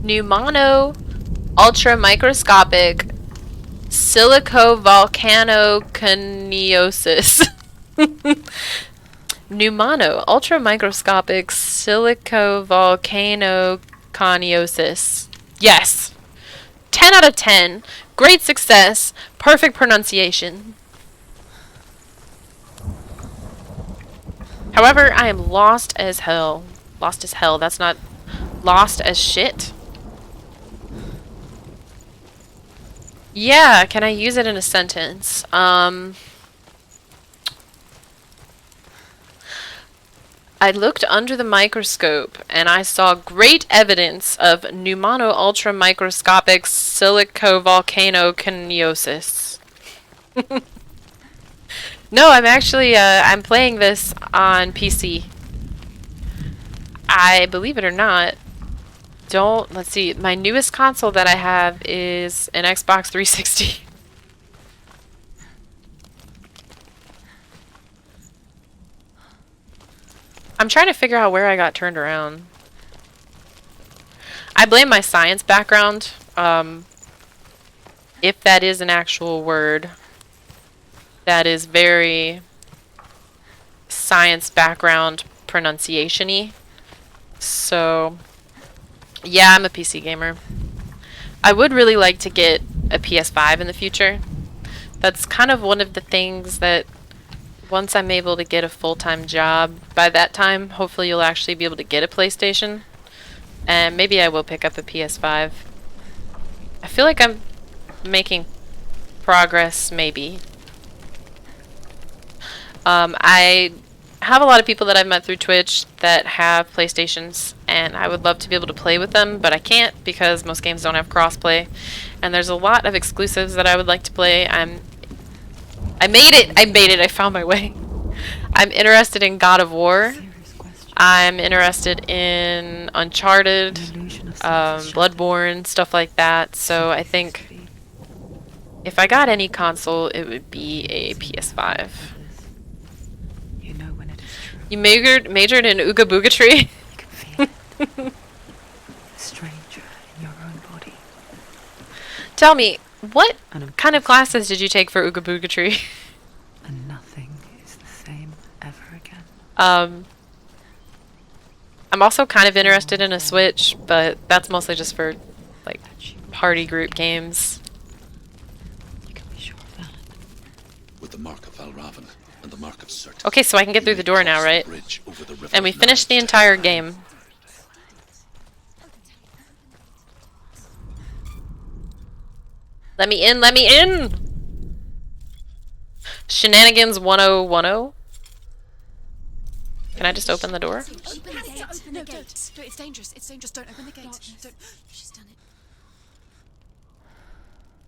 Pneumono ultramicroscopic silicovolcanoconiosis. Pneumono ultramicroscopic silicovolcanoconiosis. Yes. 10 out of 10. Great success. Perfect pronunciation. However, I am lost as hell. Lost as hell. That's not lost as shit. Yeah, can I use it in a sentence? I looked under the microscope and I saw great evidence of pneumono ultramicroscopic silicovolcanoconiosis. No, I'm actually, I'm playing this on PC. I believe it or not, let's see, my newest console that I have is an Xbox 360. I'm trying to figure out where I got turned around. I blame my science background, if that is an actual word. That is very science background pronunciation-y. So, yeah, I'm a PC gamer. I would really like to get a PS5 in the future. That's kind of one of the things that once I'm able to get a full-time job, by that time, hopefully you'll actually be able to get a PlayStation. And maybe I will pick up a PS5. I feel like I'm making progress, maybe. I have a lot of people that I've met through Twitch that have PlayStations, and I would love to be able to play with them, but I can't because most games don't have crossplay. And there's a lot of exclusives that I would like to play. I made it! I made it! I found my way. I'm interested in God of War. I'm interested in Uncharted, Bloodborne, stuff like that. So I think if I got any console, it would be a PS5. You majored in Ooga Booga Tree? Stranger in your own body. Tell me, what kind of classes did you take for Ooga Booga Tree? And nothing is the same ever again. I'm also kind of interested in a Switch, but that's mostly just for, like, party group games. You can be sure of that. With the mark of Valravan and the mark of Surt. Okay, so I can get through the door now, right? And we finished the entire game. Let me in, let me in! Shenanigans 1010? Can I just open the door? Open the gate. Open the gate. No, it's dangerous. It's dangerous. Don't open the gate. Don't. She's done it.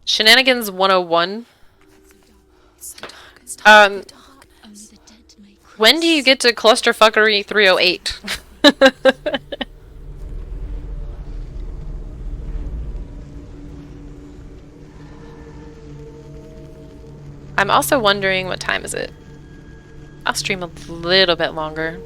Shenanigans 101. It's so dark. It's dark. Only the dead may cross. When do you get to clusterfuckery 308? I'm also wondering what time is it? I'll stream a little bit longer.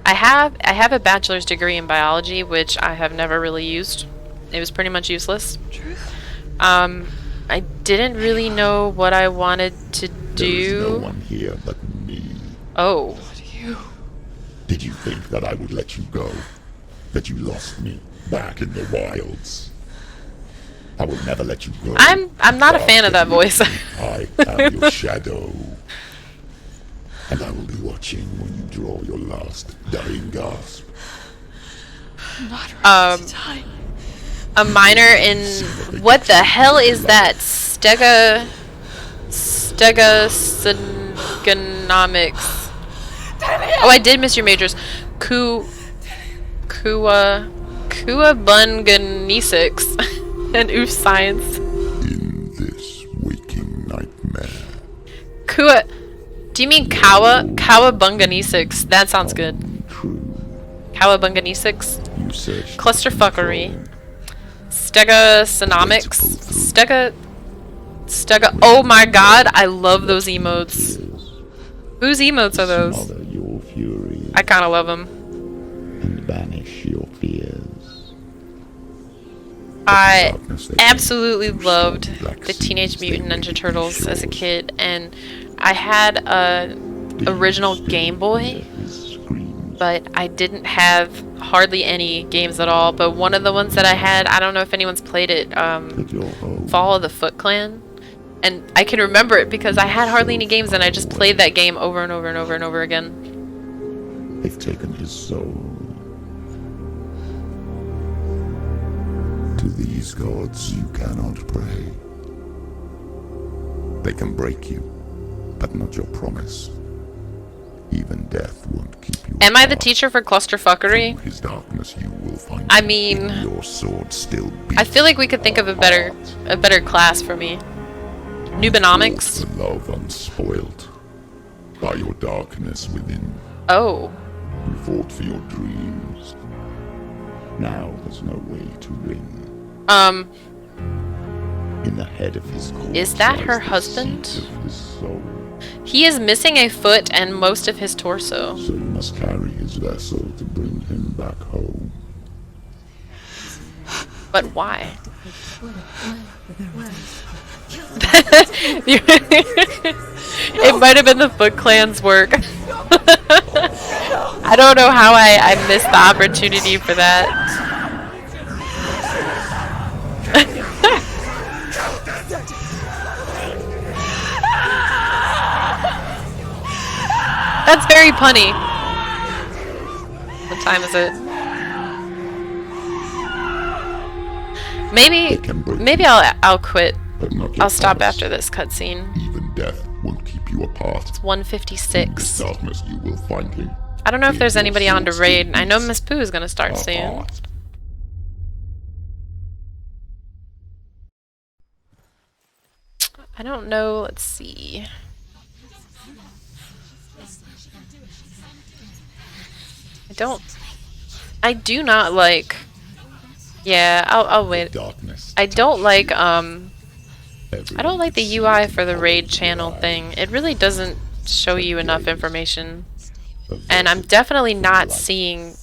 I have a bachelor's degree in biology, which I have never really used. It was pretty much useless. I didn't really know what I wanted to do. There is no one here but me. Oh. Did you think that I would let you go? That you lost me back in the wilds? I will never let you go. I'm not a fan of that voice. I am your shadow. And I will be watching when you draw your last dying gasp. A minor in what the hell is that? Stegonomics. Oh, I did miss your majors. Bunganesics and oof science. In this waking nightmare. Do you mean Bunganesics? That sounds good. True. Bunganesics. You searched Clusterfuckery. Stegosonomics. Oh my god, I love those emotes. Whose emotes are those? Smother your fury I kinda love them. and banish your fears. I absolutely loved the Teenage Mutant Ninja Turtles as a kid, and I had a original Game Boy, but I didn't have hardly any games at all. But one of the ones that I had, I don't know if anyone's played it, Fall of the Foot Clan. And I can remember it because I had hardly any games and I just played that game over and over and over and over again. They've taken his soul. To these gods you cannot pray. They can break you, but not your promise. Even death won't keep you. Am I the teacher for clusterfuckery? His darkness you will find. I mean, your sword still beats. I feel like we could think of a better class for me. Nubonomics. To love unspoilt by your darkness within. Oh. You fought for your dreams. Now there's no way to win. In the head of his corpse is that her husband? He is missing a foot and most of his torso. So you must carry his vessel to bring him back home. But why? It might have been the Foot Clan's work. I I don't know how I missed the opportunity for that. That's very punny. What time is it? Maybe I'll quit. I'll stop after this cutscene. Even death won't keep you apart. It's 1:56. In darkness you will find him. I don't know if there's anybody on to raid. I know Miss Pooh is gonna start soon. I don't know. Let's see. I do not like. Yeah, I'll wait. I don't like the UI for the raid channel thing. It really doesn't show you enough information. And I'm definitely not seeing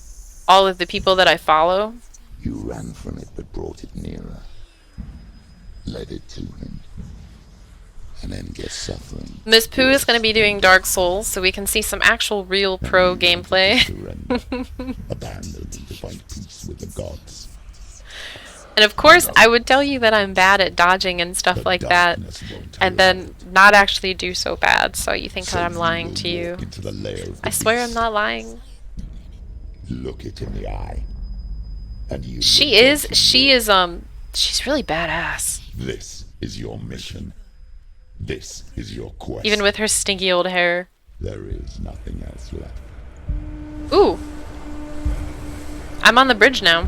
all of the people that I follow. You ran from it but brought it nearer. Led it to him. And then get suffering. Miss Pooh is going to be doing Dark Souls, so we can see some actual real pro gameplay. Abandoned to find peace with the gods. And of course, I would tell you that I'm bad at dodging and stuff like that, and then not actually do so bad, so you think that I'm lying to you. I swear I'm not lying. Look it in the eye. And you she's really badass. This is your mission. This is your quest. Even with her stinky old hair. There is nothing else left. Ooh. I'm on the bridge now.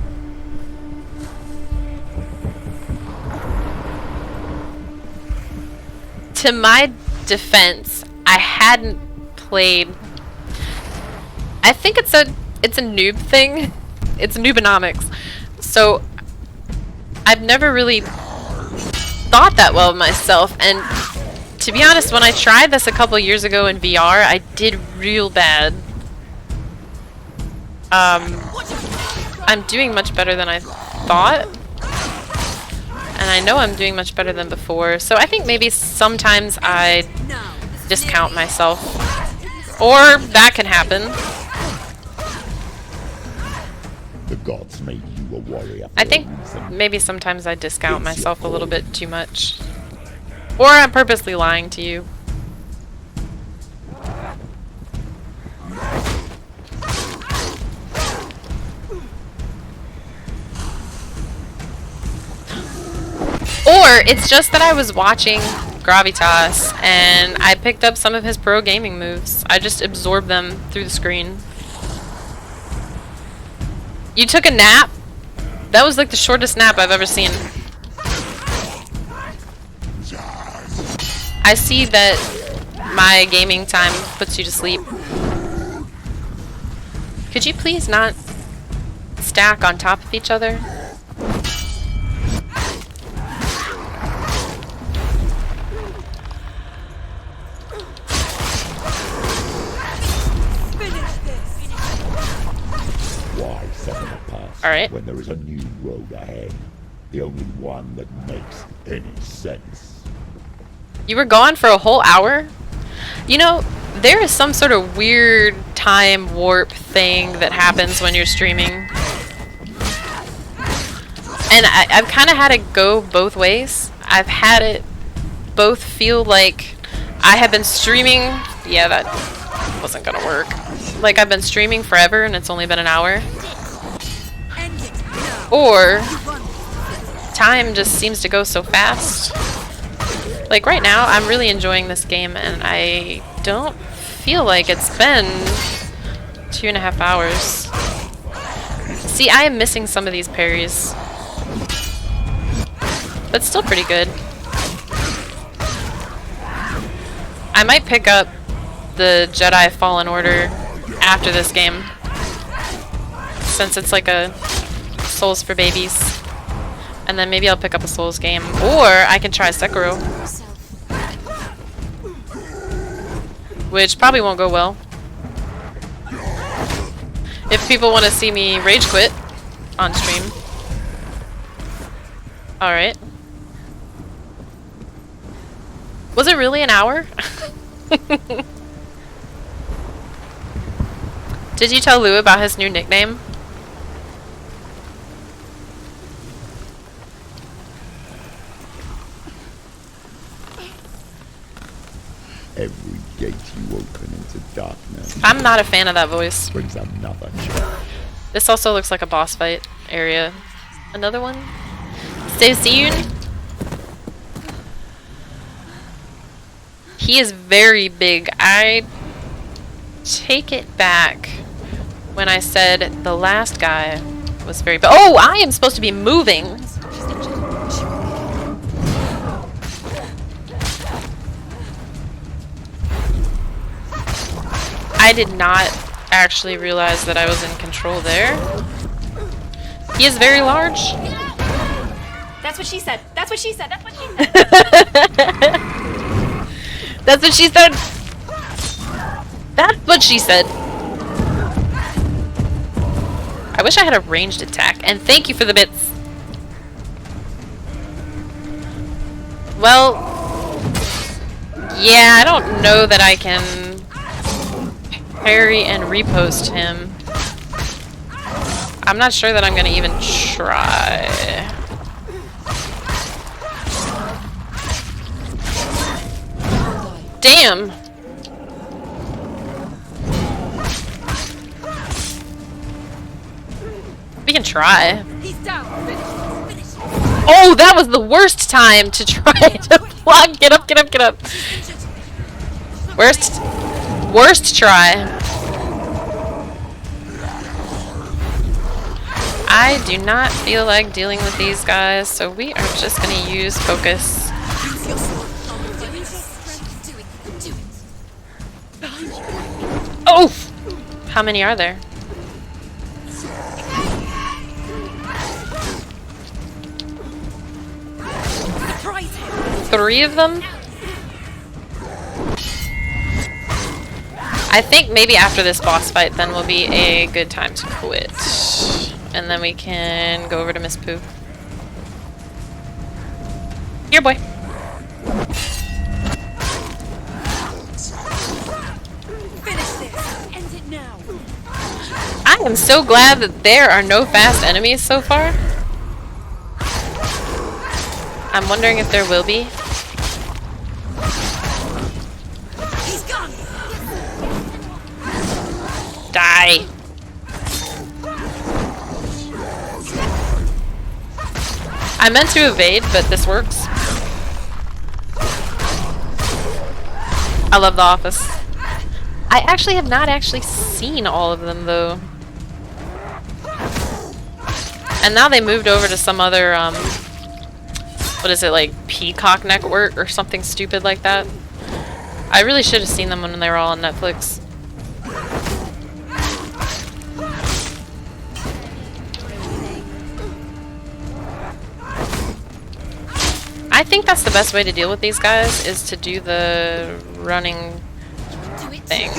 To my defense, I hadn't played. I think it's a noob thing. It's noobonomics. So I've never really thought that well of myself, and to be honest, when I tried this a couple years ago in VR, I did real bad. I'm doing much better than I thought. And I know I'm doing much better than before, so I think maybe sometimes I discount myself. Or that can happen. The gods made you a warrior. I think maybe sometimes I discount myself a little bit too much. Or I'm purposely lying to you. Or it's just that I was watching Gravitas and I picked up some of his pro gaming moves. I just absorbed them through the screen. You took a nap? That was like the shortest nap I've ever seen. I see that my gaming time puts you to sleep. Could you please not stack on top of each other? Why set them apart? Alright. When there is a new road ahead. The only one that makes any sense. You were gone for a whole hour? You know, there is some sort of weird time warp thing that happens when you're streaming. And I've kind of had it go both ways. I've had it both feel like I have been streaming. Yeah, that wasn't gonna work. Like I've been streaming forever and it's only been an hour. Or time just seems to go so fast. Like right now, I'm really enjoying this game and I don't feel like it's been 2.5 hours. See, I am missing some of these parries. But still pretty good. I might pick up the Jedi Fallen Order after this game. Since it's like a Souls for babies. And then maybe I'll pick up a Souls game. Or I can try Sekiro. Which probably won't go well. If people want to see me rage quit on stream. Alright. Was it really an hour? Did you tell Lou about his new nickname? Every gate you open into darkness I'm not a fan of that voice. brings another charge. This also looks like a boss fight area. Another one? So soon? He is very big. I take it back when I said the last guy was very big. Oh, I am supposed to be moving. I did not actually realize that I was in control there. He is very large. That's what she said. That's what she said. That's what she said. That's what she said. That's what she said. I wish I had a ranged attack. And thank you for the bits. Well, yeah, I don't know that I can parry and repost him. I'm not sure that I'm gonna even try. Damn! We can try. He's down. Finish. Oh, that was the worst time to try to block. Get up, get up, get up. Worst try. I do not feel like dealing with these guys, so we are just gonna use focus. Oh! How many are there? Three of them? I think maybe after this boss fight then will be a good time to quit. And then we can go over to Miss Pooh. Here, boy. Finish this. End it now. I am so glad that there are no fast enemies so far. I'm wondering if there will be. He's gone. Die. I meant to evade, but this works. I love The Office. I actually have not actually seen all of them, though. And now they moved over to some other, what is it, like Peacock Network or something stupid like that. I really should have seen them when they were all on Netflix. I think that's the best way to deal with these guys, is to do the running thing.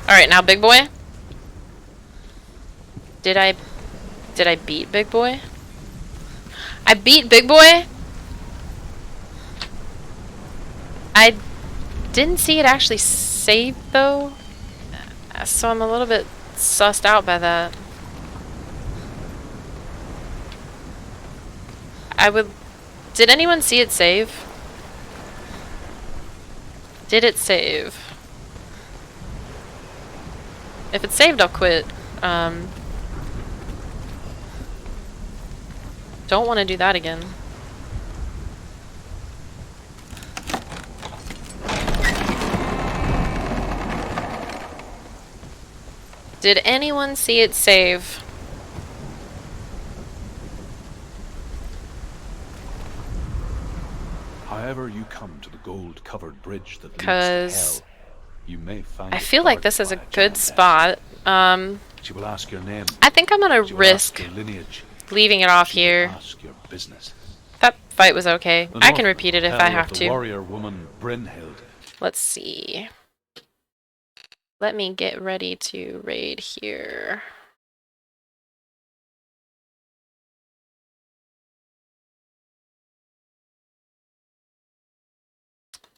Alright, now Big Boy. Did I beat Big Boy? I beat Big Boy? I didn't see it actually saved though, so I'm a little bit sussed out by that. Did anyone see it save? Did it save? If it's saved, I'll quit. Don't want to do that again. Did anyone see it save? However you come to the gold-covered bridge that leads to 'Cause hell, you may find I it feel like guarded this is by a giant good bat. spot. She will ask your name. I think I'm gonna She will ask risk your lineage. leaving it off She will here. ask your business. That fight was okay. The I can north repeat it if hell I of have the to. warrior woman Brynhild. Let's see. Let me get ready to raid here.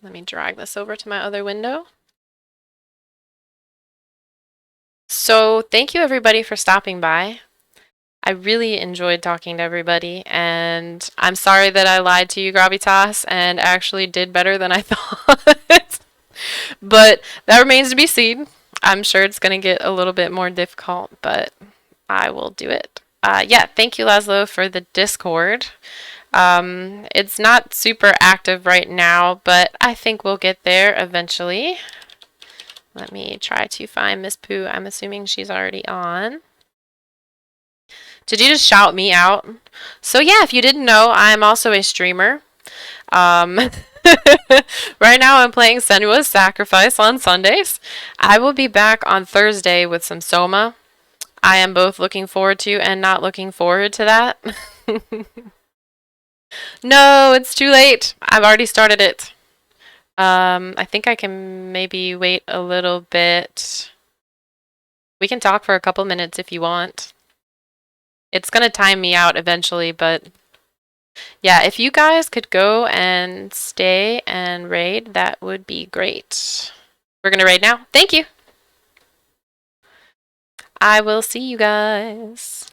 Let me drag this over to my other window. So thank you everybody for stopping by. I really enjoyed talking to everybody, and I'm sorry that I lied to you, Gravitas, and actually did better than I thought. But that remains to be seen. I'm sure it's going to get a little bit more difficult, but I will do it. Yeah, thank you, Laszlo, for the Discord. It's not super active right now, but I think we'll get there eventually. Let me try to find Miss Pooh. I'm assuming she's already on. Did you just shout me out? So yeah, if you didn't know, I'm also a streamer. Right now I'm playing Senua's Sacrifice on Sundays. I will be back on Thursday with some Soma. I am both looking forward to and not looking forward to that. No, it's too late. I've already started it. I think I can maybe wait a little bit. We can talk for a couple minutes if you want. It's gonna time me out eventually, but yeah, if you guys could go and stay and raid, that would be great. We're gonna raid now. Thank you. I will see you guys.